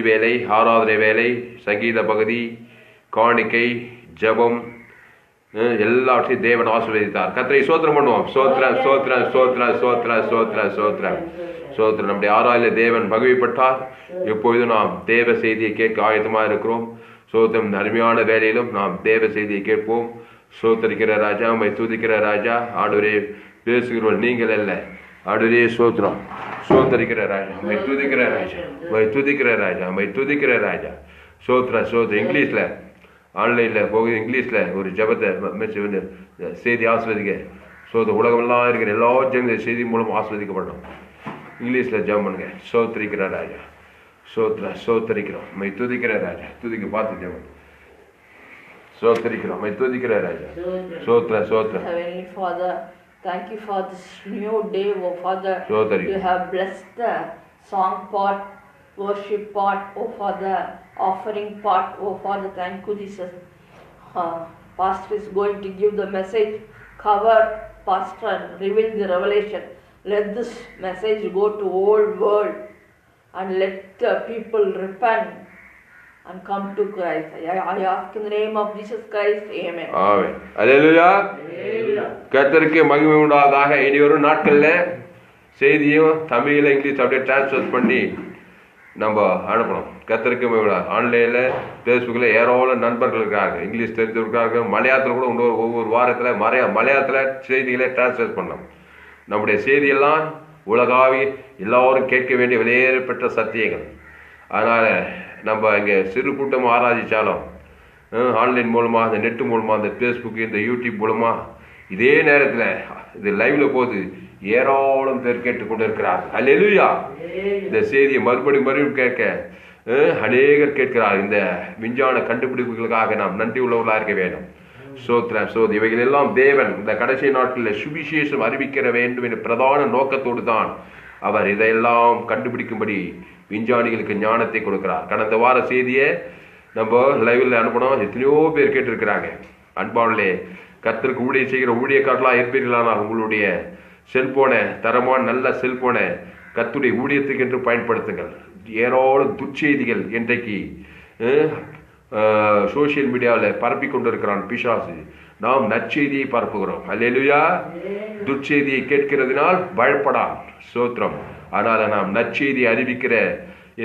வேலை, ஆராதனை வேலை, சங்கீத பகுதி, காணிக்கை, ஜபம் எல்லாவற்றையும் தேவன் ஆசீர்வதித்தார். கர்த்தரை ஸ்தோத்திரம் பண்ணுவோம். ஸ்தோத்திரம் ஸ்தோத்திரம் ஸ்தோத்திரம் ஸ்தோத்திரம் ஸ்தோத்திரம் ஸ்தோத்திரம் ஸ்தோத்திரம். நம்முடைய ஆராதனையில் தேவன் மகிழ்ப்பட்டார். இப்பொழுது நாம் தேவ செய்தியை கேட்க ஆயத்தமாக இருக்கிறோம். ஸ்தோத்திரம். அருமையான வேலையிலும் நாம் தேவ செய்தியை கேட்போம். ஸ்தோத்திரிக்கிற ராஜா, உம்மை துதிக்கிற ராஜா. ஆண்டவரே, பேசுகிறவர்கள் நீங்கள் அல்ல. ஆண்டவரே ஸ்தோத்திரம். ஸ்தோத்திரிக்கிற ராஜா, உம்மை துதிக்கிற ராஜா, உம்மை துதிக்கிற ராஜா, உம்மை துதிக்கிற ராஜா. ஸ்தோத்திரம் ஸ்தோத்திரம். இங்கிலீஷில் ஆன்லைனில் போகுது. இங்கிலீஷில் ஒரு ஜபத்தை செய்தி ஆஸ்வதிக்க. உலகமெல்லாம் இருக்கிற எல்லா ஜனங்களும் செய்தி மூலம் ஆஸ்வதிக்கப்படணும். இங்கிலீஷில் ஜபம் பண்ணுங்க. ஸ்தோத்திரிக்கிற ராஜா, ஸ்தோத்திரம் ஸ்தோத்திரிக்கிறோம், உம்மை துதிக்கிற ராஜா. துதிக்க பார்த்து ஜபம். ஸ்தோத்திரிக்கிறோம், உம்மை துதிக்கிற ராஜா. ஸ்தோத்திரம் ஸ்தோத்திரம். Heavenly Father, thank you for this new day, oh Father. You have blessed the song part, worship part, oh Father, offering part, oh Father. Thank you, Jesus. Pastor is going to give the message, cover Pastor and reveal the revelation. Let this message go to whole world and let the people repent and come to Christ. I ask in the name of Jesus Christ. Amen. Amen. Hallelujah. கர்த்தருக்கு மகிமை உண்டாவதாக. இனி ஒரு நாட்களில் செய்தியும் தமிழில் English அப்படியே transfer பண்ணி நம்ம அனுப்பணும். கர்த்தருக்கு மகிமை. ஆன்லைனில் ஃபேஸ்புக்கில் ஏராளம் நண்பர்கள் இருக்காங்க, இங்கிலீஷ் தெரிஞ்சிருக்காங்க. மலையாளத்தில் கூட ஒவ்வொரு வாரத்தில் மலையாளத்தில் செய்திகளை டிரான்ஸ்ஃபர் பண்ணோம். நம்முடைய செய்தியெல்லாம் உலகாவி எல்லோரும் கேட்க வேண்டிய வெளியேறப்பட்ட சத்தியங்கள். அதனால் நம்ம இங்கே சிறு கூட்டம் ஆராதித்தாலும் ஆன்லைன் மூலமாக, இந்த நெட்டு மூலமாக, இந்த ஃபேஸ்புக்கு, இந்த யூடியூப் மூலமாக இதே நேரத்தில் இது லைவில் போது ஏராளம் பேர் கேட்டுக்கொண்டு இருக்கிறார். அல்லேலூயா. இந்த செய்தியை மறுபடியும் கேட்க அநேகர் கேட்கிறார். இந்த விஞ்ஞான கண்டுபிடிப்புகளுக்காக நாம் நன்றி உள்ளவர்களாக இருக்க வேண்டும். சோத்ரம். இவைகள் எல்லாம் தேவன் இந்த கடைசி நாட்களில் சுவிசேஷம் அறிவிக்கிற வேண்டும் என்ற பிரதான நோக்கத்தோடு தான் அவர் இதையெல்லாம் கண்டுபிடிக்கும்படி விஞ்ஞானிகளுக்கு ஞானத்தை கொடுக்கிறார். கடந்த வார செய்தியை நம்ம லைவில் அனுப்பணும். எத்தனையோ பேர் கேட்டிருக்கிறாங்க. அன்பானே, கர்த்தருக்கு ஊழியம் செய்கிற ஊழியக்காரர்களாக இருப்பீர்களானால் உங்களுடைய செல்போனை, தரமான நல்ல செல்போனை கர்த்தருடைய ஊழியத்துக்கு என்று பயன்படுத்துங்கள். ஏராளம் துர்ச்செய்திகள் இன்றைக்கு சோசியல் மீடியாவில் பரப்பி கொண்டிருக்கிறான் பிசாசு. நாம் நற்செய்தியை பரப்புகிறோம். அல்லேலூயா. துர்ச்செய்தியை கேட்கிறதுனால் பயப்படாம். சோத்திரம். ஆனால் நாம் நற்செய்தியை அறிவிக்கிற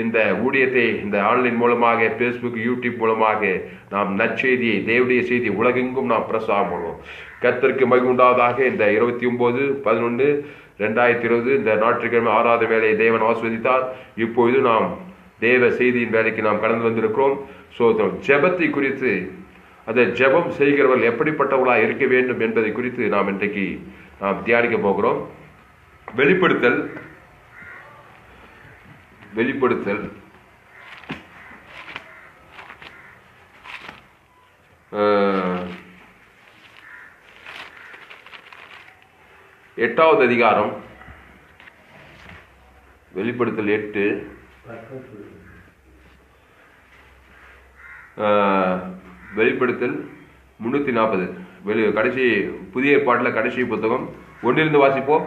இந்த ஊழியத்தை இந்த ஆன்லைன் மூலமாக, ஃபேஸ்புக், யூடியூப் மூலமாக நாம் நற்செய்தியை, தேவனுடைய செய்தி உலகெங்கும் நாம் பிரசாரம் பண்ணுவோம். கர்த்தருக்கு மகிமை உண்டாவதாக. இந்த 29/11/2020 இந்த ஞாயிற்றுக்கிழமை ஆராதனை வேலையை தேவன் ஆஸ்வதித்தார். இப்பொழுது நாம் தேவ செய்தியின் வேலைக்கு நாம் கடந்து வந்திருக்கிறோம். ஜெபத்தை குறித்து, அந்த ஜெபம் செய்கிறவர்கள் எப்படிப்பட்டவர்களாக இருக்க வேண்டும் என்பதை குறித்து நாம் இன்றைக்கு தியானிக்க போகிறோம். வெளிப்படுத்தல் 8வது அதிகாரம். வெளிப்படுத்தல் 8 வெளிப்படுத்தல் 340 கடைசி புதிய ஏற்பாட்டில் கடைசி புத்தகம் 1 வாசிப்போம்.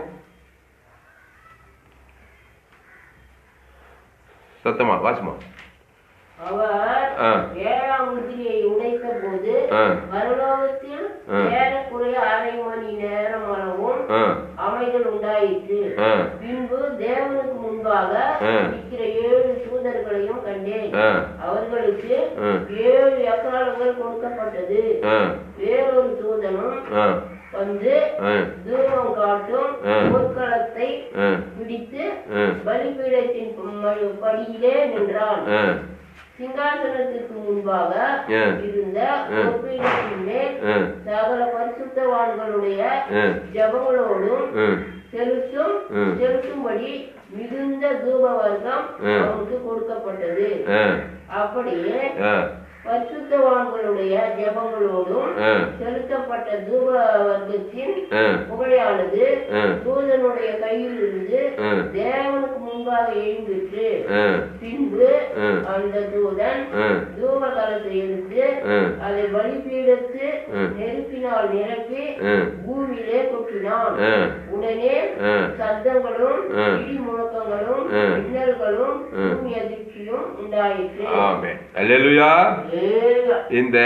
சத்தமா வாசிமா. அவர் 7ஆம் முத்திரையை உடைத்த போது பரலோகத்தில் ஏறக்குறைய 1/2 மணி நேரம் அளவும் அமைதல் உண்டாயிற்று. பின்பு தேவனுக்கு முன்பாக இருக்கிற 7 தூதர்களையும் கண்டேன். அவர்களுக்கு 7 எக்காளங்கள் கொடுக்கப்பட்டது. வேறொரு தூதனும் வந்து தூரம் காட்டும் பொற்களத்தை பிடித்து பலிபீடத்தின் படியிலே நின்றான். சிங்காசனத்திற்கு முன்பாக இருந்த பொற்பீடத்தின் மேல் சகல பரிசுத்தவான்களுடைய ஜபங்களோடும் செலுத்தும்படி மிகுந்த தூப வர்க்கம் அவனுக்கு கொடுக்கப்பட்டது. அப்படியே பரிசுத்தவான்களுடைய ஜெபங்களோடும் செலுத்தப்பட்ட தூப வர்க்கத்தின் புகழையானது தூதனுடைய கையில் இருந்து தேவனுக்கு முன்பாக எழுந்திற்று. பின்பு அந்த தூதன் தூப கலத்தை எடுத்து அதை பலிபீடத்து நெருப்பினால் நிரப்பி பூமியிலே கொட்டினான். உடனே சத்தங்களும் இடி முழக்கங்களும் மின்னல்களும் பூமி அதிர்ச்சி ஆமென். அல்லேலூயா. இந்த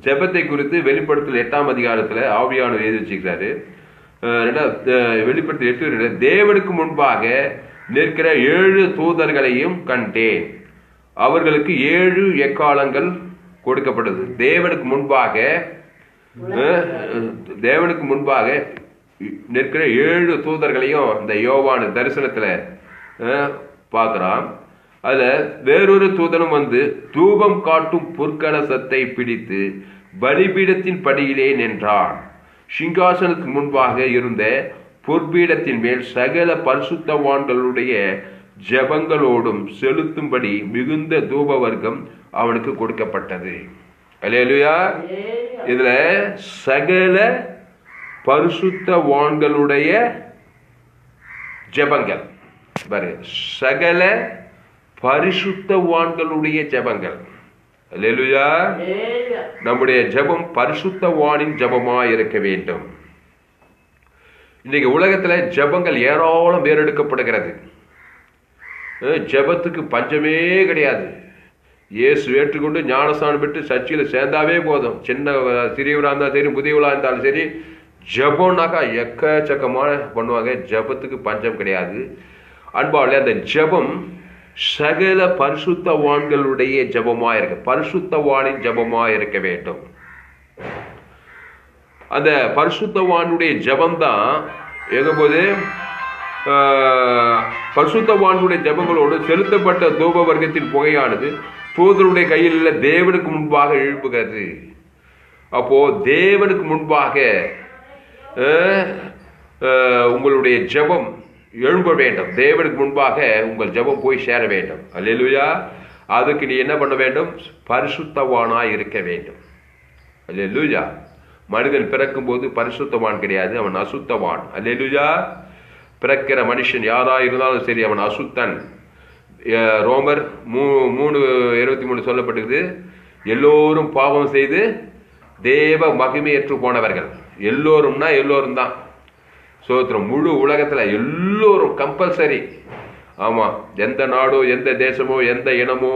ஜெபத்தை குறித்து வெளிப்படுத்தல் 8ஆம் அதிகாரத்துல ஆவியானவர் எழுதி வச்சிருக்கிறாரு. வெளிப்படுத்தல் 8 தேவனுக்கு முன்பாக நிற்கிற 7 தூதர்களையும் கண்டேன். அவர்களுக்கு 7 எக்காலங்கள் கொடுக்கப்பட்டது. தேவனுக்கு முன்பாக நிற்கிற 7 தூதர்களையும் இந்த யோவான் தரிசனத்துல பார்க்கிறான். அதுல வேறொரு தூதனும் வந்து தூபம் காட்டும் பொற்கலசத்தை பிடித்து பலிபீடத்தின் படியிலே நின்றான். சிங்காசனத்துக்கு முன்பாக இருந்த பொற்பீடத்தின் மேல் சகல பரிசுத்தவான்களுடைய ஜெபங்களோடும் செலுத்தும்படி மிகுந்த தூப வர்க்கம் அவனுக்கு கொடுக்கப்பட்டது. அல்லேலூயா. இதுல சகல பரிசுத்தவான்களுடைய ஜெபங்கள் பாருங்க, சகல பரிசுத்தவான்களுடைய ஜெபங்கள். அல்லேலூயா. நம்முடைய ஜெபம் பரிசுத்தவானின் ஜெபமாய் இருக்க வேண்டும். இன்னைக்கு உலகத்துல ஜெபங்கள் ஏராளம் ஏறெடுக்கப்படுகிறது. ஜெபத்துக்கு பஞ்சமே கிடையாது. இயேசு ஏற்றுக்கொண்டு ஞானஸ்நானம் பெற்று சர்ச்சையில சேர்ந்தாவே போதும். சின்ன சிறியவராக இருந்தாலும் சரி, முதியவராக இருந்தாலும் சரி, ஜெபம்னாக்கா எக்கச்சக்கமான பண்ணுவாங்க. ஜெபத்துக்கு பஞ்சம் கிடையாது. அன்பாலே அந்த ஜெபம் சகல பரிசுத்தவான்களுடைய ஜெபமா இருக்க, பரிசுத்தவானின் ஜெபமா இருக்க வேண்டும். அந்த பரிசுத்தவானுடைய ஜெபம்தான் எங்கும்போது பரிசுத்தவானுடைய ஜெபங்களோடு செலுத்தப்பட்ட தூப வர்க்கத்தின் புகையானது தூதருடைய கையில் உள்ள தேவனுக்கு முன்பாக எழுப்புகிறது. அப்போ தேவனுக்கு முன்பாக உங்களுடைய ஜெபம் எழும்ப வேண்டும். தேவனுக்கு முன்பாக உங்கள் ஜெபம் போய் சேர வேண்டும். அல்லேலூயா. அதுக்கு நீ என்ன பண்ண வேண்டும்? பரிசுத்தவானாய் இருக்க வேண்டும். அல்லேலூயா. மனிதன் பிறக்கும் போது பரிசுத்தவான் கிடையாது, அவன் அசுத்தவான். அல்லேலூயா. பிறக்கிற மனுஷன் யாராக இருந்தாலும் சரி, அவன் அசுத்தன். ரோமர் 3:23 சொல்லப்பட்டது, எல்லோரும் பாவம் செய்து தேவ மகிமையற்று போனவர்கள். எல்லோரும்னா எல்லோரும் தான். சோத்திரம். முழு உலகத்துல எல்லோரும் கம்பல்சரி. ஆமா, எந்த நாடோ, எந்த தேசமோ, எந்த இனமோ,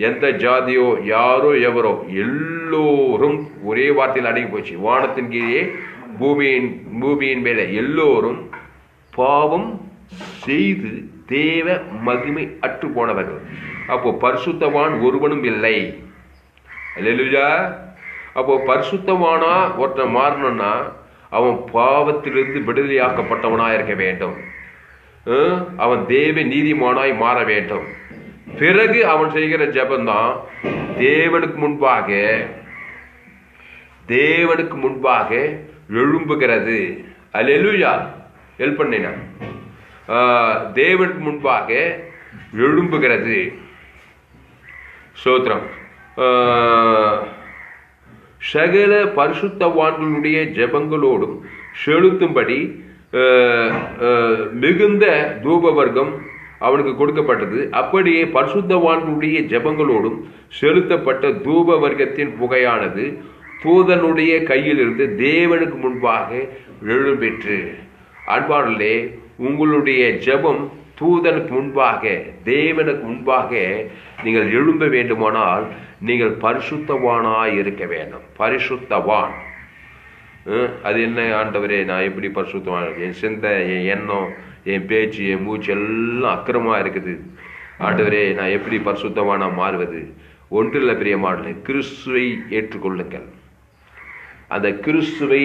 எந்த ஜாதியோ, யாரோ எவரோ, எல்லோரும் ஒரே வார்த்தையில் அடங்கி போச்சு. வானத்தின் கீழே பூமியின் மேலே எல்லோரும் பாவம் செய்து தேவ மகிமை அற்று போனவர்கள். அப்போ பரிசுத்தவான் ஒருவனும் இல்லை. அல்லேலூயா. அப்போ பரிசுத்தவானா ஒருத்தன் மாறணும்னா அவன் பாவத்திலிருந்து விடுதலையாக்கப்பட்டவனாய் இருக்க வேண்டும். அவன் தேவ நீதிமானாய் மாற வேண்டும். பிறகு அவன் செய்கிற ஜெபம்தான் தேவனுக்கு முன்பாக எழும்புகிறது. அல்லேலூயா. ஹெல்ப் பண்ணினா தேவனுக்கு முன்பாக எழும்புகிறது. ஸ்தோத்திரம். சகல பரிசுத்தவான்களுடைய ஜெபங்களோடும் செலுத்தும்படி மிகுந்த தூப வர்க்கம் அவனுக்கு கொடுக்கப்பட்டது. அப்படியே பரிசுத்தவான்களுடைய ஜெபங்களோடும் செலுத்தப்பட்ட தூப வர்க்கத்தின் புகையானது தூதனுடைய கையிலிருந்து தேவனுக்கு முன்பாக எழும்பெற்று. அன்பானே, உங்களுடைய ஜெபம் தூதனுக்கு முன்பாக, தேவனுக்கு முன்பாக நீங்கள் எழும்ப வேண்டுமானால் நீங்கள் பரிசுத்தவானாய் இருக்க வேண்டும். பரிசுத்தவான். அது என்ன ஆண்டவரே, நான் எப்படி பரிசுத்தவான்? என் சிந்தை, என் எண்ணம், என் பேச்சு, என் மூச்சு எல்லாம் அக்கிரமா இருக்குது. ஆண்டவரே, நான் எப்படி பரிசுத்தவானா மாறுவது? ஒன்றில் பிரியமானே, கிறிஸ்துவை ஏற்றுக்கொள்ளுங்கள். அந்த கிறிஸ்துவை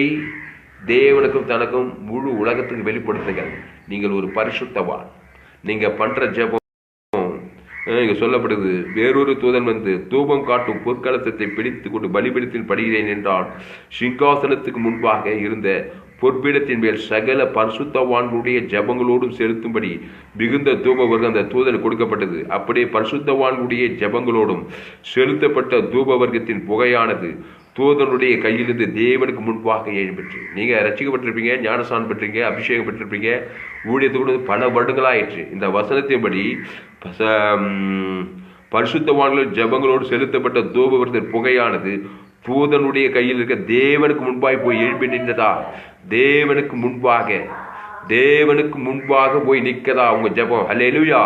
தேவனுக்கும் தனக்கும் முழு உலகத்துக்கு வெளிப்படுத்துங்கள். நீங்கள் ஒரு பரிசுத்தவான். நீங்க பண்ற ஜெபம் இங்க சொல்லப்படுது, வேறொரு தூதன் வந்து தூபம் காட்டும் பொற்கலசத்தை பிடித்து கொண்டு பலிபீடத்தில் படுகிறேன் என்றான். சிங்காசனத்துக்கு முன்பாக இருந்த பொற்பீடத்தின் மேல் சகல பரிசுத்தவான்களுடைய ஜெபங்களோடும் செலுத்தும்படி மிகுந்த தூப வர்க்கம் அந்த தூதனுக்கு கொடுக்கப்பட்டது. அப்படியே பரிசுத்தவான்களுடைய ஜெபங்களோடும் செலுத்தப்பட்ட தூப வர்க்கத்தின் புகையானது தூதனுடைய கையிலிருந்து தேவனுக்கு முன்பாக எழும்பெற்று. நீங்க ரட்சிக்கப்பட்டிருப்பீங்க, ஞானஸ்நானம் பெற்றீங்க, அபிஷேகம் பெற்றிருப்பீங்க, ஊழியத்தோடு பல வருடங்களாயிற்று. இந்த வசனத்தின்படி பரிசுத்தவான்கள் ஜெபங்களோடு செலுத்தப்பட்ட தூப வர்க்கத்தின் புகையானது தூதனுடைய கையில் இருக்க தேவனுக்கு முன்பாக போய் எழுப்பி நின்றதா? தேவனுக்கு முன்பாக போய் நிற்கதா உங்க ஜெபம்? அல்லேலூயா.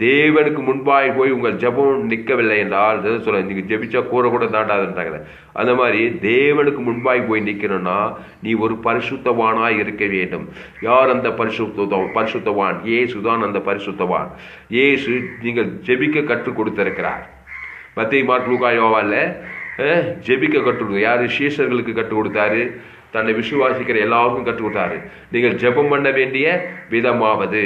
தேவனுக்கு முன்பாய் போய் உங்கள் ஜெபம் நிற்கவில்லை என்றால் சொல்ல நீங்க ஜெபிச்சா கூற கூட தாண்டாதுன்றாங்க. அந்த மாதிரி தேவனுக்கு முன்பாய் போய் நிற்கணும்னா நீ ஒரு பரிசுத்தவானாய் இருக்க வேண்டும். யார் அந்த பரிசுத்தவான்? இயேசுதான் அந்த பரிசுத்தவான். இயேசு நீங்கள் ஜெபிக்க கற்றுக் கொடுத்திருக்கிறார். மத்தேயு, மார்க்கு, லூக்கா, யோவான்ல ஜெபிக்க கற்றுக் கொடுத்தாரு. யாரு? சீஷர்களுக்கு கற்றுக் கொடுத்தாரு. தன்னை விசுவாசிக்கிற எல்லாருக்கும் கற்றுக் கொடுத்தாரு. நீங்கள் ஜெபம் பண்ண வேண்டிய விதமாவது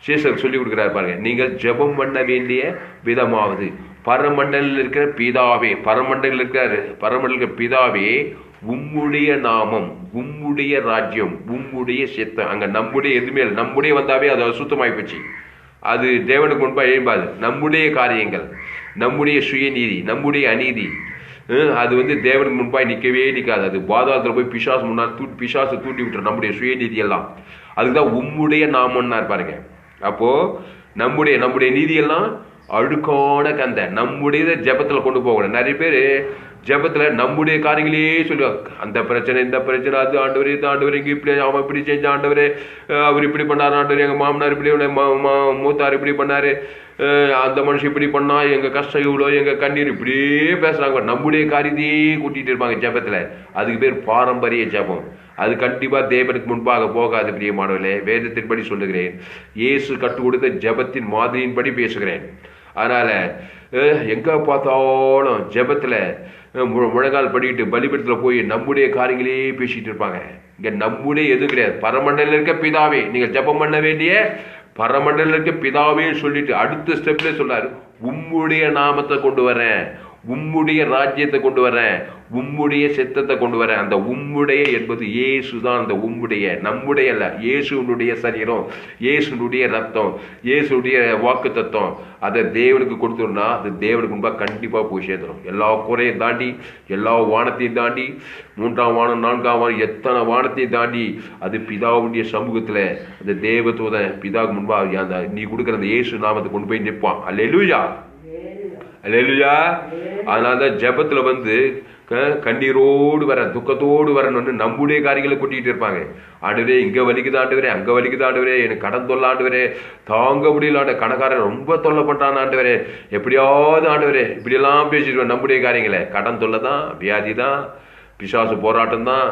சீஷர் சொல்லி கொடுக்கிறாரு பாருங்க. நீங்கள் ஜெபம் பண்ண வேண்டிய விதமாவது பரமண்டலில் இருக்கிற பிதாவே, பரமண்டலில் இருக்கிற பிதாவே, உம்முடைய நாமம், உம்முடைய ராஜ்யம், உம்முடைய சித்தம். அங்க நம்முடைய எதுவுமே இல்லை. நம்முடைய வந்தாவே அது அசுத்தமாய் போச்சு. அது தேவனுக்கு முன்பாக எழும்பாது. நம்முடைய காரியங்கள், நம்முடைய சுயநீதி, நம்முடைய அநீதி, அது தேவனுக்கு முன்பாய் நிற்கவே நிற்காது. அது பாதாளத்தில் போய் பிசாசு முன்னால் பிசாசை தூண்டி விட்டுரும் நம்முடைய சுயநீதி எல்லாம். அதுக்குதான் உம்முடைய நாமம்னா பாருங்க. அப்போ நம்முடைய நீதியெல்லாம் அழுக்கான கந்த நம்முடைய ஜெபத்துல கொண்டு போகணும். நிறைய பேர் ஜெபத்துல நம்முடைய காரியங்களே சொல்லுவாங்க. அந்த பிரச்சனை, இந்த பிரச்சனை, அது ஆண்டவரே, இது ஆண்டவரே, இங்க இப்படி அவன் இப்படி செஞ்ச ஆண்டவரே, அவர் இப்படி பண்ணாரு ஆண்டவரே, எங்க மாமனார் இப்படி, மூத்தார் இப்படி பண்ணாரு, அந்த மனுஷன் இப்படி பண்ணா, எங்க கஷ்டம் இவ்வளோ, எங்க கண்ணீர், இப்படியே பேசுறாங்க. நம்முடைய காரியத்தையே கூட்டிட்டு இருப்பாங்க ஜெபத்துல. அதுக்கு பேர் பாரம்பரிய ஜெபம். அது கண்டிப்பா தேவனுக்கு முன்பாக போகாது. பிரியமானவர்களே, வேதத்தின்படி சொல்லுகிறேன். இயேசு கற்றுக் கொடுத்த ஜெபத்தின் மாதிரியின்படி பேசுகிறேன். அதனால எங்க பார்த்தாலும் ஜெபத்துல முழங்கால் படிக்கிட்டு பலிபீடத்துல போய் நம்முடைய காரியங்களே பேசிட்டு இருப்பாங்க. இங்க நம்முடைய எதுவும் கிடையாது. பரமண்டலில் இருக்க பிதாவே, நீங்க ஜெபம் பண்ண வேண்டிய பரமண்டலில் இருக்க பிதாவே சொல்லிட்டு அடுத்த ஸ்டெப்ல சொல்றாரு, உம்முடைய நாமத்தை கொண்டு வரேன், உம்முடைய ராஜ்யத்தை கொண்டு வரேன், உம்முடைய சித்தத்தை கொண்டு வரேன். அந்த உம்முடைய என்பது இயேசு தான். அந்த உம்முடைய, நம்முடைய அல்ல. இயேசுனுடைய சரீரம், இயேசுனுடைய ரத்தம், இயேசுடைய வாக்கு தத்துவம், அதை தேவனுக்கு கொடுத்தோம்னா அது தேவனுக்கு முன்பாக கண்டிப்பா போய் சேர்ந்துடும். எல்லா குறையும் தாண்டி, எல்லா வானத்தையும் தாண்டி, 3ஆம் வானம் 4ஆம் வானம் எத்தனை வானத்தையும் தாண்டி அது பிதாவுடைய சமூகத்துல அந்த தேவதூதன் பிதாவுக்கு முன்பாக அந்த நீ கொடுக்குற அந்த இயேசு நாமத்தை கொண்டு போய் நிற்பான். அல்லேலூயா, அல்லேலூயா. அதனாலதான் ஜெபத்துல கண்ணீரோடு வர, துக்கத்தோடு வரணும்னு நம்முடைய காரியங்களை கொட்டிட்டு இருப்பாங்க. ஆண்டவரே, இங்க வலிக்குது ஆண்டவரே, அங்க வலிக்குது ஆண்டவரே, எனக்கு கடன் தொல்லை ஆண்டவரே, தாங்க முடியல, கணக்காரன் ரொம்ப தொல்லை பண்றான் ஆண்டவரே, எப்படியாவது ஆண்டவரே, இப்படி எல்லாம் பேசிட்டு நம்முடைய காரியங்களை. கடன் தொல்லை தான், வியாதி தான், பிசாசு போராட்டம் தான்.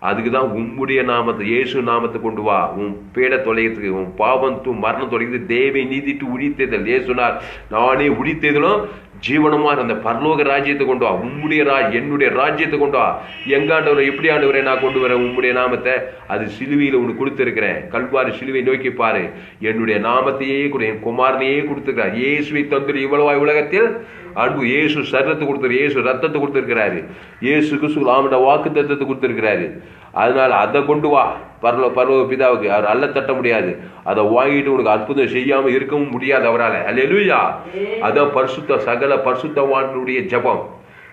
அதுக்குதான் உம்முடைய நாமத்தை, இயேசு நாமத்தை கொண்டு வா. உன் பேட தொலைகிறதுக்கு, உன் பாவம் மரணம் தொலைகிறது, தேவை நீதிட்டு உரித்தேதல். ஏசுனார், நானே உரித்தேதலும் ஜீவனமா அந்த பரலோக ராஜ்யத்தை கொண்டு வா. உம்முடைய என்னுடைய ராஜ்யத்தை கொண்டு வா. எங்க ஆண்டவரை, எப்படி ஆண்டவரை நான் கொண்டு வரேன் உம்முடைய நாமத்தை? அது சிலுவையில உனக்கு கொடுத்திருக்கிறேன். கல்வாரி சிலுவை நோக்கி பாரு. என்னுடைய நாமத்தையே கொடு, என் குமாரனையே கொடுத்துருக்கிறார். இயேசுவை தந்துரு இவ்வளவா உலகத்தில் அன்பு. இயேசு சரீரத்தை கொடுத்துரு, இயேசு ரத்தத்தை கொடுத்திருக்கிறாரு, இயேசு கிறிஸ்து ஆமட வாக்கு தத்தத்தை கொடுத்திருக்கிறாரு. அதனால அதை கொண்டு வா பரலோக பிதாவுக்கு. அவர் அல்ல தட்ட முடியாது. அதை வாங்கிட்டு உனக்கு அற்புதம் செய்யாம இருக்கவும் முடியாது அவரால். அல்லேலூயா. அதான் சகல பரிசுத்தவானுடைய ஜபம்.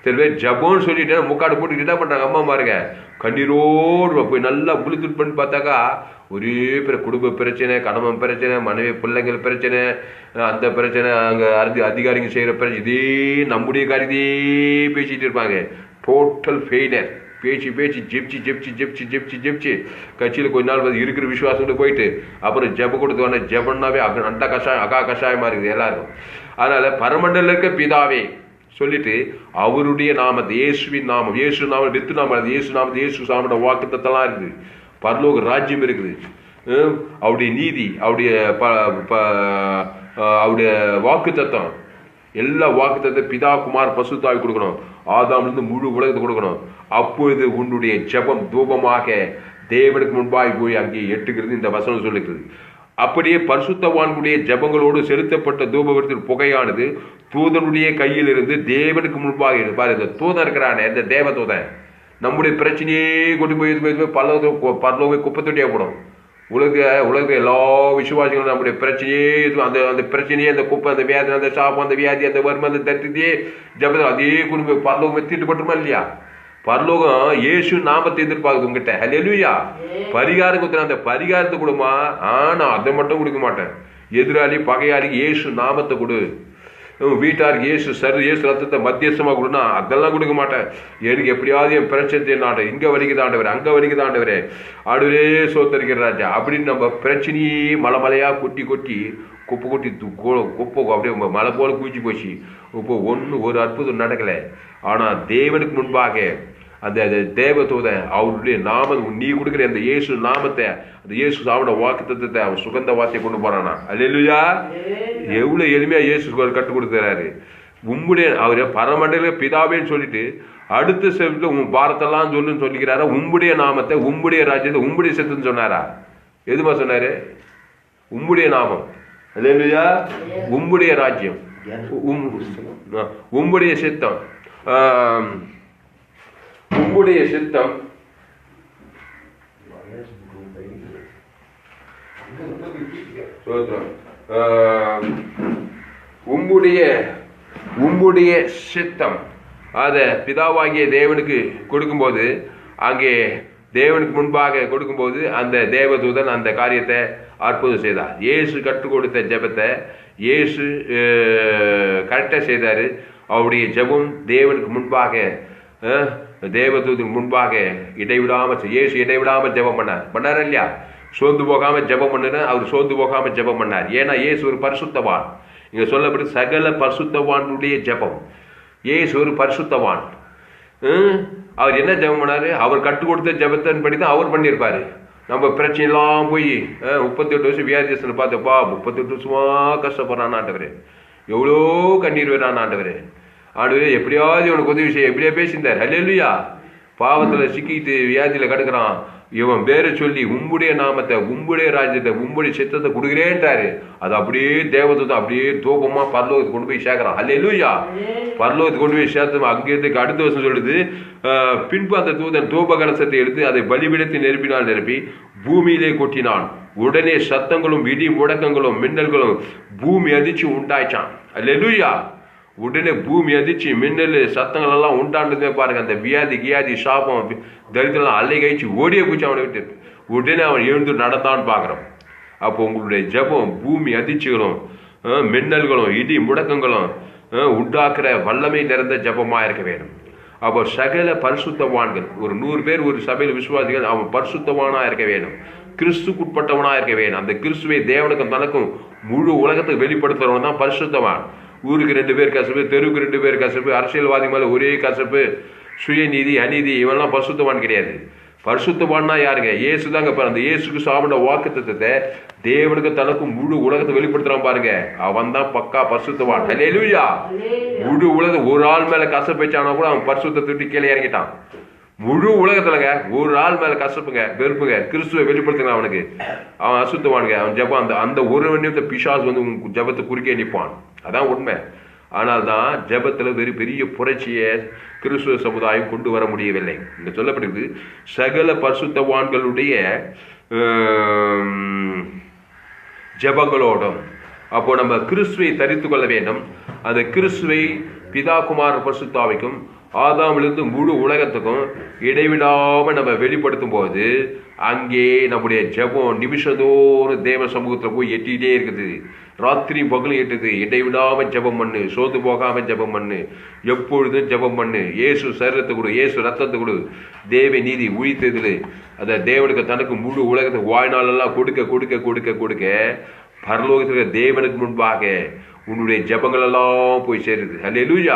சில பேர் ஜபம்னு சொல்லிட்டு முக்காடு போட்டுக்கிட்டு என்ன பண்றாங்க அம்மா பாருங்க, கண்ணீரோடு போய் நல்லா புளித்துட் பண்ணி பார்த்தாக்கா ஒரே குடும்ப பிரச்சனை, கணவன் பிரச்சனை, மனைவி பிள்ளைங்கள் பிரச்சனை, அந்த பிரச்சனை, அங்க அதிகாரிங்க செய்யற பிரச்சனை, இதே நம்முடைய காரியத்தையே பேசிட்டு இருப்பாங்க. Total failure. பேச்சு ஜெபிச்சு கட்சியில் கொஞ்ச நாள் இருக்கிற விசுவாசம் போயிட்டு அப்புறம் ஜெப கொடுத்து ஜெபன்னாவே அண்ட கஷாயம் அகா கஷாயமா இருக்குது எல்லாருக்கும். அதனால பரமண்டல இருக்க பிதாவே சொல்லிட்டு அவருடைய நாமத்தை, இயேசுவின் நாமம், இயேசு நாமம், வெத்து நாமம், இயேசு நாமத்தை, இயேசு சாமோட வாக்குத்தத்தெல்லாம் இருக்குது. பரலோக ராஜ்யம் இருக்குது. அவருடைய நீதி, அவருடைய வாக்கு தத்துவம், எல்லா வாக்கு தத்துவ பிதா குமார் பசுத்தாவி கொடுக்கணும். ஆதாமிலிருந்து முழு உலகத்தை கொடுக்கணும். அப்பொழுது உன்னுடைய ஜெபம் தூபமாக தேவனுக்கு முன்பாய் போய் அங்கே எட்டுகிறது இந்த வசனம் சொல்லுகிறது. அப்படியே பரிசுத்தவான்களுடைய ஜெபங்களோடு செலுத்தப்பட்ட தூபவரத்தின் புகையானது தூதனுடைய கையில் இருந்து தேவனுக்கு முன்பாக பாரு. இந்த தூதன் இருக்கிறானே, இந்த தேவ தூதன் நம்முடைய பிரச்சனையே கொண்டு போய் பரலோக குப்பத்தொட்டியா போடும். உலக எல்லா விசுவாசிகளும் நம்முடைய பிரச்சனையே அந்த பிரச்சனையே, அந்த குப்பை, அந்த வியாதி, அந்த சாப்பம், அந்த வியாதி, அந்த வறுமை, அந்த தரித்தியே ஜபத்தில் அதே கொண்டு போய் பரலோகம் தீட்டுப்பட்டுமா இல்லையா? பரலோகம் இயேசு நாமத்தை எதிர்பார்க்குது உங்ககிட்ட. அல்லேலூயா. பரிகாரம் கொடுத்த அந்த பரிகாரத்தை கொடுமா. ஆனா அதை மட்டும் கொடுக்க மாட்டேன். எதிராளி பகையாளிக்கு இயேசு நாமத்தை கொடு. வீட்டாருக்கு இயேசு ரத்தத்தை மத்தியஸ்தமா கொடுனா அதெல்லாம் கொடுக்க மாட்டேன். எனக்கு எப்படியாவது என் பிரச்சனை நாட்டு இங்க வலிக்குதாண்டவர், அங்க வலிக்குதாண்டவரே, ஆடுவரே சோத்தரிக்கிற ராஜா அப்படின்னு நம்ம பிரச்சனையே மலைமலையா கொட்டி குப்பை கொட்டி குப்பை அப்படியே மலை போல குவிச்சு போச்சு. இப்போ ஒரு அற்புதம் நடக்கலை. ஆனால் தேவனுக்கு முன்பாக அந்த தேவதூதன் அவருடைய நாமம், நீ கொடுக்குற அந்த இயேசு நாமத்தை, அந்த இயேசு சாப்பிட வாக்குத்தத்தத்தை அவன் சுகந்த வார்த்தையை கொண்டு போறானா. அல்லேலூயா. எவ்வளவு எளிமையா இயேசு கற்றுக் கொடுக்குறாரு. உம்முடைய அவர் பரமண்டல பிதாவேன்னு சொல்லிட்டு அடுத்த செவத்துல உன் பாரத்தெல்லாம் சொல்லுன்னு சொல்லிக்கிறாரா? உம்முடைய நாமத்தை, உம்முடைய ராஜ்யத்தை, உம்முடைய சித்தம்னு சொன்னாரா? எதுமா சொன்னாரு? உம்முடைய நாமம். அல்லேலூயா. உம்முடைய ராஜ்யம், உம்முடைய சித்தம், உம்முடைய சித்தம், உம்முடைய சித்தம். அத பிதாவாகிய தேவனுக்கு கொடுக்கும்போது, அங்கே தேவனுக்கு முன்பாக கொடுக்கும்போது அந்த தேவதூதன் அந்த காரியத்தை அற்புதம் செய்தார். இயேசு கற்றுக் கொடுத்த ஜெபத்தை இயேசு கரெக்டாக செய்தார். அவருடைய ஜெபம் தேவனுக்கு முன்பாக, தேவதூதனுக்கு முன்பாக இடைவிடாமல், இயேசு இடைவிடாமல் ஜெபம் பண்ணார் இல்லையா? சோர்ந்து போகாமல் ஜெபம் பண்ணுனா அவர் சோர்ந்து போகாமல் ஜெபம் பண்ணார். ஏன்னா இயேசு ஒரு பரிசுத்தவான். இங்கே சொல்லப்பட்டு சகல பரிசுத்தவானுடைய ஜெபம். இயேசு ஒரு பரிசுத்தவான். அவர் என்ன ஜெபம் பண்ணாரு? அவர் கற்றுக் கொடுத்த ஜெபத்தின் படி தான் அவர் பண்ணியிருப்பாரு. நம்ம பிரச்சனைலாம் போய் 38 வருஷம் வியாதியஸ்தனை பார்த்தப்பா, 38 வருஷமா கஷ்டப்படுறான் ஆண்டவரே, எவ்வளோ கண்ணீர் வரான் ஆண்டவரே, எப்படியாவது இவனுக்கு உதவி செய்ய எப்படியா பேசியிருந்தார். அல்லேலூயா. பாவத்தில் சிக்கிட்டு வியாதியில் கிடக்குறான். இவன் பேரை சொல்லி உம்முடைய நாமத்தை, உம்முடைய ராஜ்யத்தை, உம்முடைய சித்தத்தை கொடுக்குறேன்றாரு. அது அப்படியே தேவதூதன் அப்படியே தூபமா பரலோகத்துக்கு கொண்டு போய் சேர்க்கிறான். அல்லேலூயா. பரலோகத்துக்கு கொண்டு போய் சேர்த்து அங்கிருந்து அடுத்த வருஷம் சொல்லுது, பின்பு அந்த தூதன் தூப கலசத்தை எடுத்து அதை பலிபீடத்தில் நிரப்பி பூமியிலே கொட்டினான். உடனே சத்தங்களும் இடி முடக்கங்களும் மின்னல்களும் பூமி அதிர்ச்சி உண்டாயிச்சான். அல்லேலூயா. உடனே பூமி அதிர்ச்சி மின்னல் சத்தங்கள் எல்லாம் உண்டானதே பாருங்க. அந்த கியாதி சாபம் தரித்திரம் அலை கழிச்சு ஓடிய போச்சு அவனை விட்டு. உடனே அவன் எழுந்து நடந்தான்னு பார்க்குறான். அப்போ உங்களுடைய ஜெபம் பூமி அதிர்ச்சிகளும் மின்னல்களும் இடி முடக்கங்களும் உண்டாக்குற வல்லமை நிறைந்த ஜெபமாக இருக்க வேணும். அப்போ சகல பரிசுத்தவான்கள், ஒரு 100 பேர் ஒரு சபையில் விசுவாசிகள், அவன் பரிசுத்தவானா இருக்க வேணும், கிறிஸ்துக்குட்பட்டவனா இருக்க வேணும். அந்த கிறிஸ்துவை தேவனுக்கும் தனக்கும் முழு உலகத்துக்கு வெளிப்படுத்துறவன் தான் பரிசுத்தவான். ஊருக்கு 2 பேர் கசப்பு, தெருவுக்கு 2 பேர் கசப்பு, அரசியல்வாதி மேலே ஒரே கசப்பு, சுயநீதி அநீதி, இவெல்லாம் பரிசுத்தவான் கிடையாது. பரிசுத்தவான்னா யாருங்க? இயேசு தாங்க. அந்த இயேசுக்கு சாப்பிட வாக்குத்தத்தத்தை தேவனுக்கு தனக்கும் முழு உலகத்தை வெளிப்படுத்துறான் பாருங்க, அவன் தான் பக்கா பரிசுத்தவான். அல்லேலூயா. முழு உலகம் ஒரு ஆள் மேல கசப்பு வச்சானா கூட அவன் பரிசுத்த திட்டி கீழே இறங்கிட்டான். முழு உலகத்துலங்க ஒரு ஆள் மேல கசப்புங்க வெறுப்புங்க கிறிஸ்துவை வெளிப்படுத்துங்க, அவனுக்கு அவன் அசுத்தவானுங்க. அவன் ஜெபம் அந்த ஒரு நிமிஷத்தை பிசாசு வந்து ஜெபத்தை குறுக்கே நிற்பான். அதான் உண்மை. ஆனால் தான் ஜெபத்தில் பெரிய புரட்சியை கிறிஸ்துவ சமுதாயம் கொண்டு வர முடியவில்லை. இங்கே சொல்லப்படுது சகல பரிசுத்தவான்களுடைய ஜெபங்களோடும். அப்போ நம்ம கிறிஸ்துவை தரித்து கொள்ள வேண்டும். அந்த கிறிஸ்துவை பிதா குமார பரிசுத்தாவிக்கும் ஆதாமிலிருந்து முழு உலகத்துக்கும் இடைவிடாமல் நம்ம வெளிப்படுத்தும் போது அங்கே நம்முடைய ஜெபம் நிமிஷத்தோறும் தேவ சமூகத்தில் போய் எட்டிகிட்டே இருக்குது. ராத்திரி பகலும் எட்டுது. இடைவிடாமல் ஜெபம் பண்ணு, சோர்ந்து போகாமல் ஜெபம் பண்ணு, எப்பொழுதும் ஜெபம் பண்ணு. இயேசு சரீரத்தை கொடு, இயேசு ரத்தத்தை கொடு, தேவ நீதி உயிர்த்ததில் அதை தேவனுக்கு தனக்கு முழு உலகத்துக்கு வாழ்நாளெல்லாம் கொடுக்க கொடுக்க கொடுக்க கொடுக்க பரலோகத்துக்கு தேவனுக்கு முன்பாக உன்னுடைய ஜெபங்கள் எல்லாம் போய் சேருது. அல்லேலூயா.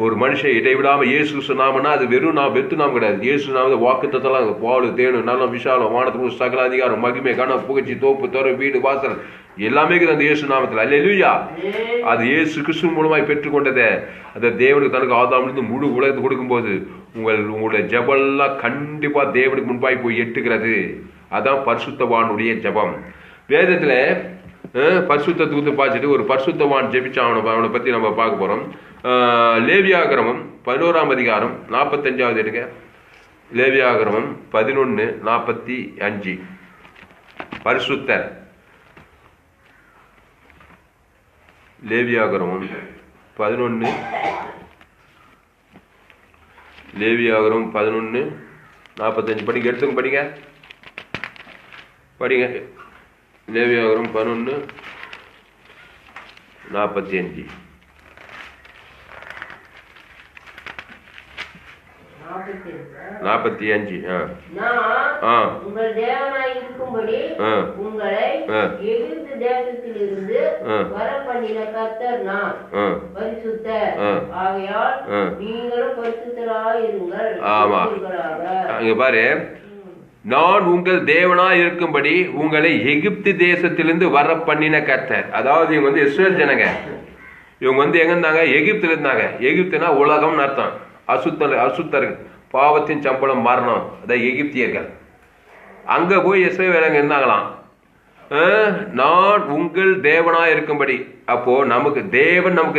ஒரு மனுஷன் இடைவிடாம இயேசு சொன்னாமன்னா அது வெறும் வெத்து நாம் கிடையாது. இயேசு நாம வாக்குத்தத்தெல்லாம் பால் தேனு நலம் விஷாலம் வானத்துக்கு சகல அதிகாரம் மகிமை கனம் புகழ்ச்சி தோப்பு தோற வீடு வாசல் எல்லாமே இருக்குது அந்த இயேசு நாமத்தில். அல்லேலூயா. அது இயேசு கிறிஸ்து மூலமாய் பெற்றுக்கொண்டதை அந்த தேவனுக்கு தனக்கு ஆதாமிலிருந்து முழு உலகத்தை கொடுக்கும்போது உங்களுடைய ஜெபெல்லாம் கண்டிப்பா தேவனுக்கு முன்பாய் போய் எட்டுகிறது. அதான் பரிசுத்தவானுடைய ஜெபம். வேதத்துல பரிசுத்தத்துக்கு பார்த்துட்டு ஒரு பரிசுத்தவான் ஜெபிச்சான். அவனை பற்றி நம்ம பார்க்க போகிறோம். லேவியாகமம் 11ஆம் அதிகாரம் 45வது எடுங்க. லேவியாகமம் 11:45. பரிசுத்தர். லேவியாகமம் 11, லேவியாகமம் 11:45 படிங்க. எடுத்துங்க படிங்க படிங்க. லேவியாகமம் 11:45. 45. நான் உங்கள் தேவனாய் இருக்கும்படி உங்களை எகிப்து தேசத்திலிருந்து வர பண்ணின கர்த்தர் நான் பரிசுத்தர், ஆகையால் நீங்களும் பரிசுத்தராய் இருங்கள். ஆமா, அங்க பாரு, நான் உங்கள் தேவனாய் இருக்கும்படி உங்களை எகிப்து தேசத்திலிருந்து வர பண்ணின கர்த்தர். அதாவது இவங்க வந்து இஸ்ரேல் ஜனங்க. இவங்க வந்து எங்க இருந்தாங்க? எகிப்துல இருந்தாங்க. எகிப்துனா உலகம்னு அர்த்தம். அசுத்தர்கள், பாவத்தின் சம்பளம் மரணம், அதான் எகிப்தியர்கள். அங்க போய் இஸ்ரவேலங்க இருந்தாங்களாம். நான் உங்கள் தேவனா இருக்கும்படி. அப்போ நமக்கு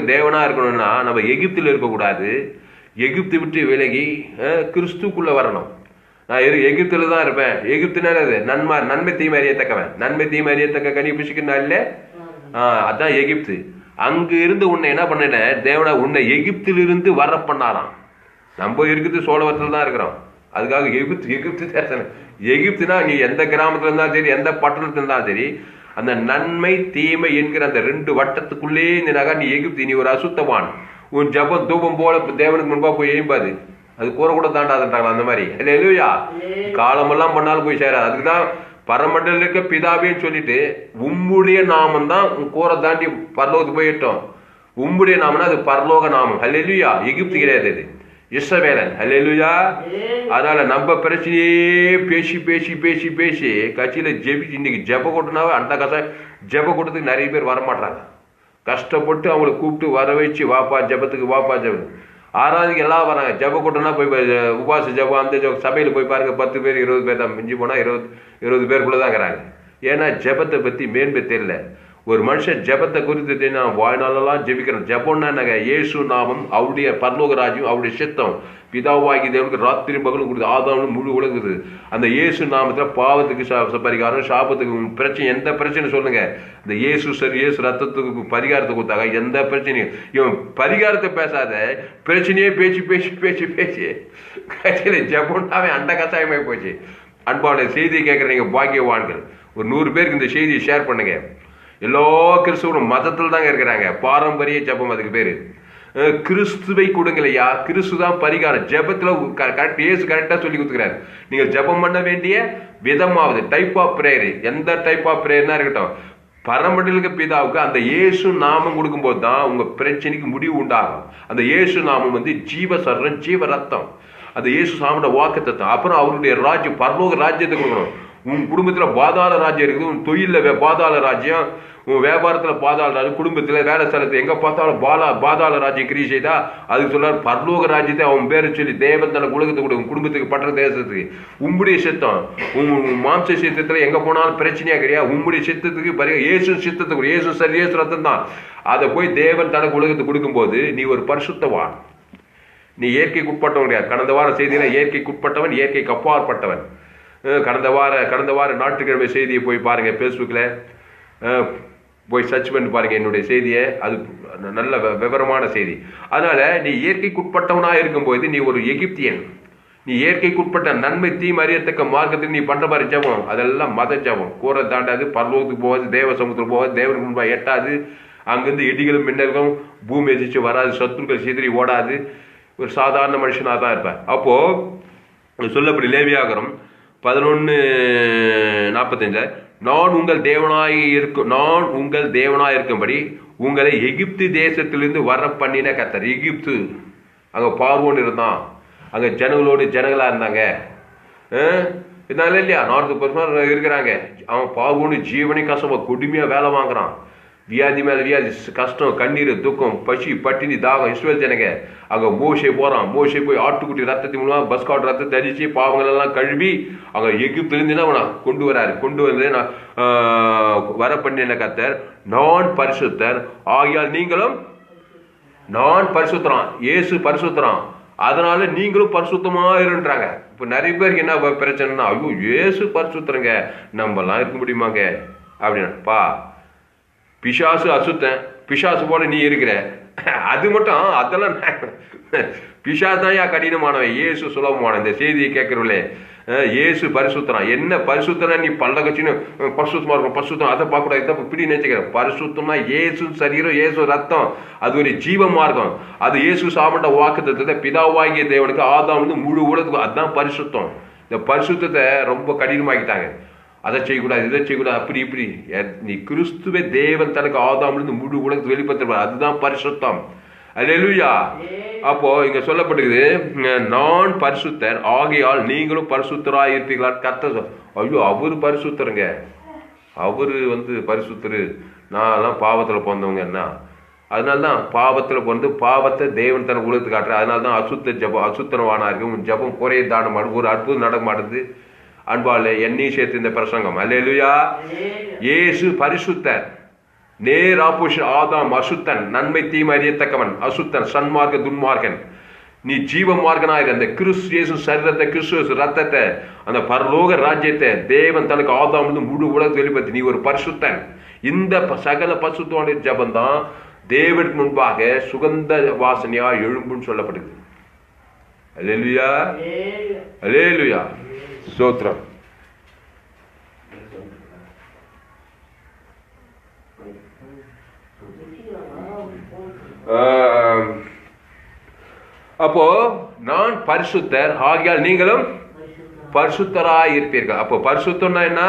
தேவனா இருக்கணும்னா நம்ம எகிப்தில் இருக்கக்கூடாது. எகிப்து விட்டு விலகி கிறிஸ்துக்குள்ள வரணும். நான் எகிப்துல தான் இருப்பேன். எகிப்துனா நன்மை தீமை அறியத்தக்கவன். நன்மை தீமை அறியத்தக்க கனி புசிக்கிறா இல்ல, அதான் எகிப்து. அங்கு இருந்து உன்னை என்ன பண்ண தேவனா உன்னை எகிப்திலிருந்து வர பண்ணாராம். நம்ம இருக்குது சோழவத்தில் தான் இருக்கிறோம். அதுக்காக எகிப்து தேசம். எகிப்துனா நீ எந்த கிராமத்துல இருந்தாலும் சரி, எந்த பட்டணத்துல இருந்தாலும் சரி, அந்த நன்மை தீமை என்கிற அந்த 2 வட்டத்துக்குள்ளே இருந்தினாக்கா நீ எகிப்து. நீ ஒரு அசுத்தவான். உன் ஜபம் தூபம் போல தேவனுக்கு முன்பா போய் எழும்பாது. அது கூற கூட தாண்டாதுன்றாங்களா அந்த மாதிரி. இல்லையா? காலமெல்லாம் பண்ணாலும் போய் சேராது. அதுக்குதான் பரமண்டல இருக்க பிதாவேன்னு சொல்லிட்டு உம்முடைய நாமம் தான் உன் கூரை தாண்டி பரலோகத்துக்கு போயிட்டோம். உம்முடைய நாமம்னா அது பரலோக நாமம். அல்லேலூயா. எகிப்து கிடையாது, அது இஸ்ரவேலன். அல்லேலூயா. அதனால நம்ம பிரச்சனையே பேசி பேசி பேசி பேசி கட்சியில ஜெபிச்சு இன்னைக்கு ஜெப கூட்டினாவே அந்த கதை ஜெப கூட்டத்துக்கு நிறைய பேர் வரமாட்டாங்க. கஷ்டப்பட்டு அவங்களை கூப்பிட்டு வர வச்சு வாப்பா ஜெபத்துக்கு, வாப்பா ஜெபம். ஆறாவதுக்கு எல்லாம் வராங்க. ஜெப கூட்டம்னா போய் உபாச ஜெபம் அந்த சபையில் போய் பாருங்க, 10 பேர் 20 பேர் தான். மிஞ்சி போனால் 20 பேருக்குள்ளே தான் இருக்கிறாங்க. ஏன்னா ஜெபத்தை பற்றி மேன்மை தெரியல. ஒரு மனுஷன் ஜெபத்தை குறித்து தெரியும். வாழ்நாளெல்லாம் ஜெபிக்கிறோம். ஜெபம்னா என்னங்க? இயேசு நாமம், அவருடைய பரலோக ராஜ்யம், அவருடைய சித்தம், பிதாவாகி தேவனுக்கு ராத்திரி பகலும் கொடுத்து ஆதாரம் முழு உலகுது. அந்த இயேசு நாமத்தில் பாவத்துக்கு பரிகாரம், சாபத்துக்கு பிரச்சனை, எந்த பிரச்சனை சொல்லுங்க, இந்த இயேசு சரி இயேசு ரத்தத்துக்கு பரிகாரத்தை கொடுத்தாங்க. எந்த பிரச்சனையும் இவன் பரிகாரத்தை பேசாத, பிரச்சனையே பேச்சு பேச்சு பேச்சு பேச்சு கட்சியில் ஜெபம்னாவே அண்ட கசாயமாகி போச்சு. அன்பான செய்தியை கேட்குறீங்க பாக்கியவான்கள். ஒரு 100 பேருக்கு இந்த செய்தியை ஷேர் பண்ணுங்க. எல்லா கிறிஸ்துவரும் மதத்தில் தாங்க இருக்கிறாங்க. பாரம்பரிய ஜபம் அதுக்கு பேரு. கிறிஸ்துவை கொடுங்கலையா, கிறிஸ்து தான் பரிகாரம். ஜபத்துல இயேசு கரெக்டா சொல்லி கொடுத்துக்கிறாரு. நீங்க ஜபம் பண்ண வேண்டிய விதமாவது டைப் ஆஃப் பிரேயர், எந்த டைப் ஆஃப் பிரேயர்னா இருக்கட்டும், பரமண்டலுக்கு பிதாவுக்கு அந்த இயேசு நாமம் கொடுக்கும்போது தான் உங்க பிரச்சனைக்கு முடிவு உண்டாகும். அந்த இயேசு நாமம் வந்து ஜீவ சர்வம், ஜீவ ரத்தம். அந்த இயேசு சாமோட வாக்குத்தத்தம். அப்புறம் அவருடைய ராஜ்யம், பரலோக ராஜ்யத்தை கொடுக்கணும். உன் குடும்பத்துல பாதாள ராஜ்யம் இருக்குது, உன் தொழில பாதாள ராஜ்யம், உன் வியாபாரத்துல பாதாள ராஜ்யம், குடும்பத்துல வேலை ஸ்தலத்துல எங்க பார்த்தாலும் பாதாள ராஜ்யம் கிரியை செய்தா அதுக்கு சொல்ல பரலோக ராஜ்யத்தை அவன் பேரை சொல்லி தேவன் தனக்கு உலகத்துக்கு கொடுக்கும். குடும்பத்துக்கு பற்ற தேசத்துக்கு உம்முடைய சித்தம். உன் மாம்ச சித்தத்துல எங்க போனாலும் பிரச்சனையா கிடையாது. உம்முடைய சித்தத்துக்கு இயேசு சித்தத்துக்கு, இயேசு சரி இயேசு ரத்தம் தான். அதை போய் தேவன் தனக்கு உலகத்துக்கு கொடுக்கும்போது நீ ஒரு பரிசுத்தவான். நீ இயற்கைக்கு உட்பட்டவன் கிடையாது. கடந்த வார செய்தியில இயற்கைக்கு உட்பட்டவன், இயற்கைக்கு அப்பாற்பட்டவன். கடந்த வார ஞாயிற்றுக்கிழமை செய்தியை போய் பாருங்க. ஃபேஸ்புக்கில் போய் சர்ச் பண்ணி பாருங்க என்னுடைய செய்தியை. அது நல்ல விவரமான செய்தி. அதனால நீ இயற்கைக்குட்பட்டவனா இருக்கும்போது நீ ஒரு எகிப்தியன். நீ இயற்கைக்குட்பட்ட நன்மை தீமை அறியத்தக்க மார்க்கத்துக்கு நீ பண்ற மாதிரி ஜபம் அதெல்லாம் மத ஜபம். கூரை தாண்டாது, பரலோகத்துக்கு போகாது, தேவ சமுத்திரம் போகாது, தேவனுக்கு முன்பா எட்டாது. அங்கிருந்து இடிகளும் மின்னல்களும் பூமி எதிர்த்து வராது, சத்துருக்கள் சிதறி ஓடாது. ஒரு சாதாரண மனுஷனாக தான் இருப்பேன். அப்போ சொல்லப்படி லேவியாகமம் 11:45 நான் உங்கள் தேவனாய் இருக்கும்படி உங்களை எகிப்து தேசத்திலிருந்து வர பண்ணின கர்த்தர். எகிப்து அங்க பார்வோன் இருந்தான். அங்க ஜனங்களா இருந்தாங்க. இதனால இல்லையா 40% இருக்கிறாங்க. அவன் பார்வோன்னு ஜீவனை கஷ்டமா கொடுமையா வேலை வாங்குறான். வியாதி மேல வியாதி, கஷ்டம், கண்ணீர், துக்கம், பசி, பட்டினி, தாகம். இஸ்ரவேல் ஜனங்க அங்க மோசே போறான். மோசே போய் ஆட்டுக்குட்டி ரத்தத்தின் மூலமா பஸ்காட் ரத்தத்தை அடிச்சு பாவங்கள் எல்லாம் கழுவி அங்க எகிப்திலிருந்து என்ன கொண்டு வராரு. கொண்டு வந்து வர பண்ணின கர்த்தர் நான் பரிசுத்தர் ஆகியால் நீங்களும். நான் பரிசுத்தரான், இயேசு பரிசுத்தரான், அதனால நீங்களும் பரிசுத்தமா இருன்றாங்க. இப்ப நிறைய பேருக்கு என்ன பிரச்சனைனா, ஐயோ இயேசு பரிசுத்தருங்க, நம்ம எல்லாம் இருக்க முடியுமாங்க அப்படின்னா. பா பிசாசு அசுத்தன், பிசாசு போல நீ இருக்கிற. அது மட்டும் அதெல்லாம் பிசாசு தான் கடினமானவன், இயேசு சுலபமான. இந்த செய்தியை கேட்கிறவங்களே இயேசு பரிசுத்தம். என்ன பரிசுத்தனா? நீ பல்ல கட்சின்னு பரிசுத்தமா இருக்கும், பரிசுத்தம் அதை பார்க்க கூடாது, இப்படி நினைச்சுக்கிறேன். பரிசுத்தம்னா இயேசு சரீரம், இயேசு ரத்தம், அது ஒரு ஜீவ மார்க்கம். அது இயேசு சாமண்ட வாக்குத்தத்தத்தை பிதாவாகிய தேவனுக்கு ஆதாம் வந்து முழு உலகத்துக்கு, அதுதான் பரிசுத்தம். இந்த பரிசுத்தத்தை ரொம்ப கடினமாக்கிட்டாங்க. அதை செய்யக்கூடாது, இதை செய்யக்கூடாது, அப்படி இப்படி. நீ கிறிஸ்துவே தேவன் தனக்கு ஆதாமிலிருந்து முழு உலகத்துக்கு வெளிப்படுத்துவார், அதுதான் பரிசுத்தம். அல்லேலூயா. அப்போ இங்க சொல்லப்பட்டிருக்குது, நான் பரிசுத்தர் ஆகையால் நீங்களும் பரிசுத்தராய் இருப்பீங்களா? கர்த்தர். ஐயோ, அவரு பரிசுத்தருங்க, அவரு வந்து பரிசுத்தரு. நான் பாவத்துல பிறந்தவங்க என்ன? அதனால்தான் பாவத்துல பிறந்து பாவத்தை தேவன் தனக்கு உலகத்துக்கு காட்டுற. அதனால்தான் அசுத்த ஜபம், அசுத்தனவானா இருக்கு, உன் ஜபம் குறைய தானம் மாடு, ஒரு அற்புதம் நடக்க மாட்டேது. அன்பாலே என்னையும் சேர்த்து இந்த பிரசங்கம். அல்லேலூயா. இயேசு பரிசுத்தர், நேர் ஆப்போசிட் ஆதாம் அசுத்தன், நன்மை தீமை அறியத்தக்கவன் அசுத்தன், சன்மார்க்க துன்மார்க்கன். நீ ஜீவ மார்க்கனாயிரு. அந்த கிறிஸ்து இயேசு சரீரத்தை, கிறிஸ்து ரத்தத்தை, அந்த பரலோக ராஜ்யத்தை தேவன் தனக்கு ஆதாம் வந்து முழு உலகத்தை வெளிப்படுத்தி நீ ஒரு பரிசுத்தன். இந்த சகல பரிசுத்தமான ஜபம் தான் தேவனுக்கு முன்பாக சுகந்த வாசனையா எழும்புன்னு சொல்லப்படுது. அல்லேலூயா, அல்லேலூயா, ஸ்தோத்திரம். அப்போ நான் பரிசுத்தர் ஆகியால் நீங்களும் பரிசுத்தராய் இருப்பீர்கள். அப்போ பரிசுத்தம்னா என்ன?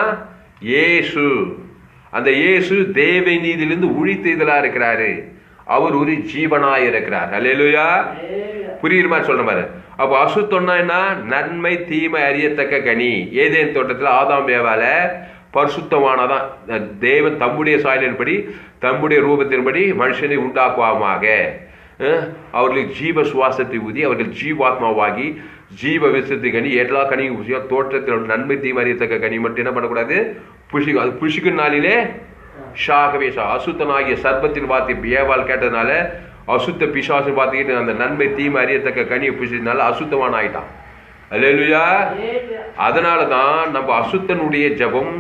இயேசு. அந்த இயேசு தேவ நீதியிலிருந்து உழித்தெழுதலா இருக்கிறாரு. அவர் ஒரு ஜீவனாய் இருக்கிறார். அல்லேலூயா. புரியுற மாதிரி சொல்ற மாதிரி. அப்போ அசுத்தம்னா என்ன? நன்மை தீமை அறியத்தக்க கனி. ஏதேன் தோட்டத்தில் ஆதாம் ஏவால பரிசுத்தமானதான். தேவன் தம்முடைய சாயலின்படி தம்முடைய ரூபத்தின்படி மனுஷனை உண்டாக்குவாமாக. அவர்களுக்கு ஜீவ சுவாசத்தை ஊதி அவர்கள் ஜீவாத்மாவாகி ஜீவ விசத்து கனி எல்லா கனியும் தோற்றத்தில் நன்மை தீமை அறியத்தக்க கனி மட்டும் என்ன பண்ணக்கூடாது? புஷிக்கும். அது புஷிக்கும் நாளிலே ஷாகவே அசுத்தனாகிய சர்பத்தின் வார்த்தை ஏவாள் கேட்டதுனால அசுத்த பிசாசு பார்த்துக்கிட்டு அந்த நன்மை தீமை அறியத்தக்க கனியை புஷினால அசுத்தமான ஆயிட்டான். அல்லேலூயா. அதனாலதான் நம்ம அசுத்தனுடைய ஜபம்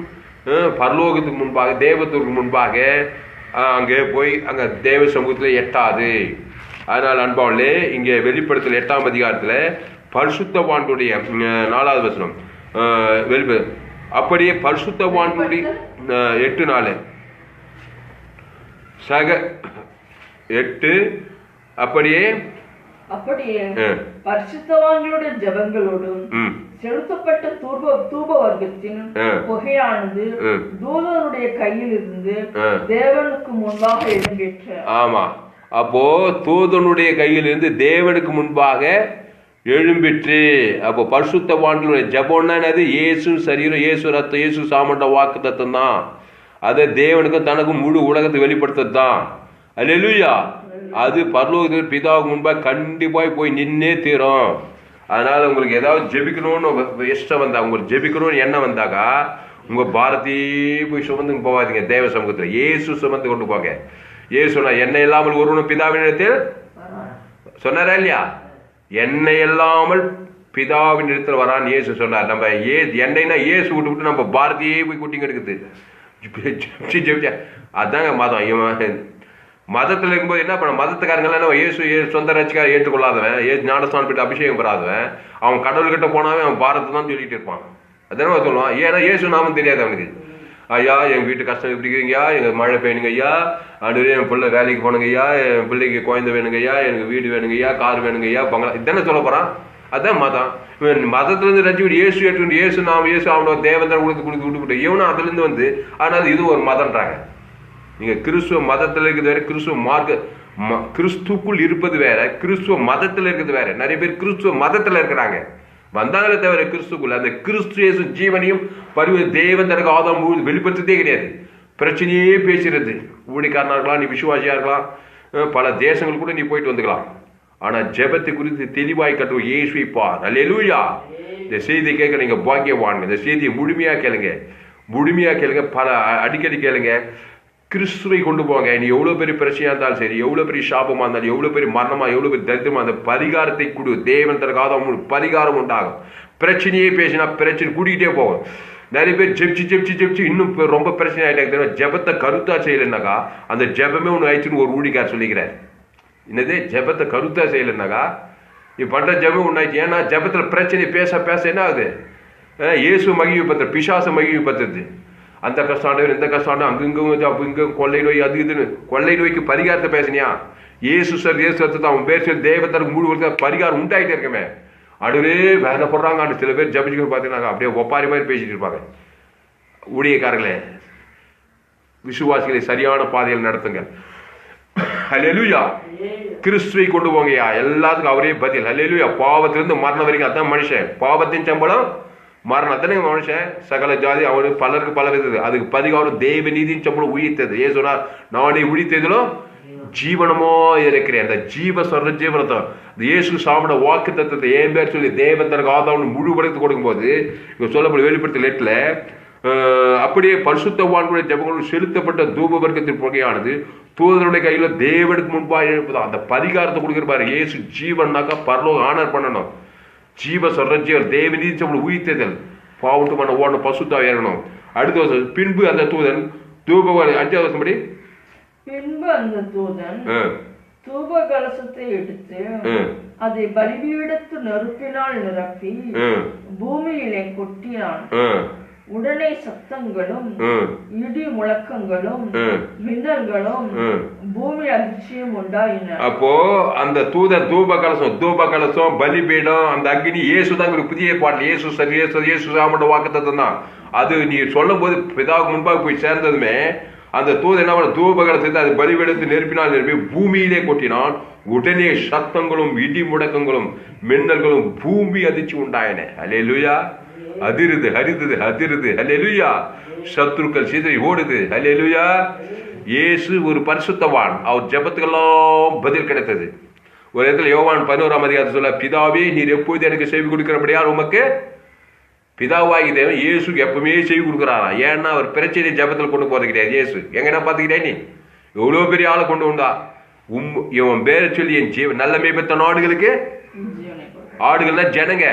பரலோகத்துக்கு முன்பாக தேவத்துக்கு முன்பாக அங்கே போய் அங்க தேவ சமூகத்தில் எட்டாது. அதனால அன்பாவிலே இங்கே வெளிப்படுத்தல் 8ஆம் அதிகாரத்தில் பரிசுத்தவான்களுடைய 4வது வசனம் வெளிப்படு. அப்படியே பரிசுத்தவான்களுடைய 8:4 சக 8 அப்படியே பரிசுத்தவான்களுடைய ஜெபங்களோடும் செலுத்தப்பட்ட தூப வர்க்கத்தின் புகையானது தூதனுடைய கையில் இருந்து தேவனுக்கு முன்பாக எழும்பிற்று. ஆமா. அப்போ தூதனுடைய கையில் இருந்து தேவனுக்கு முன்பாக எழும்பிற்று. அப்போ பரிசுத்தவான்களுடைய ஜெபம்னா என்னது? இயேசு சரீரம், இயேசு ரத்தம், இயேசு சாமண்ட வாக்குத்தத்தம் தான். அதை தேவனுக்கும் தனக்கும் முழு உலகத்தை வெளிப்படுத்துறது தான். அல்லேலூயா. அது பரலோகத்தில் பிதாவுக்கு முன்பாக கண்டிப்பாக போய் நின்னே தீரும். அதனால உங்களுக்கு ஏதாவது ஜெபிக்கணும்னு இஷ்டம் வந்தா, உங்களுக்கு ஜெபிக்கணும்னு எண்ணம் வந்தாக்கா உங்க பாரதியே போய் சுமந்து போவாதீங்க. தேவ சமூகத்தில் இயேசு சுமந்து கொண்டு போங்க. இயேசுனா என்னை இல்லாமல் ஒருவனும் பிதாவின் இடத்தில் சொன்னாரா இல்லையா? என்னை இல்லாமல் பிதாவின் இடத்தில் வரான்னு இயேசு சொன்னார். நம்ம என்னைனா இயேசு விட்டு நம்ம பாரதியே போய் குட்டிங்க எடுக்குது. அதாங்க மதம். இவன் மதத்தில் இருக்கும்போது என்ன பண்ண? மதத்துக்காரங்களாம் இயேசு சொந்த ரட்சிக்கார ஏற்றுக்கொள்ளாதவன், ஞானஸ்தானம் போயிட்டு அபிஷேகம் பெறாதவன், அவன் கடவுள்கிட்ட போனாவே அவன் பாரத்தை தான் சொல்லிட்டு இருப்பான். அதானே சொல்லுவான். ஏன்னா இயேசு நாமம் தெரியாது அவனுக்கு. ஐயா எங்கள் வீட்டு கஷ்டம் எப்படி இருக்குங்கய்யா, எங்கள் மழை பெய்யுங்க ஐயா, ஆண்டு என் பிள்ளை வேலைக்கு போனுங்க ஐயா, என் பிள்ளைக்கு குழந்தை வேணுங்க ஐயா, எனக்கு வீடு வேணுங்க ஐயா, கார் வேணுங்க ஐயா, பங்களா, இதானே சொல்ல போகிறான். அதுதான் மதம். இவன் மதத்துலேருந்து ரட்சி விட்டு இயேசு ஏற்று இயேசு நாம் இயேசு அவனோட தேவன் கொடுத்து விட்டு இவனும் அதுலேருந்து வந்து, ஆனால் இது ஒரு மதம்ன்றாங்க. நீங்கள் கிறிஸ்துவ மதத்தில் இருக்கிறது வேற, கிறிஸ்துவ மார்க்க கிறிஸ்துக்குள் இருப்பது வேற, கிறிஸ்துவ மதத்தில் இருக்கிறது வேற. நிறைய பேர் கிறிஸ்துவ மதத்தில் இருக்கிறாங்க, வந்தாங்களே தவிர கிறிஸ்துக்குள்ள அந்த கிறிஸ்து இயேசு ஜீவனையும் தேவன் தனக்கு ஆதாம் முழு வெளிப்படுத்ததே கிடையாது. பிரச்சனையே பேசுறது. ஊழிக்காரனா இருக்கலாம், நீ விசுவாசியா இருக்கலாம், பல தேசங்கள் கூட நீ போயிட்டு வந்துக்கலாம். ஆனா ஜெபத்தை குறித்து தெளிவாய் கட்டுவோம். இயேசுவை பார். அல்லேலூயா. இந்த செய்தியை கேட்க நீங்க பாக்கியவான்ங்க. இந்த செய்தியை முழுமையா கேளுங்க, முழுமையா கேளுங்க, பல அடிக்கடி கேளுங்க. கிறிஸ்துவை கொண்டு போங்க. நீ எவ்வளவு பெரிய பிரச்சனையா இருந்தாலும் சரி, எவ்வளவு பெரிய சாபமா இருந்தாலும், எவ்வளவு பெரிய மரணமா, எவ்வளவு பெரிய தரித்திரமா, அந்த பரிகாரத்தை கொடு. தேவன் தனக்காக பரிகாரம் உண்டாகும். பிரச்சனையே பேசினா பிரச்சனை கூட்டிகிட்டே போகும். நிறைய பேர் ஜெபிச்சு இன்னும் ரொம்ப பிரச்சனை ஆகிட்டாங்க. ஜெபத்தை கருத்தா செய்யலைன்னாக்கா அந்த ஜெபமே ஒன்று ஆயிடுச்சுன்னு ஒரு ஊழிக்கார் சொல்லிக்கிறார். என்னது? ஜெபத்தை கருத்தா செய்யலைன்னாக்கா நீ பண்ற ஜெபம் ஒன்று ஆயிடுச்சு. ஏன்னா ஜெபத்தில் பிரச்சனை பேச பேச என்ன ஆகுது? இயேசு மகிமைப்பட்ட, பிசாசு மகிமைப்பட்டது. அந்த கஷ்டம் இந்த கஷ்டம் அங்கங்க அப்போ இங்க கொள்ளை நோய் அது இதுன்னு. கொள்ளை நோய்க்கு பரிகாரத்தை பேசினியா? இயேசு சார் இயேசு சத்து அவன் பேர் சொல்லி தேவத்தருக்கு மூடு கொடுத்தா பரிகாரம் உண்டாயிட்டே இருக்கமே. அடுவே வேதப்படுறாங்க. சில பேர் ஜபிச்சுக்கிட்டு பார்த்தீங்கன்னா அப்படியே ஒப்பாரி மாதிரி பேசிட்டு இருப்பாங்க. ஊழியக்காரர்களே, விசுவாசிகளை சரியான பாதையில் நடத்துங்க. ஹல்லேலூயா. கிறிஸ்துவை கொண்டு போங்கயா, எல்லாத்துக்கும் அவரே பதில். ஹல்லேலூயா. பாவத்திலிருந்து மரணம் வரைக்கும் அதான் மனுஷன். பாவத்தின் சம்பளம் மரணம். அத்தனை மனுஷன் சகல ஜாதி அவனுக்கு பலருக்கு பல விதது. அதுக்கு பதிகாரம் தேவ நீதியின் சம்பளம் உயிர்த்தது. ஏன் சொன்னார்? நானே உயிர்த்ததிலும் ஜீவனமோ இருக்கிறேன். அந்த ஜீவ சொல்ற ஜீவனத்தை இயேசு சாப்பிட வாக்கு தத்துவத்தை ஏன் பேர் சொல்லி தேவன் தனக்கு ஆதாரம் முழுபடுத்தி கொடுக்கும்போது இங்க சொல்லப்படும் வெளிப்படுத்தல் 8ல அப்படியே பரிசுத்தவான்களுடைய ஜெபங்களோடு செலுத்தப்பட்ட தூப வர்க்கத்தின் புகையானது தூதருடைய கையில தேவனுக்கு முன்பாக எழுப்பதான். அந்த பரிகாரத்தை கொடுக்குறாரு. இயேசு ஜீவன்னாக்கா பரலோகம் ஆனர் பண்ணணும். ஜீவ சொல்ற ஜீவன் தேவ நீதி சம்பளம் உயிர்த்ததல் பாவட்டு பண்ண ஓடணும், பசுத்தாவை ஏறணும். அடுத்த வருஷம் பின்பு அந்த தூதன் தூப 5வது வருஷம் படி பின்பு அந்த தூதன் தூப கலசத்தை எடுத்து அதை பலிபீடத்து நெருப்பினால் நிரப்பி பூமியிலே கொட்டினான். உடனே சத்தங்களும் இடி முழக்கங்களும் மின்னல்களும் பூமி அதிர்ச்சியும் உண்டாயின. அப்போ அந்த தூதர் தூப கலசம் பலிபீடம் அந்த அக்னி இயேசுதான் ஒரு புதிய பாட்டு. இயேசு சாமட வாக்குத்தத்தம் தான். அது நீ சொல்லும் போது பிதாவுக்கு முன்பாக போய் சேர்ந்ததுமே அந்த தூதர் என்ன பண்ண தூப கலசத்தை அது பலிபீடத்தை நெருப்பினால் நிரப்பி பூமியிலே கொட்டினான். உடனே சத்தங்களும் இடி முழக்கங்களும் மின்னல்களும் பூமி அதிர்ச்சி உண்டாயின. அல்லேலூயா. அதிருது ஹரிது அதிருது. அல்லேலூயா. சத்துருக்கள் சிதறி ஓடுது. அல்லேலூயா. இயேசு ஒரு பரிசுத்தவான். அவர் ஜெபத்துக்கெல்லாம் பதில் கிடைத்தது. ஒரு இடத்துல யோவான் 11ஆம் அதிகாரத்தில் சொல்ல, பிதாவே நீர் எப்போது எனக்கு செவி கொடுக்கிறபடியால் உமக்கு பிதாவாகி தேவன் இயேசுக்கு எப்பவுமே செய்து கொடுக்குறாராம். ஏன்னா அவர் பிரச்சனை ஜபத்தில் கொண்டு போறது கிடையாது. இயேசு எங்கன்னா பார்த்துக்கிட்டே நீ எவ்வளோ பெரிய ஆளை கொண்டு வந்தா இவன் பேரை சொல்லி என் ஜீவன் நல்ல மேய்ப்பத்த நாடுகளுக்கு ஆடுகள்னா ஜனங்க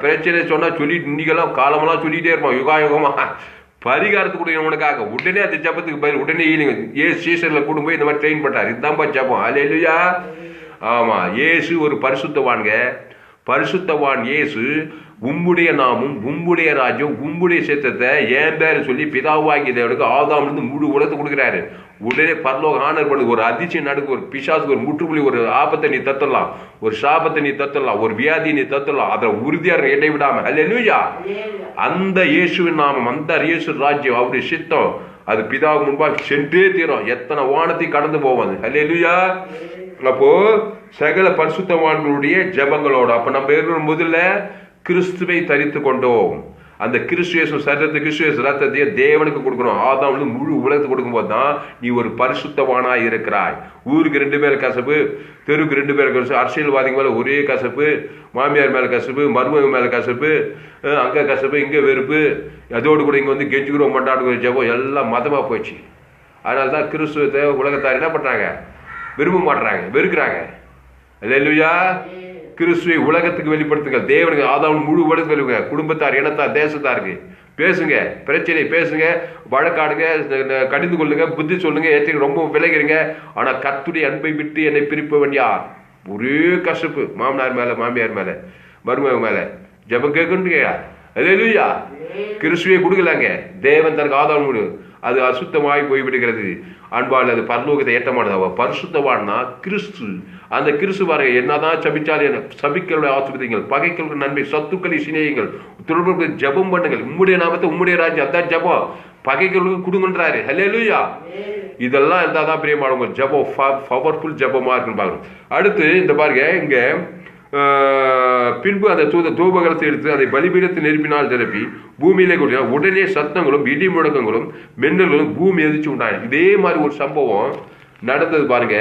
பிரச்சனை சொன்னா சொல்லிட்டு இன்னைக்கெல்லாம் காலமெல்லாம் சொல்லிட்டே இருப்பான். யுகாயுகமா பரிகாரத்துக்கு கொடுக்கணும் உனக்காக. உடனே அந்த ஜபத்துக்கு பதில் உடனே சீசன்ல கூட்டு போய் இந்த மாதிரி ட்ரெயின் பண்றாரு. இதுதான்ப்பா ஜபம். அல்லேலூயா. ஆமா, இயேசு ஒரு பரிசுத்தவான்க. பரிசுத்தவான் இயேசு உம்முடைய நாமும் உம்முடைய ராஜ்யம் உம்முடைய சித்தத்தை ஏன் பேர் சொல்லி பிதாவாகி தேவனுக்கு ஆதாமிலிருந்து முழு உலகத்தை கொடுக்குறாரு. உடனே பரலோக ஆனர் பண்ணு. ஒரு அதிர்ச்சி நடக்கு. ஒரு பிசாசுக்கு ஒரு முற்றுப்புள்ளி, ஒரு ஆபத்தை நீ தத்தலாம், ஒரு சாபத்தை நீ தத்தலாம், ஒரு வியாதியை நீ தத்தலாம். அதை உறுதியாக எட்டை விடாம. அல்லேலூயா. அந்த இயேசுவின் நாமம், அந்த இயேசு ராஜ்யம் அவருடைய சித்தம் அது பிதாவுக்கு முன்பாக சென்றே தீரும். எத்தனை வானத்தை கடந்து போவாது. அல்லேலூயா. அப்போ சகல பரிசுத்தவான்களுடைய ஜபங்களோட அப்ப நம்ம இருக்கிற முதல்ல கிறிஸ்துவை தரித்து கொண்டோம். அந்த கிறிஸ்துவேசு சரீரத்தை கிறிஸ்துவேசு ரத்தத்தையே தேவனுக்கு கொடுக்கணும். ஆதாம் முழு உலகத்துக்கு கொடுக்கும் போது தான் நீ ஒரு பரிசுத்தவானாய் இருக்கிறாய். ஊருக்கு 2 பேர் கசப்பு, தெருக்கு 2 பேர் கசப்பு, அரசியல்வாதிங்க மேல ஒரே கசப்பு, மாமியார் மேல கசப்பு, மருமக மேல கசப்பு, அங்க கசப்பு இங்க வெறுப்பு, அதோடு கூட இங்க வந்து கெஞ்சுக்கிறோம் மண்டாடுகிற ஜபம் எல்லாம் மதமா போயிடுச்சு. அதனாலதான் கிறிஸ்துவத்தை உலகத்தார் என்ன பண்றாங்க? விரும்ப மாட்டாங்க, வெறுக்கிறாங்க. அல்லேலூயா. கிறிஸ்துவை உலகத்துக்கு வெளிப்படுத்துங்க. தேவனுக்கு ஆதாம் முழு உலகத்துக்கு வெளிப்படுங்க. குடும்பத்தார், இனத்தார், தேசத்தாருக்கு பேசுங்க, பிரச்சனை பேசுங்க, வழக்காடுங்க, கடிந்து கொள்ளுங்க, புத்தி சொல்லுங்க, ஏற்றி ரொம்ப விலகிறீங்க. ஆனா கர்த்தருடைய அன்பை விட்டு என்னை பிரிப்பவன் யார்? ஒரே கசப்பு மாமனார் மேல, மாமியார் மேல, மருமக மேல ஜெபம் கேட்கணுங்க. அல்லேலூயா. கிறிஸ்துவை கொடுக்கலாங்க. தேவன் தனக்கு ஆதாம் முழு அது அசுத்தமாய் போய்விடுகிறது. அன்பால் அது பரலோகத்தை ஏற்றமானது. பரிசுத்தவான்னா கிறிஸ்து. அந்த கிறிஸ்து பாருங்க, என்னதான் சபிச்சாலும் சபிக்களுடைய ஆசிர்வதிங்கள், பகைக்களுக்கு நன்மை, சத்துக்களை சிநேகிங்கள், தொடர்பு ஜபம் பண்ணுங்கள், உம்முடைய நாமத்தை உம்முடைய ராஜ்யம் அதான் ஜபம் பகைகளுக்கு கொடுங்கன்றாரு. அல்லேலூயா. இதெல்லாம் இருந்தாதான் பிரியமானவங்க ஜபம் பவர்ஃபுல் ஜபமா இருக்குன்னு பாருங்க. அடுத்து இந்த பாருங்க இங்க பின்பு அந்த தூபகலத்தை எடுத்து அதை பலிபீடத்தை நெருப்பினால் நிரப்பி பூமியிலே கொட்டினார். உடனே சத்தங்களும் இடி முழக்கங்களும் மின்னல்களும் பூமி எதிர்த்து உண்டான. இதே மாதிரி ஒரு சம்பவம் நடந்தது பாருங்க.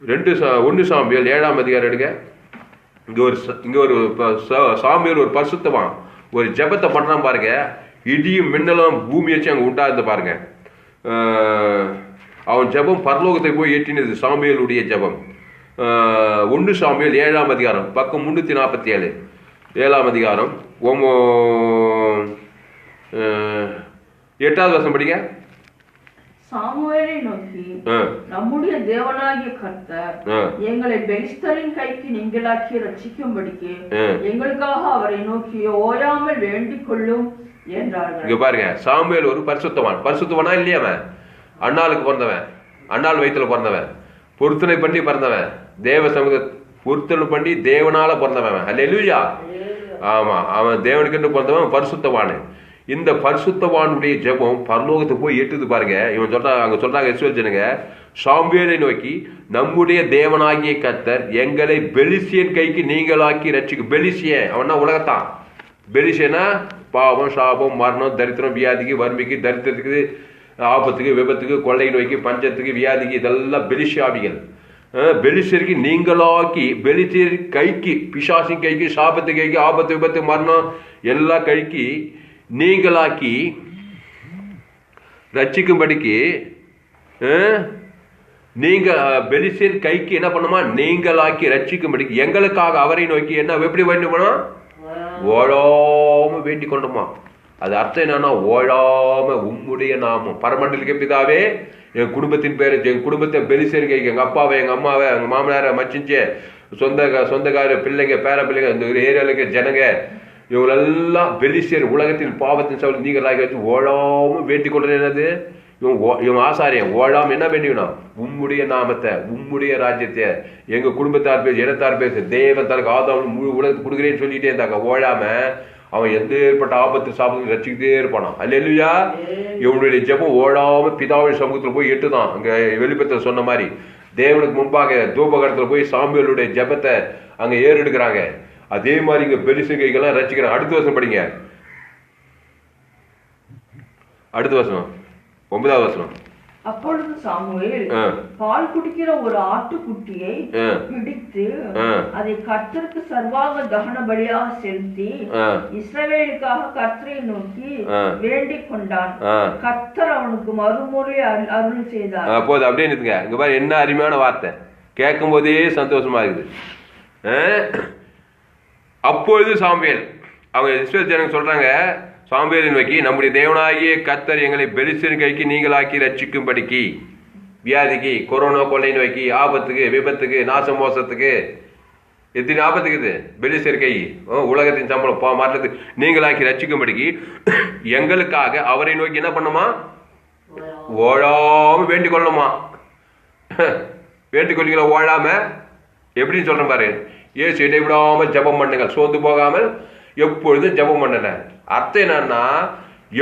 1 சாமுவேல் 7ஆம் அதிகாரம் எடுங்க. இங்க ஒரு சாமுவேல் ஒரு பரிசுத்தவான் ஒரு ஜெபத்தை பண்றான் பாருங்க. இடியும் மின்னலும் பூமி வச்சு அங்க உண்டாந்து பாருங்க. அவன் ஜெபம் பரலோகத்தை போய் ஏற்றினது. சாமுவேலுடைய ஜெபம். 1 சாமுவேல் 7ஆம் அதிகாரம் பக்கம் 347 7ஆம் அதிகாரம் 8வது வசனம் படிங்க. சாமுவேலை நோக்கி, நம்முடைய தேவனாகிய கர்த்தர் எங்களை பெலிஸ்தரின் கைக்கு நீங்களாக்கி ரட்சிக்கும்படிக்கு எங்களுக்காக அவரை நோக்கி ஓயாமல் வேண்டிக் கொள்ளும் என்றார்கள். இங்க பாருங்க, சாமுவேல் ஒரு பரிசுத்தவானா இல்லையா? அவன் அண்ணாளுக்கு பிறந்தவன், அண்ணாள் வயிற்றுல பிறந்தவன், பொருத்தனை பண்ணி பிறந்தவன், தேவ சமூக பொருத்தனை பண்ணி தேவனால பிறந்தவன். அல்லேலூயா. ஆமா, அவன் தேவனுக்கு பிறந்தவன், பரிசுத்தவான். இந்த பரிசுத்தவானுடைய ஜெபம் பரலோகத்துக்கு போய் எட்டுது பாருங்க. இவன் சொல்றாங்க, அங்க சொல்றாங்க இஸ்ரவேல் ஜனங்க, சாமுவேலை நோக்கி நம்முடைய தேவனாகிய கர்த்தர் எங்களை பெலிசியன் கைக்கு நீங்களாக்கி ரட்சிக்கும். பெலிசியன் அவனா உலகத்தான். பெலிசியனா பாவம், சாபம், மரணம், தரித்திரம், வியாதிக்கு, வறுமைக்கு, தரித்திரத்துக்கு, ஆபத்துக்கு, விபத்துக்கு, கொள்ளை நோய்க்கு, பஞ்சத்துக்கு, வியாதிக்கு, இதெல்லாம் பெலிசியாவிகள். பெலிசியருக்கு நீங்களாக்கி, பெலிசியர் கைக்கு, பிசாசின் கைக்கு, சாபத்து கைக்கு, ஆபத்து, விபத்து, மரணம் எல்லா கைக்கு நீங்களாக்கி ரட்சிக்கும்படிக்கு நீங்க பெலிசியர் கைக்கு என்ன பண்ணுமா? நீங்களாக்கி ரட்சிக்கும்படிக்கு எங்களுக்காக அவரை நோக்கி என்ன எப்படி வேண்டுமா? ஓழாம வேண்டிக் கொண்டுமா. அது அர்த்தம் என்னன்னா, ஓழாம உம்முடைய நாமம். பரமண்டலுக்கு பிதாவே, என் குடும்பத்தின் பேரு, என் குடும்பத்தை பெலிசியர் கைக்கு, எங்க அப்பாவை, எங்க அம்மாவை, எங்க மாமனாரை, மச்சிஞ்ச சொந்தக்கார பிள்ளைங்க, பேர பிள்ளைங்க, இந்த ஏரியாவுக்கு ஜனங்க, இவங்களெல்லாம் பெலிசியர் உலகத்தின் பாவத்தின் சவுல் நீங்களாகி வச்சு ஓழாம வேண்டிக் கொள்றது. என்னது? இவன் ஆசாரியன் ஓழாம என்ன வேண்டிக்கணும்? உம்முடைய நாமத்தை, உம்முடைய ராஜ்யத்தை, எங்க குடும்பத்தார் பேசு, இடத்தார் பேசு, தேவன் தனக்கு ஆதாரம் முழு உலகத்துக்கு கொடுக்குறேன்னு சொல்லிட்டே இருந்தாங்க. ஓழாம அவன் எந்த ஏற்பட்ட ஆபத்து சாபத்துக்கு ரசிக்கிட்டே இருப்பானான். அல்லேலூயா. இவனுடைய ஜெபம் ஓழாம பிதாவின் சமூகத்துல போய் எட்டுதான். அங்க வெளிப்பத்தில் சொன்ன மாதிரி தேவனுக்கு முன்பாக தூபகரத்துல போய் சாமுவேலுடைய ஜெபத்தை அங்க ஏறெடுக்கிறாங்க. அதே மாதிரி இங்க பெலிசியர் கைக்கெல்லாம் ரசிக்கிறாங்க. அடுத்த வருஷம் படிங்க, அடுத்த வருஷம் 9வது வசனம். அப்பொழுது சாமுவேல் பால் குடிக்கிற ஒரு ஆட்டுக்குட்டியை பிடித்து அதை கர்த்தருக்கு சர்வாங்க தகன பலியாக செலுத்தி இஸ்ரவேலுக்காக கர்த்தரை நோக்கி வேண்டிக் கொண்டான். கர்த்தர் அவனுக்கு மறுமுறை அருள் செய்தார். போது அப்படியே நிறுத்துங்க. இங்க பாரு, என்ன அருமையான வார்த்தை, கேட்கும் போதே சந்தோஷமா இருக்குது. அப்பொழுது சாமுவேல், அவங்க இஸ்ரவேல் ஜனங்க சொல்றாங்க, சாமுவேலை நோக்கி நம்முடைய தேவனாகிய கர்த்தர் எங்களை பெலிஸ்தரின் கைக்கு நீங்களாக்கி ரட்சிக்கும்படிக்கு, வியாதிக்கு, கொரோனா, கொள்ளை நோய்க்கு, ஆபத்துக்கு, விபத்துக்கு, நாச மோசத்துக்கு, எத்தனை ஆபத்துக்கு இது பெலிஸ்தர் கை, உலகத்தின் சம்பளம் மாற்றத்துக்கு நீங்களாக்கி ரட்சிக்கும்படிக்கு எங்களுக்காக அவரை நோக்கி என்ன பண்ணுமா? ஓழாம வேண்டிக் கொள்ளணுமா? வேண்டிக் கொள்ளிங்களா? ஓழாம எப்படின்னு சொல்றேன் பாரு. ஏசு இடைவிடாமல் ஜபம் பண்ணுங்கள், சோர்ந்து போகாமல் எப்பொழுதும் ஜபம் பண்ண. அர்த்தம் என்னன்னா,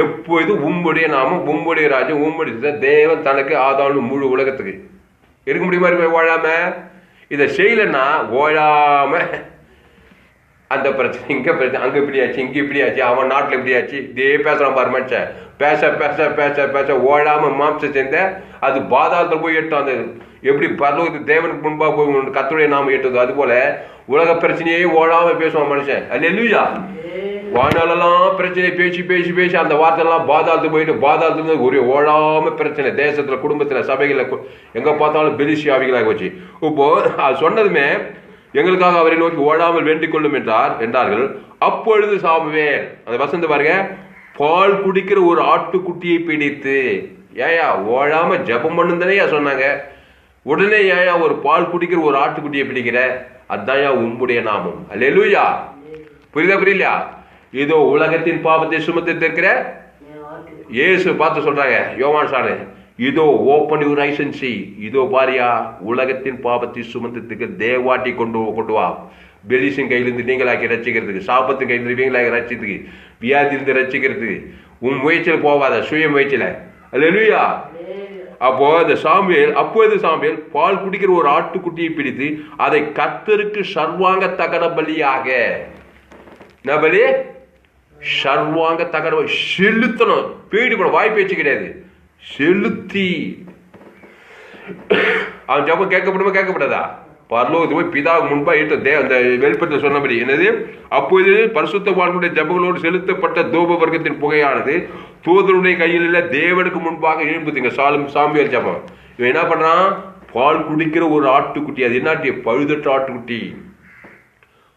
எப்பொழுது உம்முடைய நாமம், உம்முடைய ராஜ்யம், உம்முடைய தேவன் தனக்கு ஆதாரம் முழு உலகத்துக்கு இருக்க முடியுமா? இருக்கு ஓழாம. இதை செய்யலன்னா ஓழாம அந்த பிரச்சனை, இங்க பிரச்சனை, அங்க இப்படி ஆச்சு, இங்க இப்படி ஆச்சு, அவன் நாட்டுல இப்படி ஆச்சு, இதே பேசுறான் பாரு மனுஷன். பேச பேச பேச பேச ஓழாம மாம்ச சேர்ந்த அது பாதாளத்துல போய் எட்டும். அந்த எப்படி பரலோகத்துக்கு தேவனுக்கு முன்பா போய் கர்த்தருடைய நாம எட்டுது, அது போல உலக பிரச்சனையே ஓழாம பேசுவான் மனுஷன். அல்லேலூயா. வானாலெல்லாம் பிரச்சனை பேசி பேசி பேசி அந்த வார்த்தைலாம் பாதாளத்து போயிட்டு, பாதாளத்துல ஒரே ஓழாம பிரச்சனை தேசத்துல, குடும்பத்துல, சபைகளை எங்க பார்த்தாலும் பெலிசியாவிகளாக வச்சு. இப்போ அது சொன்னதுமே எங்களுக்காக அவரை நோக்கி ஓடாமல் வேண்டிக் கொள்ளும் என்றார்கள். அப்பொழுது சாமுவேல், அந்த வசந்த பாருங்க, பால் குடிக்கிற ஒரு ஆட்டுக்குட்டியை பிடித்து, ஏயா ஓடாம ஜபம் பண்ணுதானே சொன்னாங்க, உடனே ஏயா ஒரு பால் குடிக்கிற ஒரு ஆட்டுக்குட்டியை பிடிக்கிற? அதான் உம்முடைய நாமம். அல்லேலூயா. புரியலையா? இதோ உலகத்தின் பாவத்தை சுமந்து இருக்கிற இயேசு பார்த்து சொல்றாங்க, யோவான் சாரு, இதோ open your eyes and see, இதோ பாரியா உலகத்தின் பாவத்தை சுமந்ததுக்கு தேவாட்டி கொண்டு வா. பெலிசின் கையிலிருந்து நீங்களாக்கி ரசிக்கிறதுக்கு, சாபத்தின் கையிலிருந்து நீங்களாக்கி ரசிக்கிறதுக்கு, வியாதியிலிருந்து ரசிக்கிறதுக்கு. உன் முயற்சியில் போகாத, சுய முயற்சியில. அல்லேலூயா. அப்போ இந்த சாமுவேல், அப்போது சாமுவேல் பால் குடிக்கிற ஒரு ஆட்டுக்குட்டியை பிடித்து அதை கர்த்தருக்கு சர்வாங்க தகன பலியாக, பலி சர்வாங்க தகன செலுத்தணும். பேடி போட வாய் பேச்சு கிடையாது, செலுத்தி. அவன் ஜபம் கேட்கப்படுமா கேட்கப்படாதா? பரலோகத்துக்கு போய் பிதாவுக்கு முன்பா இட்டு அந்த வெளிப்படத்தை சொன்னபடி என்னது, அப்போது பரிசுத்தவான்களுடைய ஜபங்களோடு செலுத்தப்பட்ட தூப வர்க்கத்தின் புகையானது தூதருடைய கையில் இல்ல தேவனுக்கு முன்பாக எழும்புதுங்க. சாமுவேல் ஜபம். இவன் என்ன பண்றான்? பால் குடிக்கிற ஒரு ஆட்டுக்குட்டி. அது என்னாட்டி? பழுதற்ற ஆட்டுக்குட்டி.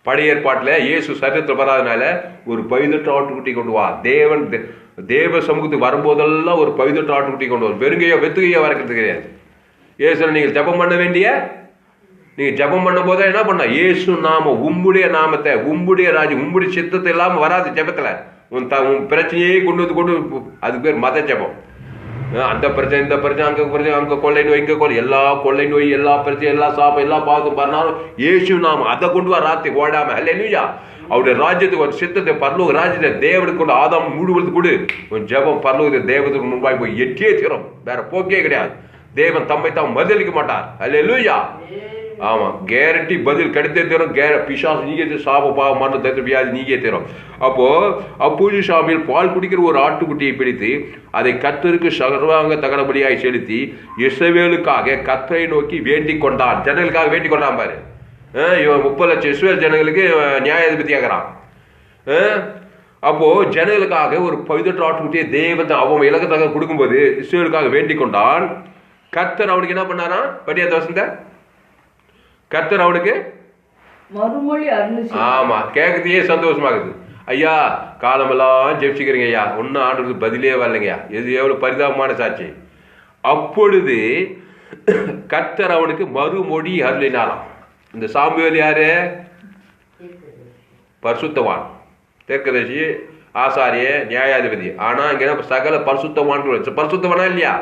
பழைய ஏற்பாட்டுல இயேசு சரீரத்தில் வராதனால ஒரு பழுதற்ற ஆட்டுக்குட்டி கொண்டு வா. தேவன் தேவ சமூகத்துக்கு வரும்போதெல்லாம் ஒரு பவித்திர ஆட்டுக்குட்டி கொண்டு வரும். வெறுங்கையோ வெத்துகையோ வரைக்கிறது கிடையாது. இயேசு நீங்கள் ஜெபம் பண்ண வேண்டிய, நீங்க ஜெபம் பண்ணும் போது என்ன பண்ண, இயேசு நாம உம்முடைய நாமத்தை, உம்முடைய ராஜ்யம், உம்முடைய சித்தத்தை இல்லாம வராது ஜெபத்துல. உன் பிரச்சனையே கொண்டு அதுக்கு பேர் மத ஜெபம். அந்த பிரச்சனை, இந்த பிரச்சனை, அங்க பிரச்சனை, அங்க கொள்ளை நோய், இங்க கொள்ளை, எல்லா கொள்ளை நோய், எல்லா பிரச்சனை, எல்லா சாப்பம், எல்லா பாவத்தும் பண்ணாலும் இயேசு நாம அதை கொண்டு வர ராத்தி ஓடாம அல்லேலூயா. அவருடைய ராஜ்யத்துக்கு ஒரு சித்தத்தை பரலோக ராஜ்யத்தை தேவனுக்கு கொண்டு ஆதாம் மூடுவது கொடு உன் ஜெபம் பரலோக தேவத்துக்கு முன்பாய் போய் எட்டியே தீரும். வேற போக்கே கிடையாது. தேவன் தம்மை தான் பதிலளிக்க மாட்டார். அல்லேலூயா. ஆமா, கேரண்டி பதில் கிடைத்தே தரும். பிசாசு நீங்க சாப பாவம் மரண தத்து வியாதி நீங்க தரும். அப்போ அப்பூஜை சாமியில் பால் குடிக்கிற ஒரு ஆட்டுக்குட்டியை பிடித்து அதை கர்த்தருக்கு சர்வாங்க தகனபடியாய் செலுத்தி இஸ்ரவேலுக்காக கர்த்தரை நோக்கி வேண்டிக் கொண்டான். ஜனங்களுக்காக வேண்டிக் கொண்டான் பாரு. இவன் 30 லட்சம் இஸ்ரவேல் ஜனங்களுக்கு நியாயாதிபதி ஆகிறான். அப்போ ஜனங்களுக்காக ஒரு பவித்திர ஆட்டுக்குட்டியை தேவன் அவன் இலக்கத்தாக கொடுக்கும்போது இஸ்ரவேலுக்காக வேண்டிக் கொண்டான். கர்த்தர் அவனுக்கு என்ன பண்ணாரா? படியாத வசந்த கர்த்தர் அவனுக்கு மறுமொழி அருளி. ஆமா, கேட்கறதையே சந்தோஷமாகுது. ஐயா காலமெல்லாம் ஜெபிச்சுக்கிறீங்க ஐயா, ஒன்னும் ஆண்டுக்கு பதிலே வரலைங்கய்யா. எது எவ்வளவு பரிதாபமான சாட்சி. அப்பொழுது கர்த்தர் அவனுக்கு மறுமொழி அருளினாராம். இந்த சாமுவேல் யாரு? பரிசுத்தவான், தெற்கதர்சி, ஆசாரிய, நியாயாதிபதி. ஆனா இங்க சகல பரிசுத்தவான். பரிசுத்தவானா இல்லையா?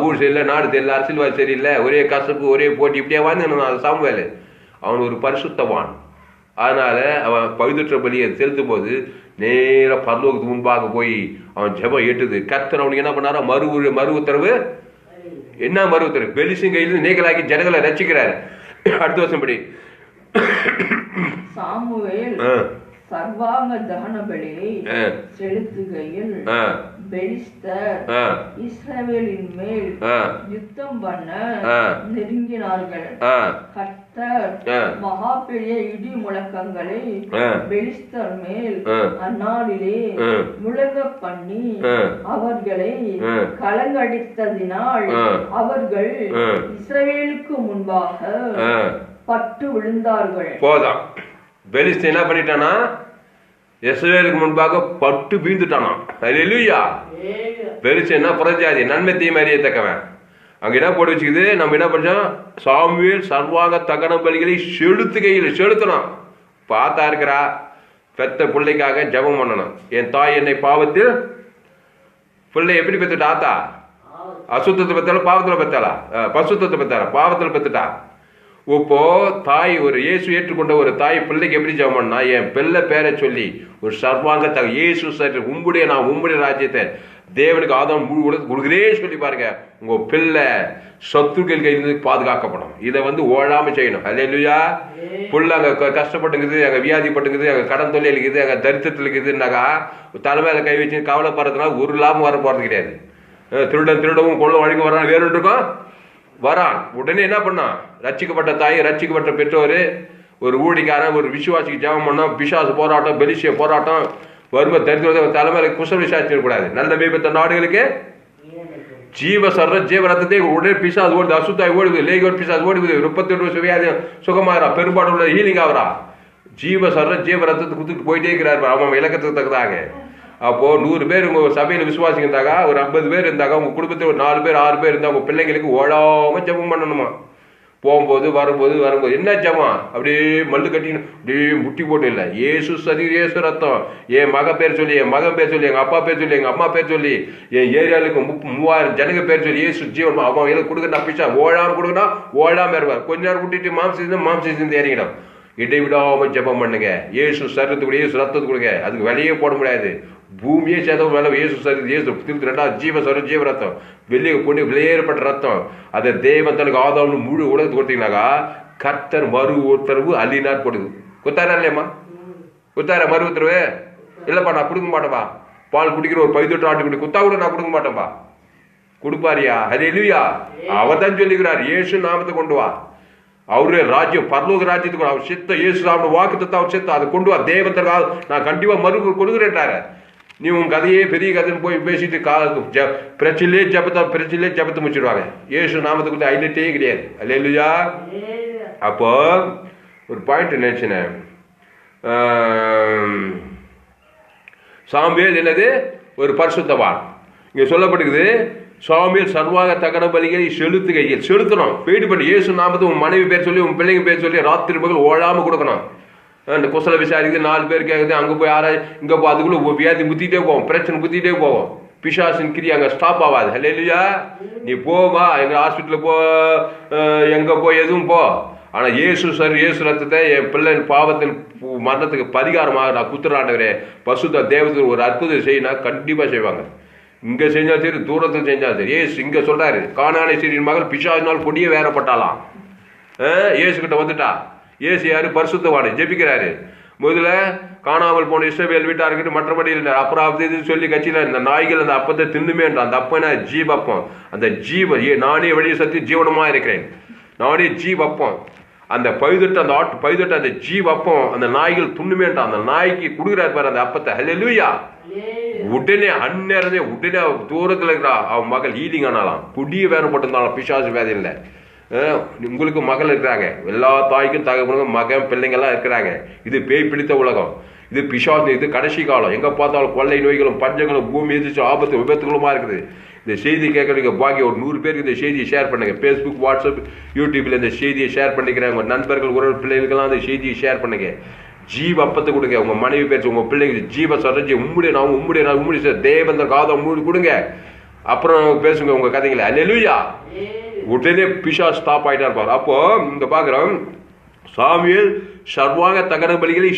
ஊர் சரியில்லை, நாடு தெரியல, அரசியல்வாதி சரியில்லை, ஒரே கசப்பு, ஒரே போட்டி, இப்படியே வாழ்ந்து சாமுவேல். அவன் ஒரு பரிசுத்தவான். அதனால அவன் பவித்திர பலியை செலுத்தும் போது நேர பரலோகத்துக்கு முன்பாக போய் அவன் ஜெபம் ஏற்றுது. கர்த்தர் அவனுக்கு என்ன பண்ணாரா? மறு உத்தரவு. என்ன மறு உத்தரவு? பெலிசின் கையிலிருந்து நீங்களாக்கி ஜனங்களை ரசிக்கிறாரு. அடுத்த வருஷம் படி. சாமுவேல் சர்வாங்க தகன பலியை செலுத்துகையில் பெலிஸ்தர் இஸ்ரவேலின் மேல் யுத்தம் பண்ண நெருங்கினார்கள். கர்த்தர் மகா பெரிய இடி முழக்கங்களை பெலிஸ்தர் மேல் அந்நாளிலே முழங்க பண்ணி அவர்களை கலங்கடித்ததினால் அவர்கள் இஸ்ரவேலுக்கு முன்பாக பட்டு விழுந்தார்கள். போதாம். பெலிஸ்தீன் என்ன பண்ணிட்டானா? இஸ்ரவேலுக்கு முன்பாக பட்டு வீழ்ந்துட்டானா. அல்லேலூயா. பெலிஸ்தீன் என்ன புறஜாதி, நன்மை தீமை அறியத்தக்கவன். அங்க என்ன போட்டு வச்சுக்குது? நம்ம என்ன பண்ணோம்? சாமுவேல் சர்வாங்க தகன பலிகளை செலுத்தணும். பார்த்தா இருக்கிறா பெத்த பிள்ளைக்காக ஜெபம் பண்ணணும். என் தாய் என்னை பாவத்தில், பிள்ளை எப்படி பெத்துட்டா? ஆத்தா அசுத்தத்தை பெத்தாலும் பாவத்தில் பெத்தாளா? பசுத்தத்தை பெத்தாளா? பாவத்தில் பெத்துட்டா. இப்போ தாய், ஒரு இயேசு ஏற்றுக்கொண்ட ஒரு தாய் பிள்ளைக்கு எப்படி ஜெபம் பண்ணா? என் பிள்ளை பேரை சொல்லி ஒரு சர்வாங்க இயேசு சார் உம்முடைய, நான் உம்முடைய ராஜ்யத்தை தேவனுக்கு ஆதாம் கொடுக்குறே சொல்லி பாருங்க. உங்க பிள்ளை சத்துக்கள் கையிலிருந்து பாதுகாக்கப்படும். இதை ஓடாம செய்யணும். அல்லேலூயா. புள்ள அங்க கஷ்டப்பட்டுக்குது, அங்க வியாதிப்பட்டுக்குது, அங்க கடன் தொல்லை இருக்குது, அங்க தரித்திரத்தில் இருக்குதுன்னாக்கா தலைமையில கை வச்சு கவலைப்படுறதுனால ஒரு லாபம் வர போறது கிடையாது. திருடவும் கொள்ள வழங்க வரான், வேறு இருக்கும் வரான். உடனே என்ன பண்ணான்? ரட்சிக்கப்பட்ட தாய், ரட்சிக்கப்பட்ட பெற்றோர், ஒரு ஊழிக்காரன், ஒரு விசுவாசிக்கு ஜெபம் பண்ணோம். பிசாசு போராட்டம், பெலிசிய போராட்டம் வரும்போது தரித்திர தலைமையில குசல் விசாரிச்சிட கூடாது. நல்ல மேம்பட்ட நாடுகளுக்கு ஜீவ சர்ற ஜீவ ரத்தத்தை உடனே பிசாசு ஓடுது, அசுத்தாய் ஓடுது, லேகோட் பிசாசு ஓடுது, 38 வருஷம் வியாதி சுகமாகறா, பெரும்பாடு உள்ள ஹீலிங் ஆகிறா. ஜீவ சர்ற ஜீவ ரத்தத்தை கொடுத்துட்டு போயிட்டே இருக்கிறார் அவன் இலக்கத்துக்கு தக்கதாக. அப்போ 100 பேர் உங்க சபையில விசுவாசிங்க இருந்தாங்க, ஒரு 50 பேர் இருந்தாங்க, உங்க குடும்பத்தில் ஒரு 4 பேர் 6 பேர் இருந்தா உங்க பிள்ளைங்களுக்கு ஓடாம ஜெபம் பண்ணணுமா? போகும்போது வரும்போது என்ன ஜெபம்? அப்படியே மல்லு கட்டின்னு அப்படியே முட்டி போட்டு இல்லை. ஏசு சரி, ஏசு ரத்தம், என் மகன் பேர் சொல்லி, என் மகன் பேர் சொல்லி, எங்க அப்பா பேர் சொல்லி, எங்க அம்மா பேர் சொல்லி, என் ஏரியாவுக்கு 3000 ஜனங்க பேர் சொல்லி ஏசு ஜீவன் அவன் எல்லாம் கொடுக்கணும். பிச்சா ஓடாம கொடுக்கணும், ஓடாம இருவார். கொஞ்ச நேரம் விட்டுட்டு மாம்சம் ஏறிக்கணும். இடைவிடாம ஜெபம் பண்ணுங்க. ஏசு சரத்துக்கு ஏசு ரத்தத்துக்கு கொடுங்க. அதுக்கு விலையே போட முடியாது. பூமியே சேதம் வேலை. ஏசு சரி, ஏசு 2 ஜீவ சர ஜீவ ரத்தம், வெளியே கொண்டு வெளியேறப்பட்ட ரத்தம். அதை தேவன் தனக்கு ஆதாம்னு முழு உலகத்துக்கு கொடுத்தீங்கன்னாக்கா கர்த்தர் மறு உத்தரவு அள்ளினார் போடுது. குத்தாரா இல்லையம்மா? குத்தார மறு உத்தரவு இல்லப்பா, நான் கொடுக்க மாட்டேன்பா. பால் குடிக்கிற ஒரு 18 ஆட்டுக்குடி குத்தா கூட நான் கொடுக்க மாட்டேன்பா. கொடுப்பாரியா? அல்லேலூயா. அவர் தான் சொல்லிக்கிறார், ஏசு நாமத்தை கொண்டு வா. அவருடைய ராஜ்யம், பரலோக ராஜ்யத்துக்கு அவர் சித்த, இயேசு அவருடைய வாக்குத்தத்தை அவர் சித்த, அதை கொண்டு வா. தேவத்திற்காக நான் கண்டிப்பா மறு கொடுக்குறேன்ட்டாரு. நீ உன் கதையே பெரிய கதைன்னு போய் பேசிட்டு பிரச்சனையே ஜபத்தை முடிச்சிடுவாங்க. இயேசு நாமத்துக்கு ஹைலைட்டே கிடையாது. அல்லேலூயா. அப்போ ஒரு பாயிண்ட் நினைச்சினேன். சாமுவேல் என்னது? ஒரு பரிசுத்தவான். இங்க சொல்லப்படுகிறது, சாமுவேல் சர்வாங்க தகன பலிகளை செலுத்துகையில் செலுத்தணும். வெயிட் பண்ணி இயேசு நாமத்தை உன் மனைவி பேர் சொல்லி உன் பிள்ளைங்க பேர் சொல்லி ராத்திரி பகல் ஓழாம கொடுக்கணும். இந்த குசல விசாரிக்குது, 4 பேர் கேட்குது, அங்கே போய் இங்கே போ, அதுக்குள்ள வியாதி முத்திட்டே போவோம், பிரச்சனை முத்திட்டே போவோம். பிசாசின் கிரி அங்கே ஸ்டாப் ஆகாது. ஹல்லேலூயா. நீ போவா, எங்க ஹாஸ்பிட்டலுக்கு போ, எங்க போய் எதுவும் போ. ஆனால் இயேசு ரத்தத்தை என் பிள்ளை பாவத்தின் மரணத்துக்கு பரிகாரமாக நான் குத்துறாண்டவரே, பசுத்த தேவத்துக்கு ஒரு அற்புதம் செய்யினா கண்டிப்பாக செய்வாங்க. இங்கே செஞ்சாலும் சரி, தூரத்தில் செஞ்சாலும் சரி. ஏசு இங்கே சொல்றாரு, கானானை ஸ்திரீயின் மகள் பிசாசினால் பொடியே வேறப்பட்டாலாம். ஏசு கிட்ட வந்துட்டா. ஏசு யாரு? பரிசுத்தவான். ஜெபிக்கிறாரு. முதல்ல காணாமல் போன இஸ்ரவேல் வீட்டார்கிட்ட மற்றபடி இல்லை. அப்புறம் அப்படி சொல்லி கட்சியில் இந்த நாய்கள் அந்த அப்பத்தை தின்னுமேன்றான். அந்த அப்பனா ஜீவப்பம். அந்த நானே வழி சத்தி ஜீவனமா இருக்கிறேன், நானே ஜீவப்பம். அந்த பழுதட்டு அந்த பழுதட்டு அந்த ஜீவப்பம் அந்த நாய்கள் துண்ணுமேன்றான். அந்த நாய்க்கு கொடுக்குறாரு பாரு அந்த அப்பத்தை. ஹல்லேலூயா. உடனே அந்நேரமே உடனே தூரத்தில் இருக்கிறா அவன் மகள் ஹீலிங் ஆனாலாம். புடிய வேறுபட்டிருந்தாலும் பிசாசு வேதை இல்லை. உங்களுக்கு மகள் இருக்கிறாங்க, எல்லா தாய்க்கும் தகவலுக்கும் மகன் பிள்ளைங்கள்லாம் இருக்கிறாங்க. இது பேய் பிடித்த உலகம், இது பிசாசு, இது கடைசி காலம். எங்கே பார்த்தாலும் கொள்ளை நோய்களும் பஞ்சங்களும் பூமி எதிர்த்து ஆபத்து விபத்துகளுமா இருக்குது. இந்த செய்தி கேட்கறதுக்கு பாக்கி ஒரு 100 பேருக்கு இந்த செய்தியை ஷேர் பண்ணுங்க. ஃபேஸ்புக், வாட்ஸ்அப், யூடியூப்ல இந்த செய்தியை ஷேர் பண்ணிக்கிறேன். உங்கள் நண்பர்கள் உறவு பிள்ளைகளுக்கெல்லாம் அந்த செய்தியை ஷேர் பண்ணுங்க. ஜீவ அப்பத்தை கொடுங்க. உங்க மனைவி பேச்சு, உங்க பிள்ளைங்க ஜீவ சரஞ்சி உம்முடைய தேவந்த காதம் மூடி கொடுங்க. அப்புறம் பேசுங்க உங்க கதைகளை. அல்லேலூயா. உடனே பிசா ஸ்டாப் ஆயிட்டா இருப்பார். அப்போ இங்க பாக்குறோம், சாமுவேல் சர்வாங்க தகன பலிகளை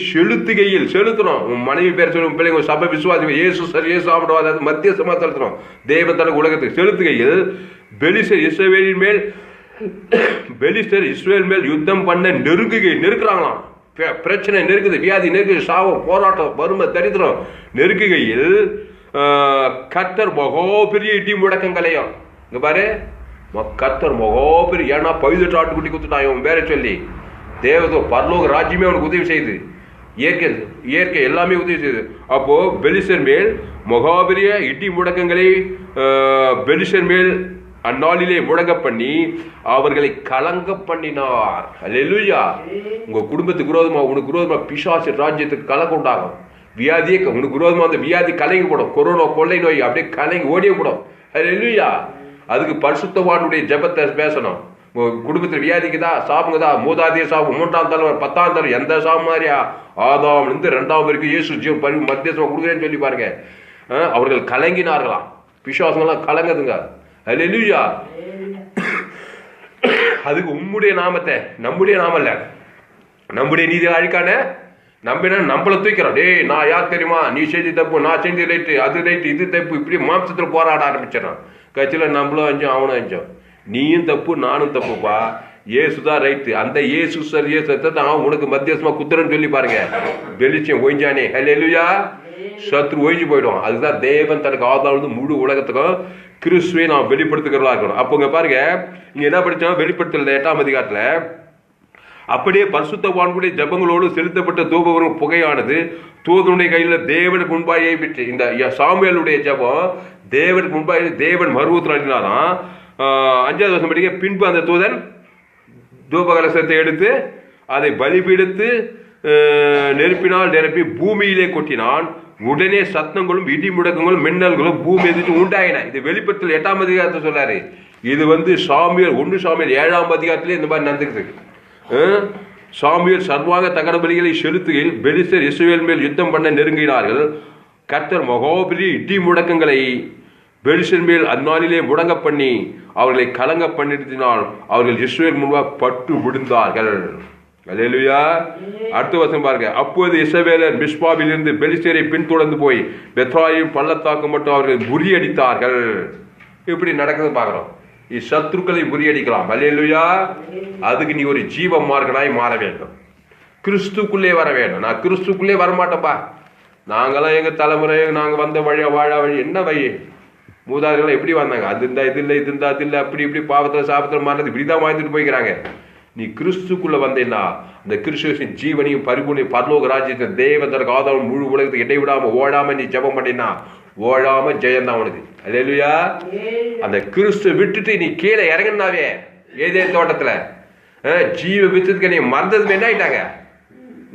செலுத்தணும். உன் மனைவி பேர் சொல்லி பிள்ளைங்க சபை விசுவாசி இயேசு சாப்பிடுவாங்க, மத்தியசமா செலுத்தணும். தேவன் தனக்கு உலகத்துக்கு செலுத்துகையில் பெலிஸ்தர் இஸ்ரவேல் மேல் யுத்தம் பண்ண நெருக்குறாங்களாம். பிரச்சனை நெருக்குது, வியாதி நெருக்குது, சாவம், போராட்டம், வறுமை, தரித்திரம் நெருக்குகையில் கர்த்தர் மகோ பெரிய இடி முழக்கங்களையும் இங்க பாரு, கர்த்தர் மகோ பெரிய, ஏன்னா 18 ஆட்டுக்குட்டி குத்துட்டான் இவன் பேரை சொல்லி. தேவதோ பரலோக ராஜ்யமே அவனுக்கு உதவி செய்யுது, இயற்கை எல்லாமே உதவி செய்யுது. அப்போ பெலிஸ்தர் மேல் மகாபெரிய இடி முழக்கங்களை பெலிஸ்தர் மேல் அந்நாளிலே முழங்க பண்ணி அவர்களை கலங்க பண்ணினார். அல்லேலூயா. உங்க குடும்பத்துக்கு விரோதமா, உனக்கு விரோதமா பிசாசு ராஜ்யத்துக்கு கலங்க உண்டாகும். வியாதியே உனக்கு விரோதமா அந்த வியாதி கலங்கி போடும். கொரோனா கொள்ளை நோய் அப்படியே கலங்கி ஓடிய கூடும். அல்லேலூயா. அதுக்கு பரிசுத்தவானுடைய ஜெபத்தை பேசணும். குடும்பத்தில் வியாதிக்குதா, சாப்புங்கதா, மூதாதிய சாப்பு, 3ஆம் தலைவர், 10ஆம் தலைவர், எந்த சாப்பு மாதிரியா ஆதாம் இருந்து 2ஆம் வரைக்கும் இயேசு ஜீவன் மத்தியசமா கொடுக்குறேன்னு சொல்லி பாருங்க. அவர்கள் கலங்கினார்களாம். விசுவாசங்கள்லாம் கலங்குதுங்க. அல்லேலூயா. அதுக்கு உம்முடைய நாமத்தை, நம்முடைய நாமம் இல்ல, நம்முடைய நீதி அழிக்கான நம்பினா நம்மள தூக்கிறோம். டேய் நான் யார் தெரியுமா, நீ செஞ்சு தப்பு, நான் செஞ்சு ரைட்டு, அது ரைட்டு, இது தப்பு, இப்படி மாம்சத்தில் போராட ஆரம்பிச்சிடறோம். கட்சியில் நம்மளும் அஞ்சோம், அவனும் அஞ்சோம். நீயும் தப்பு, நானும் தப்புப்பா, ஏசுதான் ரைட்டு. அந்த ஏசு நான் உனக்கு மத்தியசமா குத்துறன்னு சொல்லி பாருங்க, வெளிச்சம் ஒய்ஞ்சானே. அல்லேலூயா. சத்ரு ஒழிஞ்சு போயிடும். அதுதான் தேவன் தனக்கு ஆதாரம் முழு உலகத்துக்கும் கிறிஸ்துவை நாம் வெளிப்படுத்துகிறதா இருக்கணும். அப்போ இங்க பாருங்க, இங்க என்ன படிச்சோம், வெளிப்படுத்தல் 8ஆம் அதிகாரத்துல, அப்படியே பரிசுத்தவான்களுடைய ஜபங்களோடு செலுத்தப்பட்ட தூபவரும் புகையானது தூதனுடைய கையில தேவனுக்கு முன்பாயே விட்டு. இந்த சாமுவேலுடைய ஜபம் தேவனுக்கு முன்பாக தேவன் மருவத்தில் அழினாராம். 5ஆவது வருஷம் படிக்க, பின்பு அந்த தூதன் தூபகலசத்தை எடுத்து அதை பலிபீடத்து நெருப்பினால் நிரப்பி பூமியிலே கொட்டினான். உடனே சத்தங்களும் இடி முழக்கங்களும் மின்னல்களும் பூமி எதிர்த்து உண்டாயின. இது வெளிப்படுத்தல் 8ஆம் அதிகாரத்தை சொல்றாரு. இது சாமுவேல் 1 சாமுவேல் 7ஆம் அதிகாரத்திலே இந்த மாதிரி நடந்துக்கிட்டு. சாமுவேல் சர்வாங்க தகன பலிகளை செலுத்துகையில் பெலிஸ்தர் இஸ்ரவேல் மேல் யுத்தம் பண்ண நெருங்கினார்கள். கர்த்தர் மகோபெரிய இடி முழக்கங்களை பெலிஸ்தர் மேல் அந்நாளிலே முழங்க பண்ணி அவர்களை கலங்க பண்ணினால் அவர்கள் இஸ்ரவேல் முன்பாக பட்டு விழுந்தார்கள். அல்லேலூயா. அடுத்த வசனம் பாருங்க. அப்போது இஸ்ரவேலர் மிஸ்பாவிலிருந்து பெலிஸ்தரை பின்தொடர்ந்து போய் பெத்ராயிம் பள்ளத்தாக்கு மட்டும் அவர்கள் முறியடித்தார்கள். இப்படி நடக்குது பாக்குறோம். சத்துருக்களை முறியடிக்கலாம். அல்லேலூயா. அதுக்கு நீ ஒரு ஜீவ மார்க்கனாய் மாற வேண்டும், கிறிஸ்துக்குள்ளே வர வேண்டும். நான் கிறிஸ்துக்குள்ளே வரமாட்டேன்ப்பா, நாங்களாம் எங்க தலைமுறை நாங்க வந்த வழியா வாழ வழி என்ன வழி, மூதாதைகள் எப்படி வந்தாங்க, அது இருந்தா இது இல்லை, இது இருந்தா அது இல்லை, அப்படி இப்படி பாவத்துல சாபத்துல மாறது இப்படிதான் வாழ்ந்துட்டு போய்க்கிறாங்க. நீ கிறிஸ்துக்குள்ள வந்தேன்னா அந்த கிறிஸ்துவின் ஜீவனையும் பரிபூர்ணையும் பரலோக ராஜ்யத்தை தேவதற்கு ஆதாரம் முழு உலகத்துக்கு இடை விடாம ஓடாம நீ ஜெபம் பண்ணினா ஓடாம ஜெயந்தான் உனக்கு. அல்லேலூயா. அந்த கிறிஸ்து விட்டுட்டு நீ கீழே இறங்கினாவே ஏதே தோட்டத்துல ஜீவ வித்ததுக்கு நீ மறந்தது என்ன ஆயிட்டாங்க,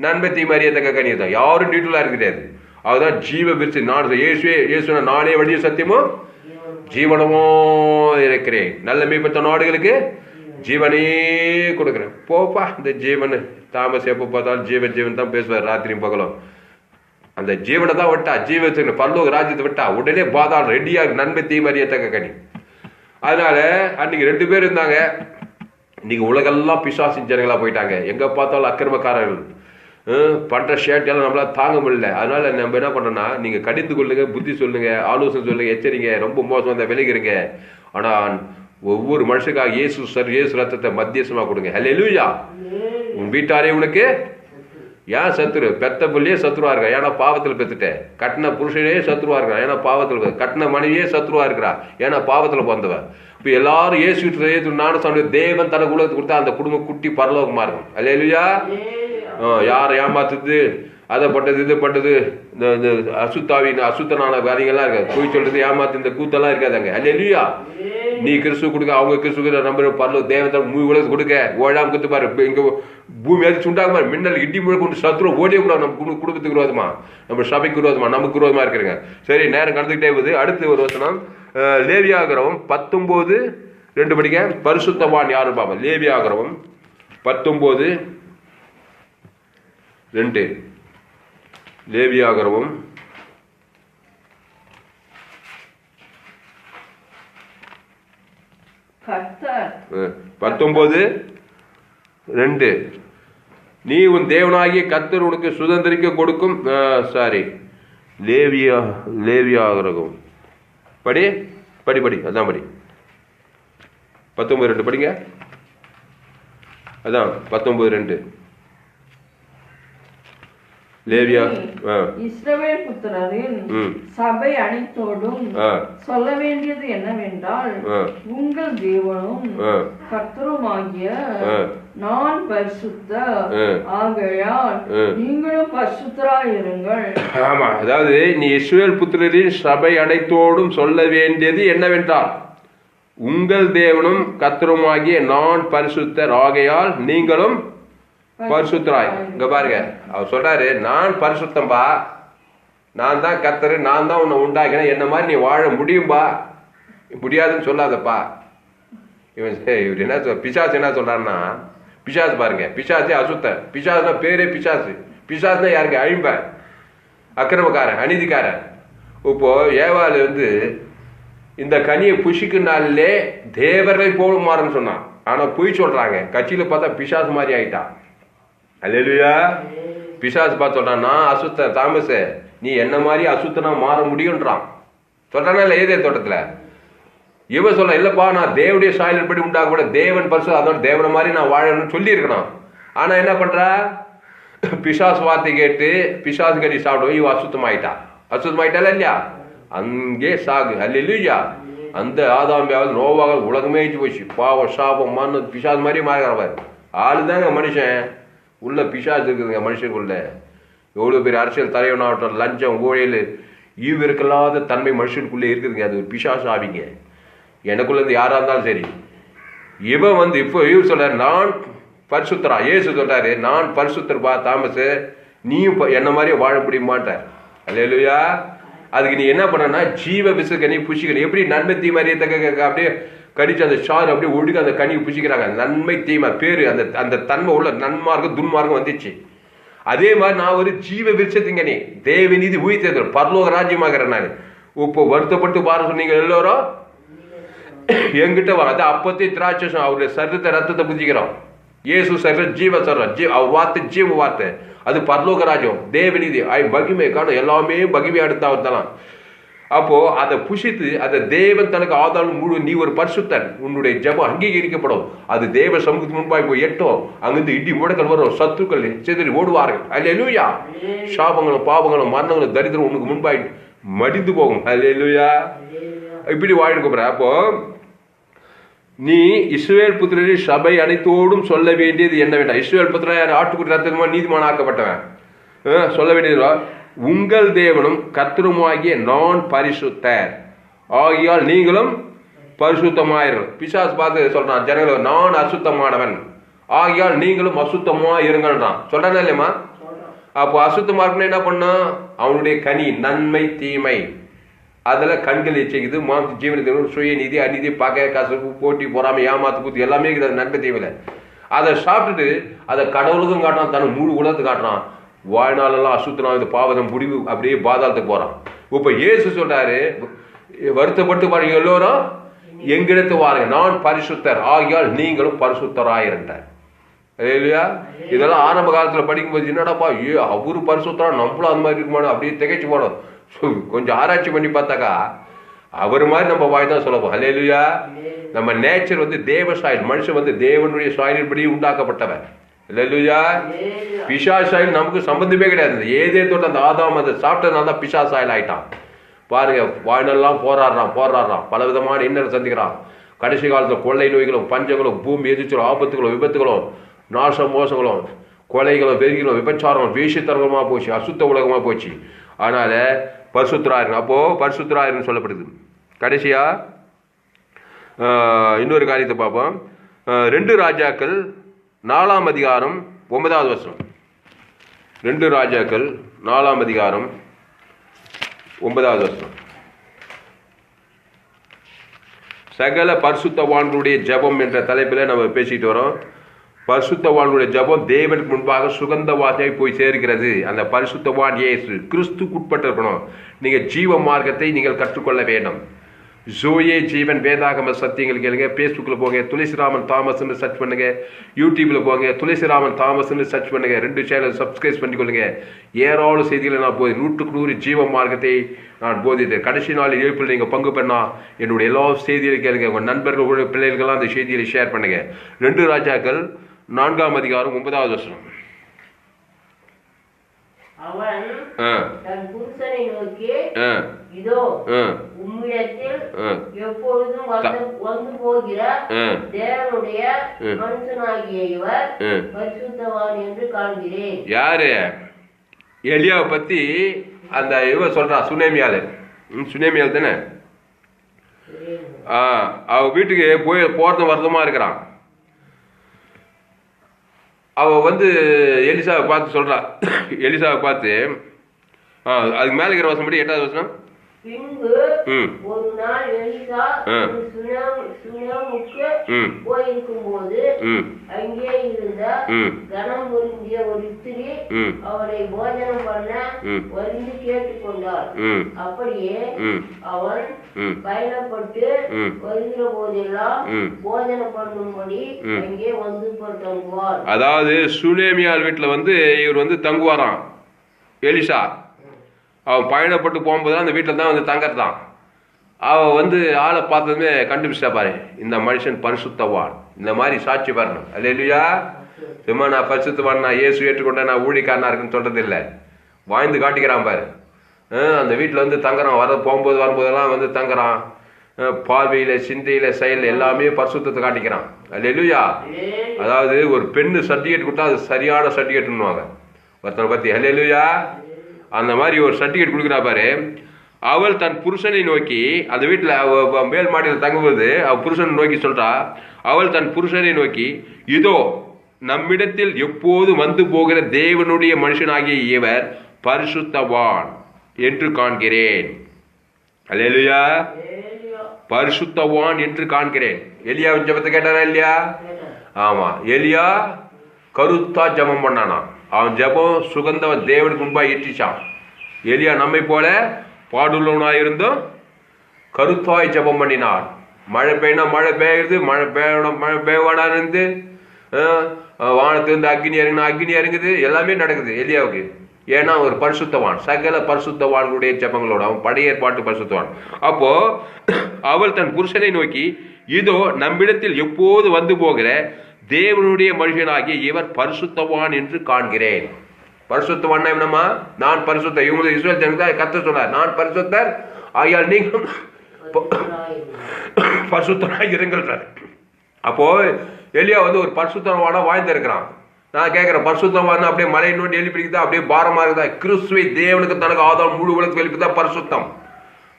நண்பத்தி மரியாதை கனியதான் யாரும் டீட்டெயிலா இருக்கு கிடையாது. அதுதான் ஜீவ விருட்சி. நான் இயேசுவே நானே வழிய சத்தியமும் ஜீவனமோ இருக்கிறேன். நல்ல மேய்ப்பட்ட நாடுகளுக்கு ஜீவனே கொடுக்குறேன். போப்பா இந்த ஜீவன். தாமஸ் எப்போ பார்த்தாலும் ஜீவன் தான் பேசுவார், ராத்திரியும் பகலும். அந்த ஜீவனை தான் விட்டா, ஜீவத்துக்கு பரலோக ராஜ்யத்தை விட்டா உடனே பாதாளம் ரெடியா நன்மை தீமறியத்தக்க கனி. அதனால அன்னைக்கு 2 பேர் இருந்தாங்க. இன்னைக்கு உலகெல்லாம் பிசாசின் ஜனங்களா போயிட்டாங்க. எங்க பார்த்தாலும் அக்கிரமக்காரர்கள் பண்ற ஷேட்டெல்லாம் நம்மளால தாங்க முடியல. அதனால நம்ம என்ன பண்றோம்னா, நீங்க கடிந்து கொள்ளுங்க, புத்தி சொல்லுங்க, ஆலோசனை சொல்லுங்க, எச்சரிங்க, ரொம்ப மோசம் வந்த விலகிருங்க. ஆனா ஒவ்வொரு மனுஷனுக்காக இயேசு ரத்தத்தை மத்தியசமா கொடுங்க. ஹல்லேலூயா. உன் வீட்டாரே உனக்கு ஏன் சத்துரு? பெத்த பிள்ளையே சத்துருவா இருக்கா, ஏன்னா பாவத்தில் பெத்துட்ட. கட்டின புருஷனே சத்துருவா இருக்கா, ஏன்னா பாவத்தில். கட்டின மனைவியே சத்துருவா இருக்கிறா, ஏன்னா பாவத்தில் பிறந்தவ. இப்போ எல்லாரும் ஏசு நானும் சொன்ன தேவன் தனக்கு உலகத்துக்கு கொடுத்தா அந்த குடும்பம் குட்டி பரலோகமா இருக்கும். ஹல்லேலூயா. யாரை ஏமாத்துது, அதை பட்டது இது பட்டது, இந்த அசுத்தனான காரியங்கள்லாம் இருக்காது. போய் சொல்றது ஏமாத்து இந்த கூத்தெல்லாம் இருக்காதாங்க. ஹல்லேலூயா. நீ கிறிஸ்துவ கொடுக்க, அவங்க கிறிஸ்துவ நம்பர் பரலோ தேவன் உலகத்துக்கு கொடுக்க ஓடாம குத்து பாரு. இங்க பூமி அதிர்ச்சி உண்டாக மின்னல் இடி முழக்க சத்துரு ஓடிய கூடாது. நம்ம குடும்பத்துக்கு விரோதமா, நம்ம சபைக்கு விரோதமா, நமக்கு விரோதமா இருக்கிறங்க. சரி, நேரம் கடந்துகிட்டே போகுது. அடுத்து ஒரு வசனம், லேவியாகமம் 19:2 படிக்க. பரிசுத்தவான் யாரு பாப்பா? லேவியாகமம் 19:2. லேவியாகமம் 19:2. நீ உன் தேவனாகிய கர்த்தர் உனக்கு சுதந்திரிக்க கொடுக்கும். லேவியாகமம் படி அதான் படி. 19:2 படிங்க. அதான் 19:2. லேவியா இஸ்ரவேல் புத்திரரின் சபை அனைத்தோடும் சொல்ல வேண்டியது என்னவென்றால், உங்கள் தேவனும் கர்த்தருமாகிய நான் பரிசுத்தர், ஆகையால் நீங்களும் பரிசுத்தராயிருங்கள். ஆமா, அதாவது நீ இஸ்ரவேல் புத்திரரின் சபை அனைத்தோடும் சொல்ல வேண்டியது என்னவென்றால், உங்கள் தேவனும் கர்த்தருமாகிய நான் பரிசுத்தர், ஆகையால் நீங்களும் பரிசுத்தராய். இங்க பாருங்க, அவர் சொல்றாரு, நான் பரிசுத்தம்பா, நான் தான் கர்த்தர், நான் தான் உன்னை உண்டாக்கினேன், என்ன மாதிரி நீ வாழ முடியும்பா, முடியாதுன்னு சொல்லாதப்பா. இவர் என்ன பிசாசு என்ன சொல்றாருன்னா, பிசாசு பாருங்க, பிசாசே அசுத்த. பிசாசுனா பேரே பிசாசு. பிசாசுனா யாருக்கு? அழிம்ப, அக்கிரமக்காரன், அநீதிக்காரன். இப்போ ஏவாள் இந்த கனியை புஷிக்குனாலே தேவர்களை போடுமாறுன்னு சொன்னான். ஆனா பொய் சொல்றாங்க. கட்சியில பார்த்தா பிசாசு மாதிரி ஆயிட்டான். அல்லேலூயா. பிசாசு பார்த்து சொல்றான், நான் அசுத்த தாமஸ், நீ என்ன மாதிரி அசுத்தனா மாற முடியும்ன்றான். சொல்றானா இல்ல? ஏதே தோட்டத்துல இவன் சொல்ல, இல்லப்பா நான் தேவனுடைய சாயல் படி உண்டாக கூட தேவன் பரிசு, அதோட தேவனை மாதிரி நான் வாழணும்னு சொல்லி இருக்கணும். ஆனா என்ன பண்றா? பிசாசு வார்த்தை கேட்டு பிசாசு கறி சாப்பிடுவோம், இவன் அசுத்தமாயிட்டால இல்லையா? அங்கே சாகு. அல்லேலூயா. அந்த ஆதாமியாவது நோவாக உலகமே போச்சு. பாவம், சாபம், மண்ணு, பிசாசு மாதிரி மாறுகிறார். ஆளுதாங்க மனுஷன். உள்ள பிசாசு இருக்குதுங்க மனுஷனுக்குள்ள. எவ்வளவு பெரிய அரசியல் தலைவனாகட்டும், லஞ்சம், ஊழல், ஈவிருக்கலாத தன்மை மனுஷனுக்குள்ளே இருக்குதுங்க. அது ஒரு பிசாசு ஆவிங்க. எனக்குள்ள இருந்து யாரா இருந்தாலும் சரி. இவன் இப்போ இவர் சொல்றாரு, நான் பரிசுத்தரா. ஏசு சொல்றாரு, நான் பரிசுத்தர்பா தாமஸ், நீயும் என்ன மாதிரியே வாழ முடியுமான்றார். அல்லேலூயா. அதுக்கு நீ என்ன பண்ணனா, ஜீவ விசுகனி புஷிக்கணும். எப்படி நன்மை தீமை அப்படியே கடிச்சு அந்த சாறு அப்படியே ஒழுங்க அந்த கனியை புஷிக்கிறாங்க. நன்மை தீமை பேரு அந்த தன்மை உள்ள நன்மார்க்கம் துன்மார்க்கம் வந்துச்சு. அதே மாதிரி நான் ஒரு ஜீவ விருட்சத்திங்கனி, தேவ நீதி உயிர்த்தேன், பரலோக ராஜ்யமாகிறேன். நான் இப்போ வருத்தப்பட்டு பாரு சொன்னீங்க எல்லோரும் என்கிட்ட வாங்க. அது அப்பத்தே திராட்சை அவருடைய சரீரத்தை ரத்தத்தை புதிக்கிறோம். இயேசு சரீரம் ஜீவ சரீரம், வார்த்தை ஜீவ வார்த்தை. அது பரலோக ராஜ்யம், தேவநீதி, மகிமை காணும், எல்லாமே மகிமை அடுத்த அவர்தான். அப்போ அதை புஷித்து அதை தேவன் தனக்கு ஆதாரம் முழு. நீ ஒரு பரிசுத்தன், உன்னுடைய ஜெபம் அங்கீகரிக்கப்படும். அது தேவ சமூகத்துக்கு முன்பாக போய் எட்டும். அங்கிருந்து இடி முடக்கல் வரும், சத்துக்கள் சிதறி ஓடுவார்கள். அல்லேலூயா. சாபங்களும் பாவங்களும் மரணங்களும் தரித்திரம் உனக்கு முன்பாய் மடிந்து போகும். அல்லேலூயா. இப்படி வாழ்க்கை போற. அப்போ நீ இஸ்ரவேல் புத்திரரின் சபை அனைத்தோடும் சொல்ல வேண்டியது என்ன வேண்டாம். இஸ்ரவேல் புத்திரர் ஆட்டுக்குட்டி ரத்தமா நீதிமான ஆக்கப்பட்டவன். சொல்ல வேண்டியது, உங்கள் தேவனும் கர்த்தருமாகிய நான் பரிசுத்தர், ஆகியால் நீங்களும் பரிசுத்தமாயிருங்கள். பிசாசு பார்த்து சொல்றான் ஜனங்கள், நான் அசுத்தமானவன், ஆகியால் நீங்களும் அசுத்தமா இருங்கள்ன்றான். சொல்றானா இல்லையம்மா? அப்போ அசுத்தமா இருக்கணும் என்ன பண்ணும்? அவனுடைய கனி நன்மை தீமை அதில் கண்கள் எச்சரிக்குது. மாம்ச ஜீவனத்தின் சுய நிதி அநீதி பகை கசப்பு போட்டி பொறாமை ஏமாத்து கூத்து எல்லாமே இருக்குது நன்மை தீமையில. அதை சாப்பிட்டுட்டு அதை கடவுளுக்கும் காட்டுறான், தனக்கு முழு உலகத்துக்கு காட்டுறான். வாழ்நாளெல்லாம் அசுத்தம் இந்த பாவதம் முடிவு அப்படியே பாதாளத்துக்கு போறான். இப்ப இயேசு சொல்றாரு, வருத்தப்பட்டு பாருங்க எல்லோரும் எங்கிடத்து வாருங்க, நான் பரிசுத்தர் ஆகியால் நீங்களும் பரிசுத்தராயிருந்தார். இல்லையா? இதெல்லாம் ஆரம்ப காலத்துல படிக்கும்போது என்னடாப்பா அவரு பரிசுத்தரா நம்மளும் அந்த மாதிரி இருக்குமானோ அப்படியே திகைச்சு போனோம். கொஞ்சம் ஆராய்ச்சி பண்ணி பார்த்தாக்கா அவர் மாதிரி நம்ம வாய் தான் சொல்லப்போம். அல்லேலூயா. நம்ம நேச்சர் வந்து தேவ சாயல், மனுஷன் வந்து தேவனுடைய சாயலின்படி உண்டாக்கப்பட்டவன். அல்லேலூயா. பிசா சாயல் நமக்கு சம்பந்தமே கிடையாது. ஏதே தொட்டு அந்த ஆதாம் அதை சாப்பிட்டதுனால தான் பிசா சாயல் ஆயிட்டான். பாருங்க, வாழ்நாளெல்லாம் போராடுறான், பல விதமான இன்னல் சந்திக்கிறான். கடைசி காலத்தில் கொள்ளை நோய்களும் பஞ்சங்களும் பூமி எதிர்ச்சலும் ஆபத்துகளும் விபத்துகளும் நாச மோசங்களும் கொலைகளும் வெறிகளும் விபச்சாரம் வேஷத்தனமா போச்சு, அசுத்த உலகமா போச்சு. அதனால பரிசுத்தராயிருங்க. அப்போ பரிசுத்தராயிருன்னு சொல்லப்படுது. கடைசியா இன்னொரு காரியத்தை பார்ப்போம். 2 ராஜாக்கள் 4ஆம் அதிகாரம் 9வது வசனம். 2 ராஜாக்கள் 4ஆம் அதிகாரம் 9வது வசனம். சகல பரிசுத்தவான்களுடைய ஜெபம் என்ற தலைப்பில் நம்ம பேசிட்டு வரோம். பரிசுத்தவான்களுடைய ஜெபம் தேவனுக்கு முன்பாக சுகந்த வாசனை போய் சேர்க்கிறது. அந்த பரிசுத்தவான் இயேசு கிறிஸ்துக்குட்பட்டு இருக்கணும். நீங்க ஜீவ மார்க்கத்தை நீங்கள் கற்றுக்கொள்ள வேண்டும். ஜோயே ஜீவன் வேதாகம சத்தியங்கள் கேளுங்க. ஃபேஸ்புக்கில் போங்க, துளசிராமன் தாமஸ்ன்னு சர்ச் பண்ணுங்க. யூடியூப்பில் போங்க, துளசிராமன் தாமஸ்ன்னு சர்ச் பண்ணுங்க. 2 சேனல் சப்ஸ்கிரைப் பண்ணிக்கொள்ளுங்க. ஏராளம் செய்திகளை நான் 100க்கு 100 ஜீவ மார்க்கத்தை நான் போதித்தேன். கடைசி நாள் இழப்பில் நீங்கள் பங்கு பண்ணா என்னுடைய எல்லா செய்திகளையும் கேளுங்க. உங்கள் நண்பர்களுடைய பிள்ளைகளுக்கெல்லாம் அந்த செய்திகளை ஷேர் பண்ணுங்க. 2 ராஜாக்கள் 4ஆம் அதிகாரம் 9வது வசனம். அவன் தன் புருஷனை நோக்கி, இதோ உம்மிடத்தில் எப்பொழுதும் வந்து போகிற தேவனுடைய மனுஷனாகிய இவர் பரிசுத்தவான் என்று காண்கிறேன். யாரு? எலியாவை பத்தி அந்த இவர் சொல்றான், சுனேமியால் தானே. அவ வீட்டுக்கு போறது வருத்தமா இருக்கிறான். அவ வந்து எலிசாவை பார்த்து சொல்றா, எலிசாவை பார்த்து அதுக்கு மேல இருக்கிற வசனம் படி 8வது வசனம். பின்பு ஒரு நாள் எலிசா சுனேமுக்கு போயிருக்கும் போது அங்கே இருந்த கனம் பொருந்திய ஒரு ஸ்திரீ அவரை போஜனம் பண்ண வந்து கேட்டுக்கொண்டார். அப்படியே அவன் பயணப்பட்டு வருகிற போதெல்லாம் போஜனம் பண்ணும்படி அங்கே வந்து தங்குவார். அதாவது சுனேமியால் வீட்டுல வந்து இவர் வந்து தங்குவாராம் எலிசா. அவன் பயணப்பட்டு போகும்போது அந்த வீட்டில் தான் வந்து தங்கறதான். அவன் வந்து ஆளை பார்த்ததுமே கண்டுபிடிச்சா பாரு, இந்த மனுஷன் பரிசுத்தவான். இந்த மாதிரி சாட்சி வரணும். அல்லேலூயா. சும்மா நான் பரிசுத்தவான், நான் இயேசு ஏற்றுக்கொண்டேன், நான் ஊழியக்காரனா இருக்குன்னு சொல்றது இல்லை. வாழ்ந்து காட்டிக்கிறான் பாரு. அந்த வீட்டில் வந்து தங்குறான். வரும்போதெல்லாம் வந்து தங்குறான். பார்வையில சிந்தையில செயல் எல்லாமே பரிசுத்தத்தை காட்டிக்கிறான். அல்லேலூயா. அதாவது ஒரு பெண்ணு சர்டிஃபிகேட் கொடுத்தா அது சரியான சர்டிஃபிகேட்னுவாங்க ஒருத்தனை பத்தி. அல்லேலூயா. அந்த மாதிரி ஒரு சர்டிஃபிகேட் கொடுக்குறா பாரு. அவள் தன் புருஷனை நோக்கி, அந்த வீட்டில் மேல் மாடியில் தங்குவது அவள் புருஷனை நோக்கி சொல்றா. அவள் தன் புருஷனை நோக்கி, இதோ நம்மிடத்தில் எப்போது வந்து போகிற தேவனுடைய மனுஷனாகிய இவர் பரிசுத்தவான் என்று காண்கிறேன். அல்லேலூயா. பரிசுத்தவான் என்று காண்கிறேன். எலியாவின் ஜெபத்தை கேட்டாரா இல்லையா? ஆமா. எலியா கருத்தா ஜெபம் பண்ணானா. அவன் ஜெபம் சுகந்த தேவனுக்கு முன்பாக ஏற்றிச்சான். எலியா நம்மை போல பாடுள்ளவனாயிருந்தும் கருத்தாய் ஜெபம் பண்ணினான். மழை பெய்யணும், மழை பெய்யுது, மழை பெய்யவானா இருந்து வானத்திலிருந்து அக்னி இறங்கினா அக்னி இறங்குது, எல்லாமே நடக்குது எலியாவுக்கு. ஏன்னா ஒரு பரிசுத்தவான், சகல பரிசுத்தவான்களுடைய ஜெபங்களோட அவன் பழைய ஏற்பாட்டு பரிசுத்தவான். அப்போ அவள் தன் புருஷனை நோக்கி, இதோ நம்மிடத்தில் எப்போது வந்து போகிற தேவனுடைய மனுஷனாகிய இவர் பரிசுத்தவான் என்று காண்கிறேன். பரிசுத்தவான் என்னமா? நான் பரிசுத்தர். இவங்களுக்கு இஸ்ரவேல் ஜனங்களுக்கு கர்த்தர் சொன்னார், நான் பரிசுத்தர் ஆகியால் நீங்களும் பரிசுத்தராக இருங்கள். அப்போ எலியா வந்து ஒரு பரிசுத்தவானா வாழ்ந்திருக்கிறான். நான் கேட்கிறேன், பரிசுத்தவான் அப்படியே மலை நோண்டி எழுப்பிக்குதா, அப்படியே பாரமா இருக்குதா? கிறிஸ்துவை தேவனுக்கு தனக்கு ஆதாரம் முழு உலகத்துக்கு எழுப்பிதா பரிசுத்தம்.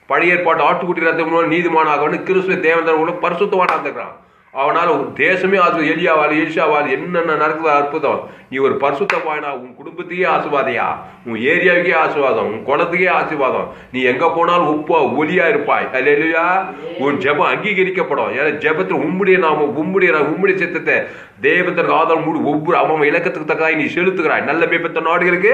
பழைய ஏற்பாட்டு ஆட்டுக்குட்டி ரத்தம் நீதிமான் ஆகணும். கிறிஸ்துவ தேவன் பரிசுத்தவானா இருக்கிறான். அவனால் தேசமே எலியாவால் எலிஷாவால் என்னென்ன நடக்குது அற்புதம். நீ ஒரு பரிசுத்தவானா, உன் குடும்பத்தையே ஆசீர்வாதையா, உன் ஏரியாவுக்கே ஆசீர்வாதம், உன் குளத்துக்கே ஆசீர்வாதம். நீ எங்க போனாலும் உப்பா ஒலியா இருப்பாய். அல்லேலூயா. உன் ஜெபம் அங்கீகரிக்கப்படும். ஏன்னா ஜெபத்தில் உம்முடைய சித்தத்தை தேவத்திற்கு ஆதாரம் மூடி ஒவ்வொரு அவன் இலக்கத்துக்கு தக்கதாய் நீ செலுத்துகிறாய். நல்ல மேய்ப்பத்த நாடுகளுக்கு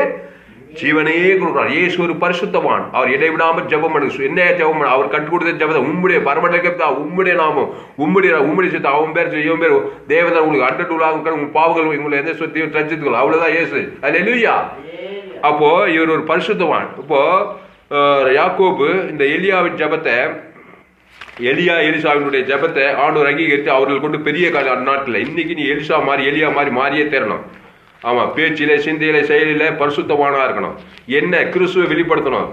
ஜீவனையே கொடுக்கிறார். இயேசு ஒரு பரிசுத்தவான். அவர் இடைவிடாமல் ஜெபம் பண்ணு. என்ன ஜெபம் பண்ண அவர் கற்றுக் கொடுத்த ஜெபத்தை உம்முடைய பரமண்டலத்தை உம்முடைய நாமம் உம்முடைய சித்த அவன் பேர் இவன் பேர் தேவதை உங்களுக்கு அண்டூலாக உங்க பாவங்கள் உங்களை எந்த சொத்தையும் ரச்சித்துக்கொள்ளும். அவ்வளவுதான் இயேசு. அல்லேலூயா. அப்போ இவர் ஒரு பரிசுத்தவான். இப்போ யாக்கோபு இந்த எலியாவின் ஜெபத்தை எலிசாவினுடைய ஜெபத்தை ஆண்டவர் அங்கீகரித்து அவர்கள் கொண்டு பெரிய நாட்டில் இன்னைக்கு நீ எலியா மாதிரி மாறியே தேரணும். ஆமா, பேச்சில சிந்தையில செயலில பரிசுத்தவானா இருக்கணும். என்ன கிறிஸ்துவை வெளிப்படுத்தணும்.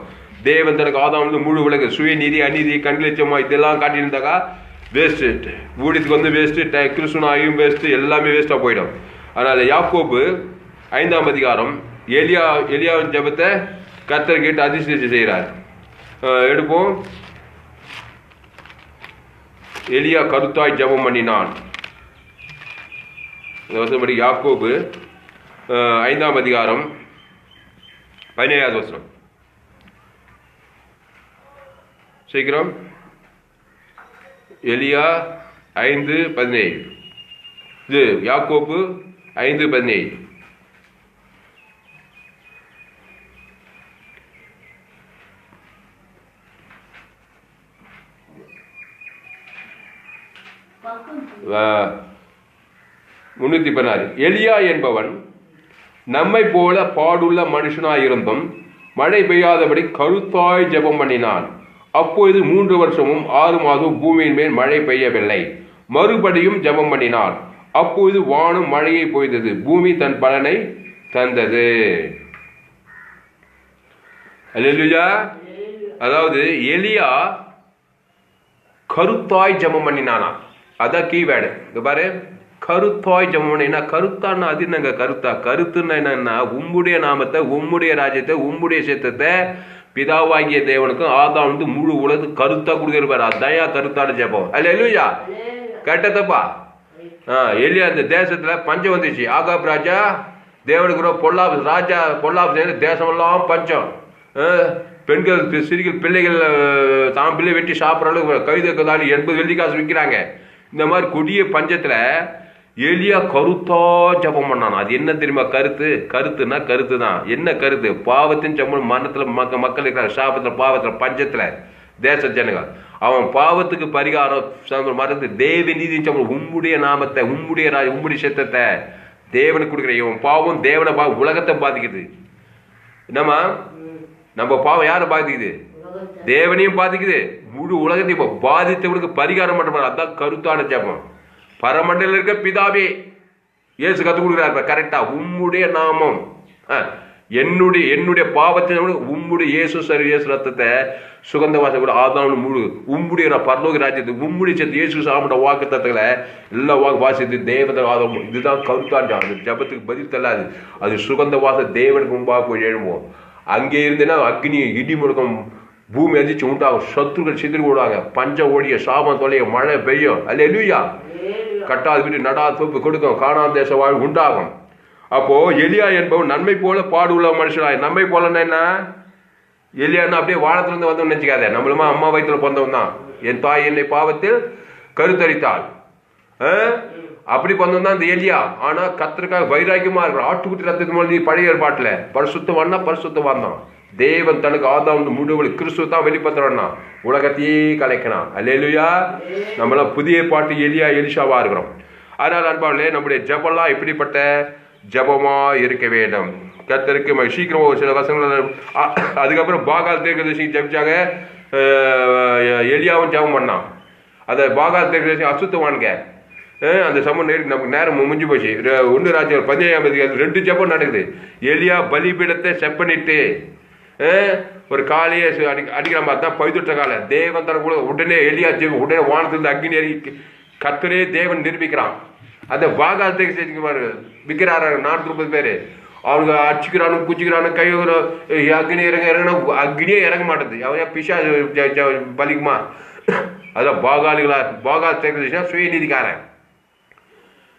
தேவன் தனக்கு ஆதாம் முழு உலக சுயநீதி அநீதி கண்களிச்சமா இதெல்லாம் காட்டியிருந்தாக்கா வேஸ்ட். ஊழியத்துக்கு வந்து வேஸ்ட், கிறிஸ்துவனாயும் வேஸ்ட், எல்லாமே வேஸ்டா போயிடும். அதனால யாக்கோபு 5ஆம் அதிகாரம் எலியாவின் ஜெபத்தை கர்த்தர் கேட்டு அதிசயம் செய்கிறார். எடுப்போம். எலியா கருத்தாய் ஜெபம் பண்ணினான். யாக்கோபு 5ஆம் அதிகாரம் 17வது வசனம். சீக்கிரம். எலியா 5:17. இது யாக்கோபு 5:17. முன்னூத்தி 16. எலியா என்பவன் நம்மை போல பாடுள்ள மனுஷனாயிருந்தும் மழை பெய்யாதபடி கருத்தாய் ஜெபம் பண்ணினான். அப்பொழுது 3 வருஷமும் 6 மாதமும் பூமியின் மேல் மழை பெய்யவில்லை. மறுபடியும் ஜெபம் பண்ணினான். அப்பொழுது வானம் மழையை பொய்தது, பூமி தன் பலனை தந்தது. அல்லேலூயா. அதாவது எலியா கருத்தாய் ஜெபம் பண்ணினானா, அதான் கீவேர்டு. இங்க பாரு, கருத்தாய் ஜெபம் பண்ணினா. கருத்தான்னா அது என்னங்க கருத்தா? கருத்துன்னா என்னன்னா உம்முடைய நாமத்தை உம்முடைய ராஜ்யத்தை உம்முடைய சித்தத்தை பிதாவாகிய தேவனுக்கும் ஆதாம் முழு உலகத்துக்கு கருத்தா கொடுக்கிறார். அதான் கருத்தான ஜெபம். அல்லேலூயா. கேட்டதப்பா. எலியா இந்த தேசத்துல பஞ்சம் வந்துச்சு. ஆகாப் ராஜா தேவனுக்கு பொல்லாப்பு தேசமெல்லாம் பஞ்சம். பெண்கள் சிறுகள் பிள்ளைகள் தான் பிள்ளை வெட்டி சாப்பிட்ற அளவுக்கு கைது 80 வெள்ளி காசு விற்கிறாங்க. இந்த மாதிரி கொடிய பஞ்சத்துல எலியா கருத்தா ஜெபம் பண்ணான். அது என்ன தெரியுமா கருத்துனா கருத்து தான். என்ன கருத்து? பாவத்தின் சம்பளம் மரணத்துல மக்கள் இருக்கிறாங்க, சாபத்துல பாவத்துல பஞ்சத்துல தேச ஜனங்கள். அவன் பாவத்துக்கு பரிகாரம் மறந்து தேவ நீதி சம்பளம் உம்முடைய நாமத்தை உம்முடைய சித்தத்தை தேவனுக்கு கொடுக்குற. இவன் பாவம் தேவனை உலகத்தை பாதிக்குது. என்னமா நம்ம பாவம் யாரை பாதிக்குது? தேவனையும் பாதிக்குது, முழு உலகத்தையும் பாதித்தவனுக்கு பரிகாரம் பண்ற. அதான் கருத்தான ஜெபம். பரமண்டல இருக்க பிதாவே இயேசு கற்றுக் கொடுக்குறாரு கரெக்டா. உம்முடைய நாமம் என்னுடைய பாவத்தை உம்முடைய இயேசு ரத்தத்தை சுகந்த வாசம் கூட ஆதாம் முழு உம்முடைய பரலோக ராஜ்யத்தை உம்முடைய சேர்த்து இயேசு சாப்பிட வாக்கு தத்துவங்களை எல்லா வாக்கு வாசித்து தேவத ஆதம். இதுதான் கருத்தான ஜெபத்துக்கு பதில் தள்ளாது. அது சுகந்த வாசம் தேவனுக்கு முன்பாக போய் எழுவோம். அங்கே இருந்தேன்னா அக்னி இடி முழக்கம் பூமி அதிர்ச்சி உண்டாகும், சத்துருக்கள் சிதறி ஓடுவாங்க, பஞ்சம் ஓடிய சாபம் தொலைய மழை பெய்யும். அல்லேலூயா. கட்டாது வீட்டு நடாது தோப்பு கொடுக்கும், காணாத தேச வாழ்வு உண்டாகும். அப்போ எலியா என்பவன் நன்மை போல பாடுள்ள மனுஷனாய். நன்மை போலன்னா என்ன? எலியான்னா அப்படியே வானத்துல இருந்து வந்தவன் நினைச்சுக்காத. நம்மளுமா அம்மா வயிற்றுல பிறந்தவன் தான். என் தாய் என்னை பாவத்தில் கருத்தரித்தாள். அப்படி வந்தவன் தான் இந்த எலியா. ஆனா கர்த்தருக்காக வைராக்கியமா இருக்கிற ஆட்டுக்குட்டி ரத்தத்து மூலம் பழைய ஏற்பாட்டுல பரிசுத்தவான் தான். தேவன் தனக்கு ஆதாம் முழு கிறிஸ்துவ தான் வெளிப்படுத்துறான்னா உலகத்தையே கலைக்கணும். அல்லேலூயா. நம்மளாம் புதிய பாட்டு எலிஷாவா இருக்கிறோம். அதனால் அன்பாவிலே நம்முடைய ஜெபம்லாம் எப்படிப்பட்ட ஜெபமா இருக்க வேண்டும். கர்த்தருக்கு சீக்கிரம் ஒரு சில வசனங்கள். அதுக்கப்புறம் பாகால் தீர்க்கதரிசி ஜெபிச்சாங்க. எலியாவும் ஜெபம் பண்ணான். அதை பாகால் தீர்க்கதரிசி அசுத்தவானுங்க. அந்த சமூகம் நமக்கு நேரம் முடிஞ்சு போச்சு. 1 ராஜ்யம் 17ஆம் அதிகாரம் 2 ஜெபம் நடக்குது. எலியா பலிபீடத்தை செப்பனிட்டு ஒரு காலையே அடிக்கிற மாதிரி தான் பவித்துட்ட காலம். தேவன் தன கூட உடனே எலியா உடனே வானத்திலிருந்து அக்னி அறி கர்த்தரே தேவன் நிரூபிக்கிறான். அந்த பாகாலத்தை விற்கிறாரு 430 பேர். அவங்க அடிச்சுக்கிறானு குச்சிக்கிறானு கை அக்னி இறங்கணும். அக்னியே இறங்க மாட்டேது. அவன் பிஷா பலிக்குமா? அதான் பாகால் தேர்தல் சுயநீதிக்காரன்.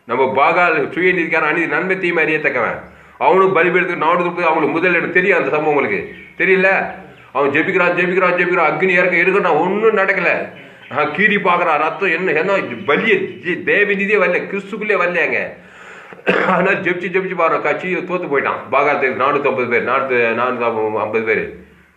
நம்ம பாகால் சுயநீதிக்காரன் அநீதி நன்மை தீமை அறியத்தக்கவன். அவனும் பலிபீடத்துக்கு நாடு அவங்களுக்கு முதல் இடம் தெரியும். அந்த சம்பவம் உங்களுக்கு தெரியல. அவன் ஜெபிக்கிறான் அக்னி இருக்கணும், ஒன்றும் நடக்கல. கீரி பார்க்குறான், ரத்தம் என்ன பலிய தேவநீதியே வரல, கிறிஸ்துக்குள்ளே வரலையாங்க. அதனால ஜெபிச்சு பாருங்க, கட்சியில் தோத்து போயிட்டான். பாகால் 450 பேர், 450 பேர்.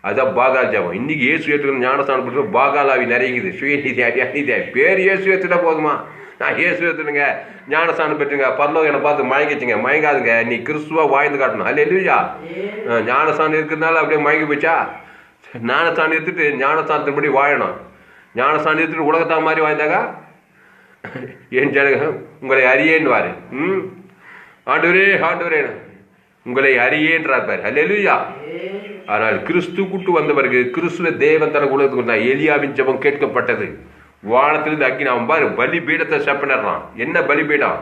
அதுதான் பாகால் ஜபம். இன்னைக்கு இயேசு ஏற்றுக்கணும் ஞானஸ்தானம் பண்ணுறது பாகாலாவி நிறையுது. சுயநீதி அநீதி பேர் இயேசு ஏற்றுட்டா போதுமா? நான் இயேசு ஏற்றுனுங்க, ஞானஸ்தானம் பெற்றுங்க, பரலோகம் என்னை பார்த்து மயங்கிச்சுங்க. மயங்காதுங்க, நீ கிறிஸ்துவா வாழ்ந்து காட்டணும். அல்லேலூயா. ஞானஸ்தானம் இருக்கிறதுனால அப்படியே மயங்கி போச்சா? ஞானஸ்தானம் எடுத்துட்டு ஞானஸ்தானத்தின்படி வாழணும். ஞானஸ்தானம் எடுத்துட்டு உலகத்தா மாதிரி வாழ்ந்தாங்க என் ஜனங்க உங்களை அறியேன்னுவாரு. ஆண்டவரே உங்களை அறியேன்றார் பாரு. அல்லேலூயா. ஆனால் கிறிஸ்து கூட்டு வந்த பிறகு கிறிஸ்துவ தேவன் தனக்கு உலகத்துக்கு எலியாவின் ஜெபம் கேட்கப்பட்டது. வானத்திலிருந்து அக்கினி அவன் பாரு பலிபீடத்தை செப்பனிடுறான். என்ன பலிபீடம்?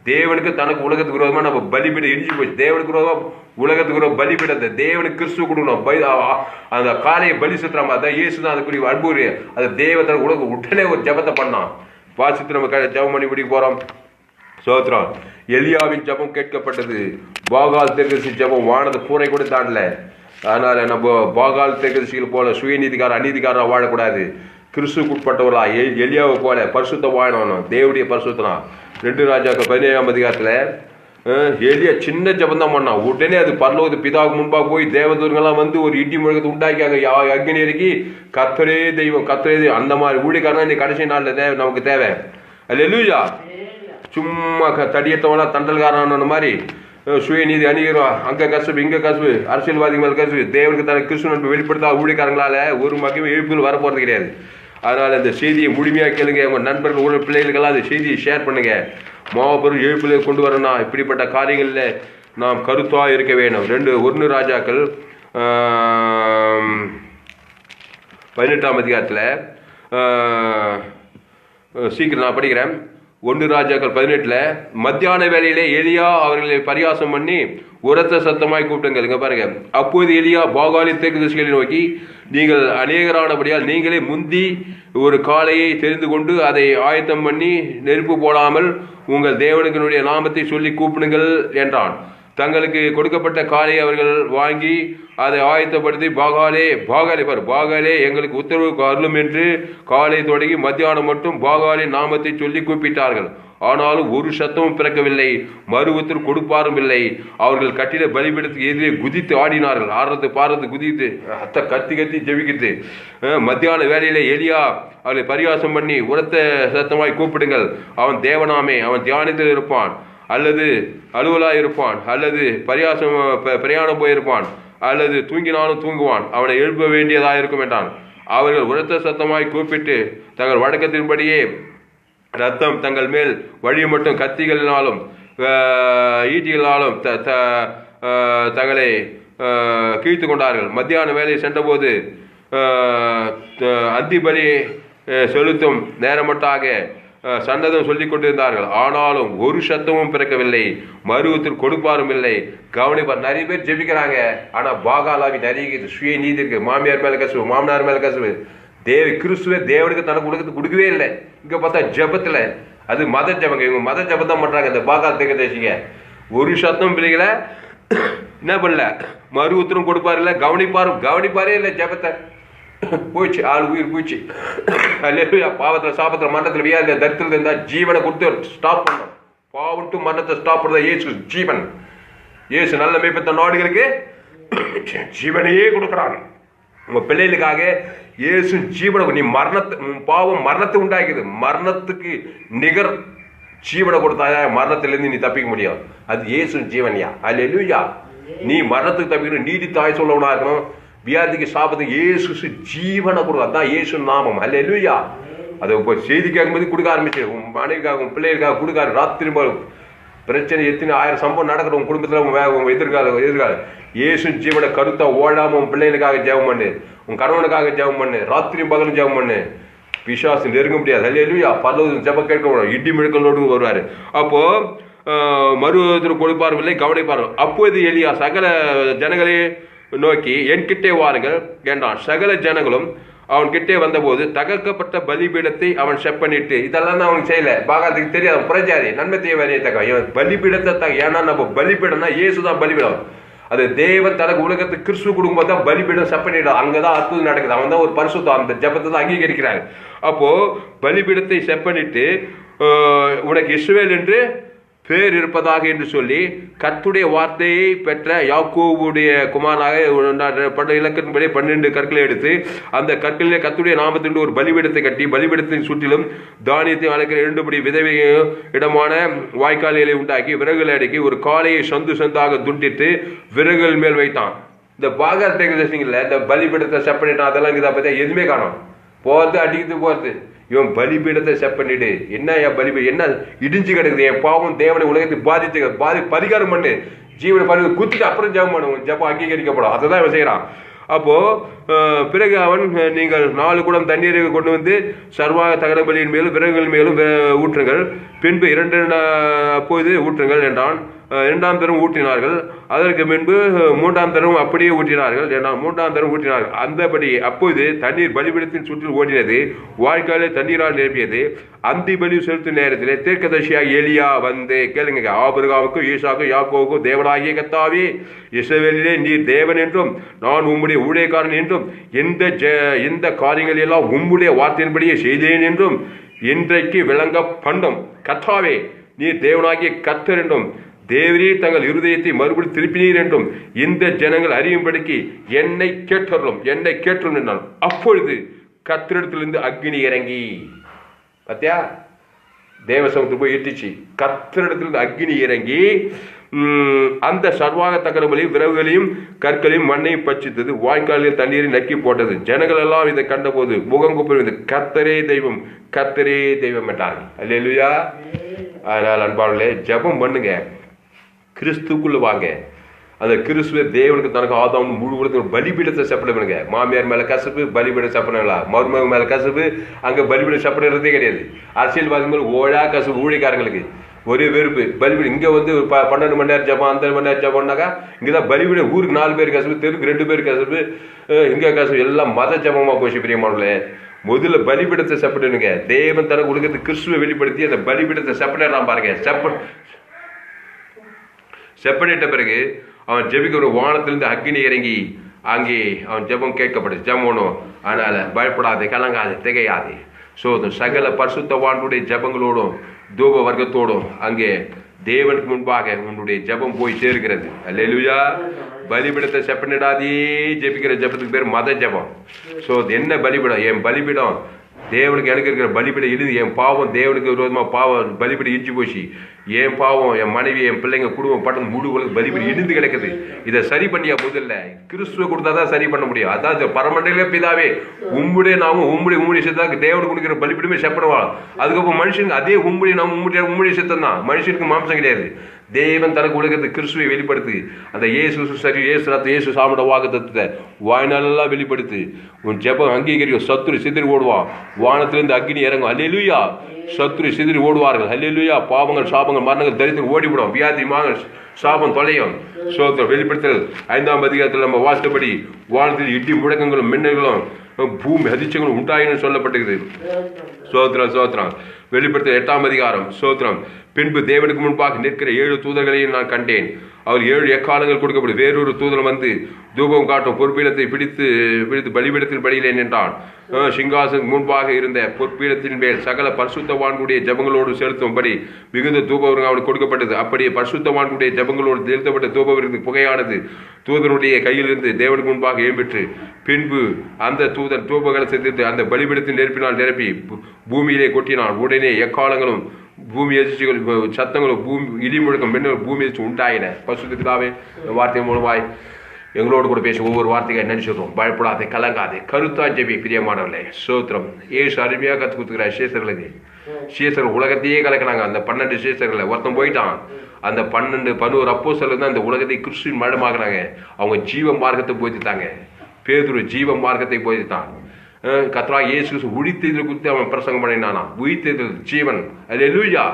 தேவனுக்கு தனக்கு உலகத்துக்கு விரோதமா நம்ம பலிபீடம் இடிஞ்சு போச்சு. தேவனுக்கு விரோதமா உலகத்துக்கு விரோதம் பலிபீடத்தை தேவனுக்கு கிறிஸ்துவ கொடுக்கணும். அந்த காலையை பலி சுத்துறாம அதான் இயேசு தான் அதுக்குரிய அன்பு. அந்த தேவ தனக்கு உலக உடனே ஒரு ஜபத்தை பண்ணான். வாசித்து நம்ம ஜபம் பண்ணி பிடிக்க போறோம். சோத்ரம். எலியாவின் ஜபம் கேட்கப்பட்டது. பாகால் தீர்க்கதரிசி ஜபம் வானது பூரை கூட தாண்டல. அதனால நம்ம பாகால் தீர்க்கதரிசிகள் போல சுயநீதிக்கார அநீதிக்காரா வாழக்கூடாது. கிறிஸ்துவுக்கு உட்பட்டவர்களா எலியாவை போல பரிசுத்த வாழணும். தேவனுடைய பரிசுத்தனா 2 ராஜாக்கள் 17ஆம் அதிகாரத்துல எலியா சின்ன ஜபம் தான் பண்ணான். உடனே அது பரலோகத்து பிதாவுக்கு முன்பாக போய் தேவதூர்கள்லாம் வந்து ஒரு இடி முழக்கத்தை உண்டாக்கியாங்க. அக்னி இறக்கி கர்த்தரே தெய்வம் கர்த்தரே தெய்வம். அந்த மாதிரி ஊழியக்காரனா இந்த கடைசி நாள்ல நமக்கு தேவை. அல்லேலூயா. சும்மா தடியத்தவனா தண்டல்காரன் மாதிரி சுயநீதி அணிகிறோம். அங்க கசப்பு இங்க கசப்பு, அரசியல்வாதிகள் மேல கசப்பு. தேவனுக்கு தனக்கு கிறிஸ்துவ நட்பு வெளிப்படுத்தா ஊழியக்காரங்களால ஒரு மகிமை எழுப்புகள் வரப்போறது கிடையாது. அதனால இந்த செய்தியை முழுமையாக கேளுங்க. உங்க நண்பர்கள் உள்ள பிள்ளைகளுக்கெல்லாம் அந்த செய்தியை ஷேர் பண்ணுங்க. மாபெரும் எழுப்புகளை கொண்டு வரணும். இப்படிப்பட்ட காரியங்களில் நாம் கருத்தாக இருக்க வேணும். 1 ராஜாக்கள் 18ஆம் அதிகாரத்தில் சீக்கிரம் நான் படிக்கிறேன். 1 ராஜாக்கள் 18 மத்தியான வேளையிலே எலியா அவர்களை பரியாசம் பண்ணி உரத்த சத்தமாய் கூப்பிட்டுங்க பாருங்க. அப்போது எலியா பாகாலின் தீர்க்கதரிசிகளை நோக்கி, நீங்கள் அநேகரானபடியால் நீங்களே முந்தி ஒரு காளையை தெரிந்து கொண்டு அதை ஆயத்தம் பண்ணி நெருப்பு போடாமல் உங்கள் தேவனுடைய நாமத்தை சொல்லி கூப்பிடுங்கள் என்றான். தங்களுக்கு கொடுக்கப்பட்ட காளையை அவர்கள் வாங்கி அதை ஆயத்தப்படுத்தி பாகாலே எங்களுக்கு உத்தரவு அருளும் என்று காலை தொடங்கி மத்தியானம் மட்டும் பாகாலின் நாமத்தை சொல்லி கூப்பிட்டார்கள். ஆனாலும் ஒரு சத்தமும் பிறக்கவில்லை, மறு உத்தரவு கொடுப்பாரும் இல்லை. அவர்கள் கட்டிட பலிபீடத்துக்கு எதிரே குதித்து ஆடினார்கள். ஆடுறது பாடுறது குதித்து கத்தி ஜெபிக்கிட்டு. மத்தியான வேலையில எலியா அவர்களை பரியாசம் பண்ணி உரத்த சத்தமாய் கூப்பிடுங்கள், அவன் தேவனாமே, அவன் தியானத்தில் இருப்பான், அல்லது அலுவலாக இருப்பான், அல்லது பிரயாணம் போயிருப்பான், அல்லது தூங்கினாலும் தூங்குவான், அவனை எழுப்ப வேண்டியதாக இருக்கும் என்றான். அவர்கள் உரத்த சத்தமாய் கூப்பிட்டு தங்கள் வழக்கத்தின்படியே ரத்தம் தங்கள் மேல் வழி மட்டும் கத்திகளினாலும் ஈட்டிகளாலும் தங்களை கீழ்த்து கொண்டார்கள். மத்தியான வேலையை சென்றபோது அந்திபலி செலுத்தும் நேரமட்டாக சன்னதம் சொல்லிக் கொண்டிருந்தார்கள். ஆனாலும் ஒரு சத்தமும் பிறக்கவில்லை, மருவத்தில் கொடுப்பாரும் இல்லை. கவனிப்பார். நிறைய பேர் ஜெபிக்கிறாங்க, ஆனா பாகாலாவி நிறைய சுய நீதி இருக்கு. மாமியார் மேல கசுவு, மாமனார் மேல கசுவு. கிறிஸ்துவே தேவனுக்கு தனக்கு உலகத்துக்கு கொடுக்கவே இல்லை. இங்க பார்த்தா ஜபத்துல அது மத ஜபங்க. இவங்க மத ஜபம் தான் பண்றாங்க. இந்த பாகால் தீர்க்கதரிசிங்க ஒரு சத்தம் பிள்ளைகள என்ன பண்ணல, மறு உத்தரம் கொடுப்பாரு இல்ல, கவனிப்பாரே இல்லை. ஜபத்தை போயிடுச்சு, ஆள் உயிர் போயிடுச்சு. பாவத்துல சாபத்துல மரணத்துல வியாதில தரித்திரத்துல இருந்தா ஜீவனை கொடுத்து ஸ்டாப் பண்ணணும். பாவட்டு மரணத்தை ஸ்டாப் பண்ண இயேசு ஜீவன். இயேசு நல்ல மேய்ப்பத்த நாடுகளுக்கு ஜீவனையே கொடுக்குறாங்க. உங்க பிள்ளைகளுக்காக இயேசு ஜீவனை, நீ பாவம் மரணத்தை உண்டாக்குது, மரணத்துக்கு நிகர் ஜீவனை கொடுத்தாயா மரணத்திலிருந்து நீ தப்பிக்க முடியும். அது இயேசு ஜீவன்யா. அல்லேலூயா. நீ மரணத்துக்கு தப்பிக்கணும், நீதி தாய் சொல்லவனா இருக்கணும், வியாதிக்கு சாபத்துக்கு இயேசு ஜீவனை கொடுக்கும். அதான் இயேசு நாமம். அல்லேலூயா. அதை இப்போ செய்தி கேட்கும்போது கொடுக்க ஆரம்பிச்சு, உன் மனைவிக்காக உன் பிள்ளைகளுக்காக கொடுக்காரு. ராத்திரி பிரச்சனை எத்தனை 1000 சம்பவம் நடக்கிற உன் குடும்பத்தில் உங்க எதிர்காலம் இயேசு ஜீவனை கருத்தா ஓடாம உன் பிள்ளைகளுக்காக ஜெபம் பண்ணு, உன் கணவனுக்காக ஜெபம் பண்ணு, ராத்திரியும் பகலும் ஜெபம் பண்ணு. பிசாசு நெருங்க முடியாது. அல்லேலூயா. பரலோகம் ஜெபம் கேட்க இடி முழக்கங்களோடு வருவாரு. அப்போ மறுவதற்கு கொடுப்பாரும் இல்லை, கவனிப்பார்கள். அப்போது எலியா சகல ஜனங்களே நோக்கி என்கிட்டே வாருங்கள் என்றான். சகல ஜனங்களும் அவன் கிட்டே வந்தபோது தகர்க்கப்பட்ட பலிபீடத்தை அவன் செப்பனிட்டு, இதெல்லாம் தான் அவனுக்கு செய்யல, பாகாத்துக்கு தெரியாது, புரஜாதி நன்மை தேவையே தக்க இவன் பலிபீடத்தை ஏன்னா நம்ம பலிபீடம்னா இயேசுதான் பலிபீடம். அது தேவன் தனக்கு உலகத்துக்கு கிறிஸ்துவ கொடுக்கும்போது தான் பலிபீடம் செப்பனிடும். அங்கதான் அற்புதம் நடக்குது. அவன் தான் ஒரு பரிசுத்தம், அந்த ஜபத்தை தான் அங்கீகரிக்கிறாங்க. அப்போ பலிபீடத்தை செப்பனிட்டு உனக்கு இஸ்ரவேல் என்று பேர் இருப்பதாக என்று சொல்லி கர்த்தருடைய வார்த்தையை பெற்ற யாக்கோபுடைய குமாரனாக இலக்கத்தின்படி 12 கற்களை எடுத்து அந்த கற்களிலே கர்த்தருடைய நாமத்திற்கு ஒரு பலிபீடத்தை கட்டி பலிபீடத்தின் சுற்றிலும் தானியத்தை அழைக்கிற 2 படி விதவை இடமான வாய்க்கால்களை உண்டாக்கி விறகுகளை அடுக்கி ஒரு காலையை சந்தாக துண்டித்து விறகுகள் மேல் வைத்தான். இந்த பாகாத்தில இந்த பலிபீடத்தை செப்பனிட்டான், அதெல்லாம் இங்கே பார்த்தா எதுவுமே காணும். போகிறது அடிக்கிறது போகிறது. இவன் பலிபீடத்தை செப்பனிட்டு என்ன என் பலிபீடம் என்ன இடிஞ்சு கிடக்குது, என் பாவம் தேவனை உலகத்தை பாதிச்சு பரிகாரம் பண்ணு, ஜீவனை பறி குத்திட்டு அப்புறம் ஜபம் பண்ணுவோம், ஜபம் அங்கீகரிக்கப்படும். அதை தான் இவன் செய்கிறான். அப்போ பிறகு அவன் நீங்கள் 4 குடம் தண்ணீரை கொண்டு வந்து சர்வாக தகன பலியின் மேலும் விறகுகள் மேலும் ஊற்றுங்கள், பின்பு 2 அப்போது ஊற்றுங்கள் என்றான். 2ஆம் தரம் ஊற்றினார்கள். அதற்கு முன்பு 3ஆம் தரம் அப்படியே ஊற்றினார்கள் என்றான். 3ஆம் தரம் ஊற்றினார்கள். அந்தபடி அப்போது தண்ணீர் பலிபீடத்தின் சுற்றில் ஓடினது, வாய்க்காலில் தண்ணீரால் நிரப்பியது. அந்தி பலி செலுத்தும் நேரத்தில் தீர்க்கதரிசியாக எலியா வந்து கேளுங்க, ஆபிரகாமுக்கும் ஈசாக்கும் யாக்கோவுக்கும் தேவனாகிய கர்த்தாவே, இஸ்ரவேலிலே நீர் தேவன் என்றும் நான் உம்முடைய ஊழியக்காரன் என்றும் எந்த காரியங்கள் எல்லாம் உம்முடைய வார்த்தையின்படியே செய்தேன் என்றும் இன்றைக்கு விளங்க பண்ணும். கர்த்தாவே நீர் தேவனாகிய கர்த்தர் என்றும் தேவரீர் தங்கள் இருதயத்தை மறுபடி திருப்பினீர் என்றும் இந்த ஜனங்கள் அறியும்படிக்கு என்னை கேட்டருளும் என்றான். அப்பொழுது கர்த்தரிடத்திலிருந்து அக்னி இறங்கி, பார்த்தியா, தேவசமத்துக்கு போய் இட்டுச்சு. கர்த்தரிடத்திலிருந்து அக்னி இறங்கி அந்த சர்வாக தகனங்களையும் விறகுகளையும் கற்களையும் மண்ணையும் பட்சித்தது, வாய்க்காலில் தண்ணீரை நக்கி போட்டது. ஜனங்கள் எல்லாம் இதை கண்டபோது முகங்குப்புறது, கர்த்தரே தெய்வம் கர்த்தரே தெய்வம் என்றார்கள். அல்லேலூயா. அதனால் அன்பாளர்களே, ஜெபம் பண்ணுங்க, கிறிஸ்துக்குள்ள வாங்க. அந்த கிறிஸ்துவ தேவனுக்கு தனக்கு ஆதாம் முழு உலகத்துக்கு பலிபீடத்தை செப்பனை பண்ணுங்க. மாமியார் மேல கசப்பு பலிபீடம் செப்பனங்களா, மருமக மேல கசப்பு அங்க பலிபீடம் செப்பனே கிடையாது. அரசியல்வாதி மேல ஓழா கசப்பு, ஊழியக்காரங்களுக்கு ஒரே வெறுப்பு பலிபீடம். இங்க வந்து 12 மணி நேரம் ஜபம், அந்த மணி நேரம் ஜபம்னாக்கா இங்கதான் பலிபீடம். ஊருக்கு 4 பேர் கசப்பு, தெருக்கு 2 பேர் கசப்பு, இங்க கசப்பு, எல்லாம் மத ஜபமா போச்சு. பிரியமானவர்களே, முதல்ல பலிபீடத்தை செப்பனுங்க. தேவன் தனக்கு உலகத்துக்கு கிறிஸ்துவை வெளிப்படுத்தி அந்த பலிபீடத்தை செப்பனிடலாம் பாருங்க. செப்பனிட்ட பிறகு அவன் ஜெபிக்க ஒரு வானத்திலிருந்து அக்னி இறங்கி அங்கே அவன் ஜெபம் கேட்கப்படுது. ஜெபம் அதனால பயப்படாது, கலங்காது, திகையாது. சகல பரிசுத்தவான்களுடைய ஜெபங்களோடும் தூப வர்க்கத்தோடும் அங்கே தேவனுக்கு முன்பாக உன்னுடைய ஜெபம் போய் சேர்க்கிறது. அல்லேலூயா. பலிபீடத்தை செப்பனிடாதே ஜெபிக்கிற ஜெபத்துக்கு பேர் மத ஜெபம். என்ன பலிபீடம்? என் பலிபீடம் தேவனுக்கு எனக்கு இருக்கிற பலிபீடம் இழுது, என் பாவம் தேவனுக்கு விரோதமாக பாவம் பலிபீடம் இடிச்சு போச்சு. என் பாவம், என் மனைவி, என் பிள்ளைங்க, குடும்பம் பட்டம் முழு பலிபீடம் இடிந்து கிடக்குது. இதை சரி பண்ணியா? முதல்ல கிறிஸ்துவ கொடுத்தாதான் சரி பண்ண முடியும். அதான் பரமண்டலே பிதாவே உம்முடைய நாமும் உம்முடைய சித்தம் தேவனுக்கு கொடுக்கிற பலிபீடமே செப்பனவா. அதுக்கப்புறம் மனுஷனுக்கு அதே உம்முடைய நாமும் உம்முடைய சித்தம் தான். மனுஷனுக்கு மாம்சம் கிடையாது. தேவன் தனக்கு உலகத்து கிறிஸ்துவை வெளிப்படுத்து. அந்த இயேசு சாமிட வாக்குத்தத்தத்தை வாய்நாளெல்லாம் வெளிப்படுத்து. உன் ஜெபம் அங்கீகரிக்கும். சத்துரு சிதறி ஓடுவான். வானத்திலிருந்து அக்னி இறங்கும். அல்லேலூயா. சத்துரு சிதறி ஓடுவார்கள். அல்லேலூயா. பாவங்கள், சாபங்கள், மரணங்கள், தரித்திரம் ஓடிவிடும். வியாதி சாபம் தொலையும். வெளிப்படுத்தல் 5ஆம் அதிகாரத்தில் நம்ம வாசித்தபடி வானத்தில் இடி முழக்கங்களும் மின்னல்களும் பூமி அதிர்ச்சிகளும் உண்டாயின்னு சொல்லப்பட்டிருக்குது. சோத்திரம். வெளிப்படுத்த 8ஆம் அதிகாரம். சோத்திரம். பின்பு தேவனுக்கு முன்பாக நிற்கிற 7 தூதர்களையும் நான் கண்டேன். அவர் 7 எக்காலங்கள் கொடுக்கப்படும். வேறொரு தூதன் வந்து தூபம் காட்டும் பொற்பீடத்தை பிடித்து பலிபீடத்தின் படியிலே நின்றான். சிங்காசன் முன்பாக இருந்த பொற்பீடத்தின் மேல் சகல பரிசுத்தவான்களுடைய ஜெபங்களோடு செலுத்தும்படி மிகுந்த தூபவர்கள் அவனுக்கு கொடுக்கப்பட்டது. அப்படியே பரிசுத்தவான்களுடைய ஜெபங்களோடு செலுத்தப்பட்ட தூபவருக்கு புகையானது தூதனுடைய கையிலிருந்து தேவனுக்கு முன்பாக ஏம்பிற்று. பின்பு அந்த தூதன் தூபங்களை செலுத்தி அந்த பலிபீடத்தின் நெருப்பினால் நிரப்பி பூமியிலே கொட்டினான். உடனே எக்காலங்களும் பூமி எதிர்ச்சிகள் சத்தங்களும் இடி முழக்கம் மின்னல் பூமி எதிர்ச்சி உண்டாயின. பரிசுத்த பிதாவே, வார்த்தை மூலமாய் எங்களோடு கூட பேசி ஒவ்வொரு வார்த்தையை நினைச்சிடுறோம். பயப்படாதே, கலங்காதே, கருத்தா ஜெபி. பிரியமானவர்களே, சோத்திரம். ஏசு அருமையாக கற்றுக் கொடுத்துக்கிறார் சீசர்களுக்கு. சீசர்கள் உலகத்தையே கலக்கிறாங்க. அந்த 12 சீசர்கள் ஒருத்தன் போயிட்டான். அந்த 11 அப்போஸ்தலர்கள் தான் அந்த உலகத்தை கிறிஸ்துவின் மடமாக்குறாங்க. அவங்க ஜீவ மார்க்கத்தை போதித்தாங்க. பேதுரு ஜீவ மார்க்கத்தை போதித்தான். கர்த்தராகிய இயேசு கிறிஸ்து உயிர்த்தெழுதல் குறித்து அவன் பிரசங்கம் பண்ணினானா. உயிர்த்தெழுதல் ஜீவன், அல்லேலூயா.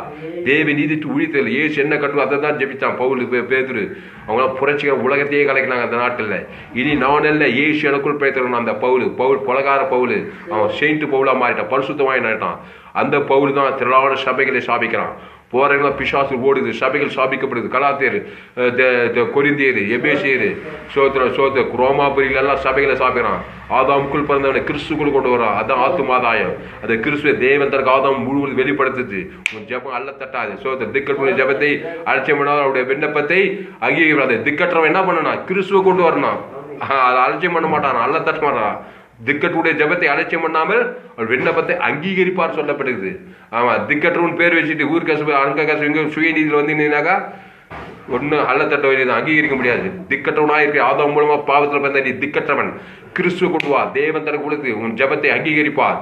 தேவ நீதித்து உயிர்த்தெழுதல். இயேசு என்ன கட்டணும் அதை தான் ஜெபிச்சான் பவுல் பேதுரு. அவங்களாம் புரட்சிகர உலகத்தையே கலைக்கிறாங்க அந்த நாட்டில். இனி நான் அல்ல, இயேசு எனக்குள் பேசுறோம். அந்த பவுல் கொலகார பவுல் அவன் செயின்ட் பவுலா மாறிட்டான், பரிசுத்தமாயிட்டான். அந்த பவுல் தான் திரளான சபைகளை சாபிக்கிறான். போறவங்களாம் பிசாசு ஓடுது, சபைகள் சாபிக்கப்படுது. கலாத்தியர், கொரிந்தியர், எபேசியர், சோத்திர ரோமாபுரிகள் எல்லாம் சபைகளை சாப்பிக்கிறான். ஆதாமுக்குள் பிறந்தவனை கிறிஸ்துக்குள் கொண்டு வரான். அதான் ஆத்துமாதாயம். அந்த கிறிஸ்துவ தேவன் தனக்கு ஆதாம் முழுவதும் வெளிப்படுத்துது. உன் ஜெபம் அல்ல தட்டாது. சோத்திர திக்கற்ற ஜெபத்தை அலட்சியம் பண்ணாத அவருடைய விண்ணப்பத்தை அங்கீகரிக்காது. திக்கற்றவன் என்ன பண்ணனா, கிறிஸ்துவ கொண்டு வரணும். அதை அலட்சியம் பண்ண மாட்டான், அல்ல தட்ட மாட்டான். திக்கற்றுடைய ஜபத்தை அலட்சியம் பண்ணாமல் அவர் விண்ணப்பத்தை அங்கீகரிப்பார் சொல்லப்படுது. ஆமா, திக்கற்றவன் பேர் வச்சுட்டு ஊர் கசு அங்க கசு இங்க சுயநீதியில் வந்தீங்கன்னாக்கா ஒன்னும் அல்ல தட்ட வேண்டியது அங்கீகரிக்க முடியாது. திக்கற்றவனா இருக்க ஆதாம் மூலமா பாவத்தில் பிறந்த நீ திக்கற்றவன், கிறிஸ்துவ கொண்டு வா. தேவன் தனக்கு கொடுத்து உன் ஜபத்தை அங்கீகரிப்பார்.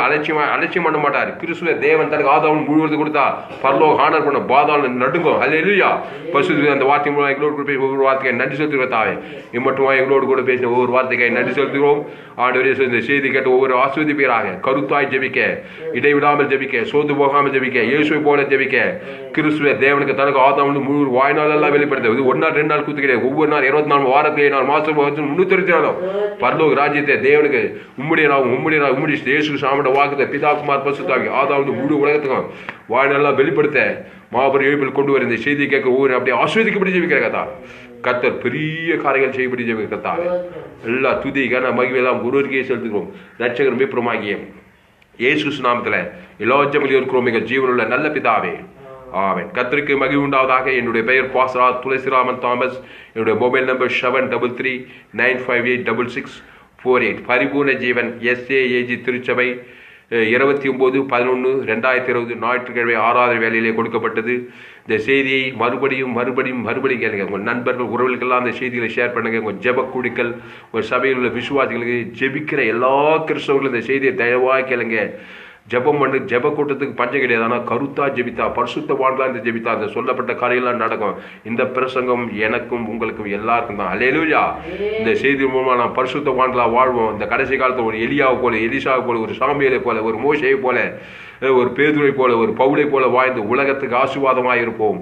அலட்சியம் பண்ண மாட்டார். கிறிஸ்துவ தேவன் தனக்கு ஆதாம் முழுவதும் கொடுத்தா பரலோக ஆனர் பண்ண பாதாள நடுங்கும். அல்லேலூயா. பரிசுத்த அந்த வார்த்தை மூலம் எங்களோடு கூட பேசி ஒவ்வொரு வார்த்தையை நன்றி செலுத்துகிறோம். தாவே இம்மட்டுமா எங்களோடு கூட பேசின ஒவ்வொரு வார்த்தையை நன்றி செலுத்துகிறோம். ஆண்டவரே, இந்த செய்தி கேட்டு ஒவ்வொரு ஆசீர்வதிப்பீராக. கருத்தாய் ஜெபிக்க, இடைவிடாமல் ஜெபிக்க, சோர்ந்து போகாமல் ஜெபிக்க, இயேசுவை போல ஜெபிக்க. கிறிஸ்துவ தேவனுக்கு தனக்கு ஆதாம் முழு வாய்நாள் எல்லாம் வெளிப்படுத்த. இது ஒரு நாள் 2 நாள் கூத்து கிடையாது. ஒவ்வொரு நாள் 24 வாரத்தில் 7 நாள் மாசம் 364 பரலோக ராஜ்யத்தை தேவனுக்கு உம்முடைய இயேசு சாமியோட வாக்குத்த பிதாகுமார் பரிசுத்தாவி ஆதாம் முழு உலகத்துக்கும் வாய்நாளெல்லாம் வெளிப்படுத்த மாபெரும் எழுப்பில் கொண்டு வர இந்த செய்தியை கேட்க ஒவ்வொரு அப்படியே ஆஸ்வதிக்கப்படி ஜெபிக்கிற கதா. கர்த்தர் பெரிய காரியங்கள் செய்யப்படி ஜெபிக்கிற கதா. எல்லா துதி கன மகிமையெல்லாம் ஒருவருக்கே செலுத்துகிறோம். ரட்சகர் மீட்பருமாகிய இயேசு நாமத்தில் எல்லா ஜெபங்களையும் இருக்கிறோம் எங்கள் ஜீவனுள்ள நல்ல பிதாவே, ஆமென். கர்த்தருக்கு மகிமை உண்டாவதாக. என்னுடைய பெயர் பாஸ்டர் துளசிராமன் தாமஸ். என்னுடைய மொபைல் நம்பர் 7339586648. பரிபூர்ண ஜீவன் SAAG திருச்சபை 29/11/2020 ஞாயிற்றுக்கிழமை ஆராதனை வேலையிலே கொடுக்கப்பட்டது. இந்த செய்தியை மறுபடியும் கேளுங்க. உங்கள் நண்பர்கள் உறவுகளுக்கெல்லாம் அந்த செய்திகளை ஷேர் பண்ணுங்க. உங்கள் ஜெப குழுக்கள், உங்கள் சபையில் உள்ள விசுவாசிகளுக்கு, ஜெபிக்கிற எல்லா கிறிஸ்தவர்களும் இந்த செய்தியை தயவாக கேளுங்க. ஜெபம் பண்ணு. ஜெப கூட்டத்துக்கு பஞ்சம் கிடையாது. ஆனால் கருத்தா ஜெபித்தா, பரிசுத்தவான்களா இந்த ஜெபித்தா அந்த சொல்லப்பட்ட காரியெல்லாம் நடக்கும். இந்த பிரசங்கம் எனக்கும் உங்களுக்கும் எல்லாருக்கும் தான். அல்லேலூயா. இந்த செய்தி மூலமா நாம் பரிசுத்தவான்களா வாழ்வோம். இந்த கடைசி காலத்தில் ஒரு எலியாவை போல, எலிசாவை போல, ஒரு சாமியலை போல, ஒரு மோசையை போல, ஒரு பேதுரை போல, ஒரு பவுலை போல வாழ்ந்து உலகத்துக்கு ஆசீர்வாதமாக இருப்போம்.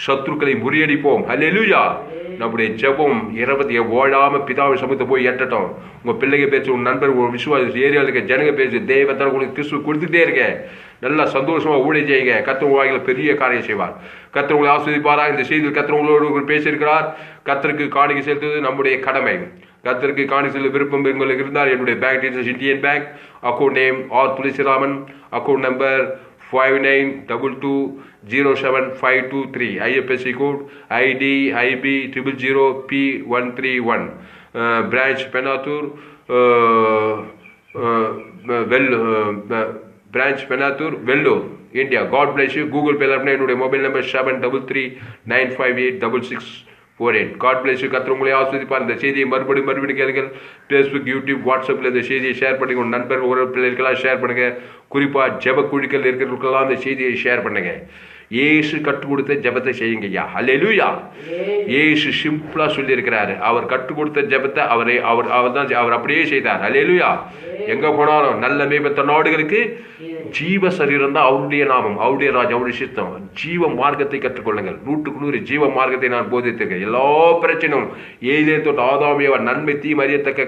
சத்துருக்களை முறியடிப்போம். அல்லேலூயா. நம்முடைய ஜெபம் ஓடாம பிதாவின் சமூகத்தை போய் எட்டட்டும். உங்க பிள்ளைங்க பேச்சு, உங்க நண்பர், ஒரு விசுவாசி ஏரியாவில் இருக்க ஜனங்க பேச்சு, தேவன் உங்களுக்கு கிறிஸ்துவ கொடுத்துட்டே இருக்க. நல்லா சந்தோஷமா ஊழியம் செய்யுங்க. கர்த்தர் வாழ்க்கையில் பெரிய காரியம் செய்வார். கர்த்தர் உங்களை ஆஸ்வதிப்பாராக. இந்த செய்தியில் கர்த்தர் உங்களோடு பேசியிருக்கிறார். கர்த்தருக்கு காணிக்கை செலுத்துவது நம்முடைய கடமை. கர்த்தருக்கு காணிக்கை செலுத்த விருப்பம் உங்களுக்கு இருந்தால் என்னுடைய bank details Indian Bank, account name R Thulasiraman, account number 5922075523, IFSC code ID IB 000P131, branch Penatur, branch Penatur, Vellore, India. God bless you. Google Pay என்னுடைய mobile number 7339586648. God bless you. கர்த்தர் உங்களை ஆசீர்வதிப்பார். இந்த செய்தியை மறுபடியும் கேளுங்கள். Facebook, YouTube, WhatsAppல இந்த செய்தியை ஷேர் பண்ணுங்க. உங்கள் நண்பர்கள், ஒரு பிள்ளைகளுக்கெல்லாம் ஷேர் பண்ணுங்க. குறிப்பா ஜெப குழுக்கள் இருக்கிறவங்களுக்கெல்லாம் இந்த செய்தியை ஷேர் பண்ணுங்க. இயேசு கற்றுக் கொடுத்த ஜெபத்தை செய்யுங்க ஐயா. அல்லேலூயா. இயேசு சிம்பிளா சொல்லி இருக்கிறாரு. அவர் கற்றுக் கொடுத்த ஜெபத்தை அவர் அப்படியே செய்தார். அல்லேலூயா. எங்க போனாலும் நல்ல மேம்பட்ட நாடுகளுக்கு ஜீவ சரீரம் தான் அவருடைய நாமம், அவருடைய ராஜ், அவருடைய சித்தம். ஜீவ மார்க்கத்தை கற்றுக்கொள்ளுங்கள். 100% ஜீவ மார்க்கத்தை நான் போதித்திருக்கேன். எல்லா பிரச்சனையும் ஏதே தொட்டு ஆதாமியவ நன்மை தீமை அறியத்தக்க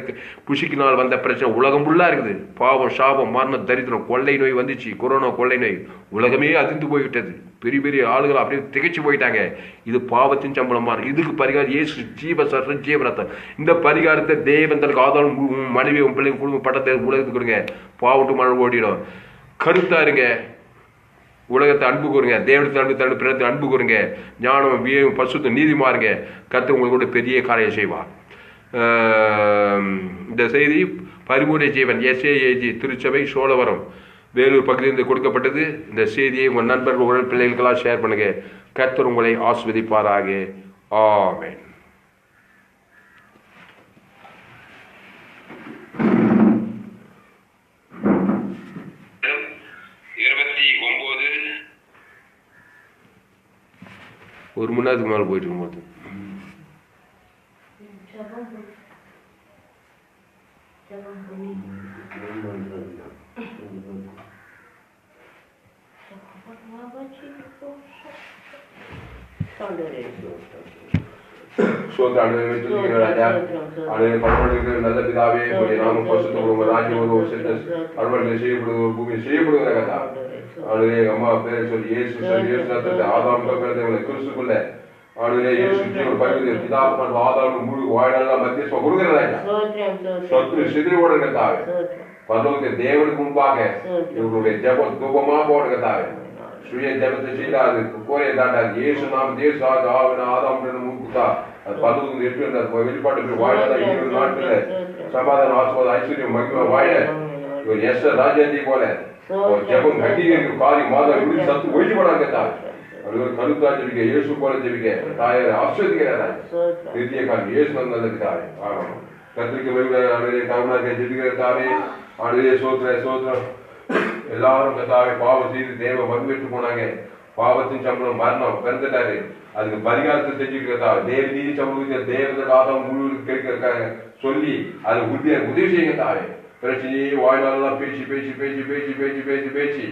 புஷிக்கினால் வந்த பிரச்சனை உலகம் ஃபுல்லா இருக்குது. பாவம், சாபம், மரணம், தரித்திரம், கொள்ளை நோய் வந்துச்சு. கொரோனா கொள்ளை நோய் உலகமே அதிர்ந்து போய்விட்டது. பெரிய ஆளுகள் அப்படியே திகைச்சு போயிட்டாங்க. இது பாவத்தின் சம்பளமா. இதுக்கு பரிகாரம் இயேசு ஜீவ சரீரம், ஜீவரத்தம். இந்த பரிகாரத்தை தேவன் தனக்கு ஆதாரம் மனைவி, பிள்ளைங்க, குடும்ப பட்டத்தை உலகத்துக்கு கொடுங்க. பாவட்டு மழை ஓடிடும். கருத்தா இருங்க. உலகத்தை அன்பு கூறுங்க. தேவனத்தை அன்பு, பிறத்தை அன்பு கூறுங்க. ஞானம், விவேகம், பரிசுத்தம், நீதிமாருங்க. கர்த்தர் உங்களுக்கு பெரிய காரியம் செய்வார். இந்த செய்தி பரிபூர்ண ஜீவன் SAAG திருச்சபை சோழவரம் வேலூர் பகுதியிலிருந்து கொடுக்கப்பட்டது. இந்த செய்தியை உங்கள் நண்பர்கள், உடல் பிள்ளைகளுக்கெல்லாம் ஷேர் பண்ணுங்க. கர்த்தர் உங்களை ஆசீர்வதிப்பாராக. ஆமென். ஒரு மணி நேரத்துக்கு மேலே போயிட்டு இருக்கும்போது ஜெபம் பண்ணி நல்ல பிதாவே நாம பசுத்த ராஜ்யம் அறுவடை செய்யப்படுகிற பூமி செய்யப்படுகிற கதா ஆளுநர் எங்க அம்மா பேரை சொல்லி இயேசு ஆதாம் கிறிஸ்துக்குள்ள ஆளுநர் இயேசு ஜீவன் பரிந்து பிதா ஆதாம் முழு வாய்நாள் மத்தியஸ்வம் கொடுக்கிறதா சொத்து சிதறி ஓடுற கதாவே பரலோகத்தில் தேவனுக்கு முன்பாக இவருடைய ஜெபம் தூபமா போடுற கதாவே சுய ஜெபத்தை செய்யாது கோரையை தாண்டாது இயேசு நாம் தேச ஆதாம் முன்குதா அது பரலோகத்தில் எட்டு வெளிப்பாட்டு வாழ நாட்டுல சமாதான ஆஸ்வாத ஐஸ்வர்யம் மகிமை வாழ இவர் எஸ் ராஜாஜி போல ஜெபம் கட்டிக்கு காரி மாதம் விழுந்து சத்து ஒழிச்சு போடாங்க தாய் ஒரு கருத்தா ஜெபிக்க இயேசு போல ஜெபிக்க தாயாரை ஆஸ்வதிக்கிறார் நித்திய காலம் இயேசு நல்லதுக்கு தாவே ஆகணும் கத்திரிக்கை தமிழ்நாட்டை ஜெபிக்கிற தாவே ஆளுநர் சோத்திரம் எல்லாரும் கத்தாவே பாவம் செய்து தேவ மகிழ்ச்சி போனாங்க பாவத்தின் சம்பளம் மரணம் பிறந்துட்டாரு அதுக்கு பரிகாரத்தை செஞ்சுக்கிறதா தேவ நீதி சமூகத்தில் தேவதற்காக முழு கேட்க சொல்லி அது உதவி செய்யுங்க தாவே பிரச்சனையே வாய்நாளெல்லாம் பேச்சு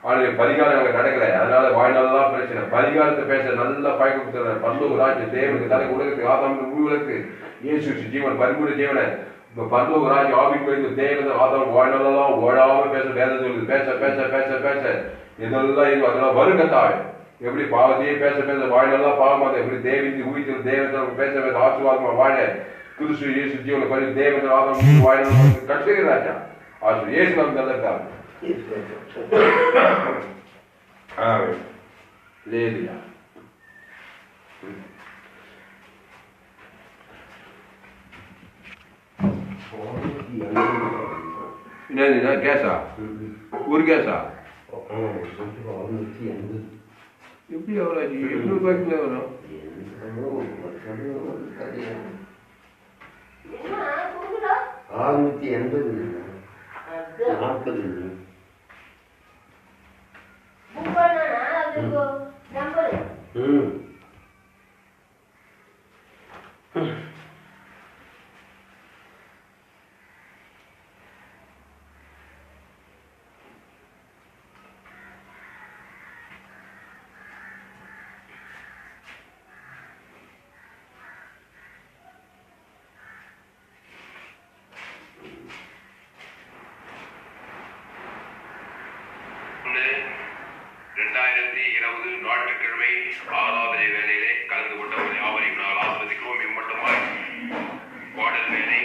அவனுக்கு பரிகாரம் அங்க நடக்கல அதனால வாய்நாளெல்லாம் பிரச்சனை பரிகாரத்தை பேச நல்லா பயக்க கொடுத்துறாரு பல்லு ராஜ்யம் தேவனுக்கு தனக்கு உலகத்துக்கு ஆதாம் முழுவதற்கு இயேசு ஜீவன் பரிபூர்ண ஜீவனை பல்லு ராஜ்யம் ஆவின் போயிருந்து தேவன் ஆதாம் வாய்நாளெல்லாம் ஓடாம பேச வேதம் சொல்லுது பேச இதெல்லாம் அதெல்லாம் வருங்க தாவே எப்படி பாவத்தையே பேச வாய்நாளெல்லாம் பாவமாக எப்படி தேவிந்தி ஊழியத்தில் தேவன் பேச ஆசீர்வாதமா வாழ கிறிஸ்து இயேசு ஜீவனை பரி தேவன் ஆதாம் வாய்நாள் கட்டுகிற ராஜா ஆசு இயேசு நம்ம நல்ல Lelia. என்ன கேஸா ஒரு கேஸா எப்படி எவ்வளோ 800 வரும் ஞாயிற்றுக்கிழமை ஆராதனை வேலையிலே கலந்து கொண்டவர்கள் யாவரையும் நாங்கள் ஆசிர்வதிக்கிறோம். இம்மட்டுமாய் பாடல் வேலை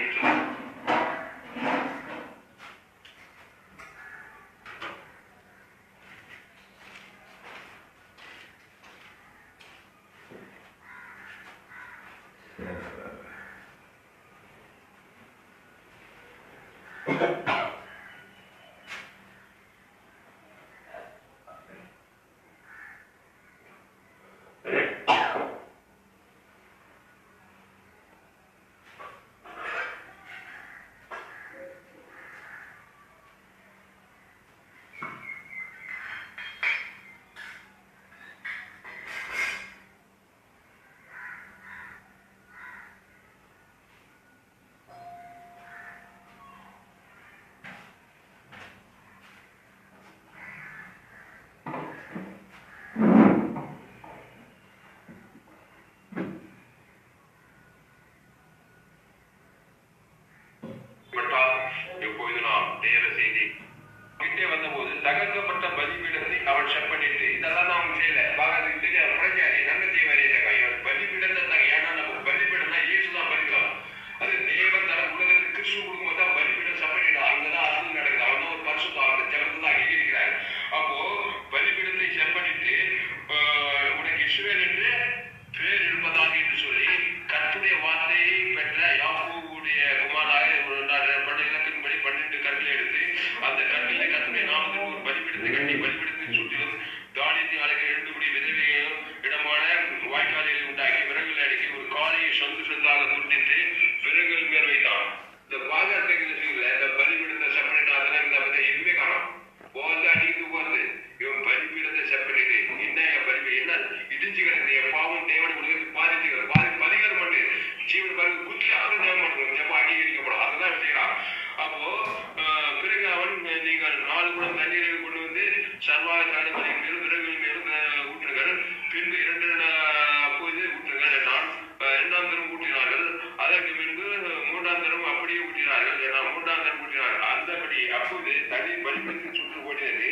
கூட்டினார்கள், 3ஆம் நாள் கூட்டினார்கள். அந்தபடி அப்போது தண்ணீர் பலிபீடத்தில் சுட்டு ஓடினது.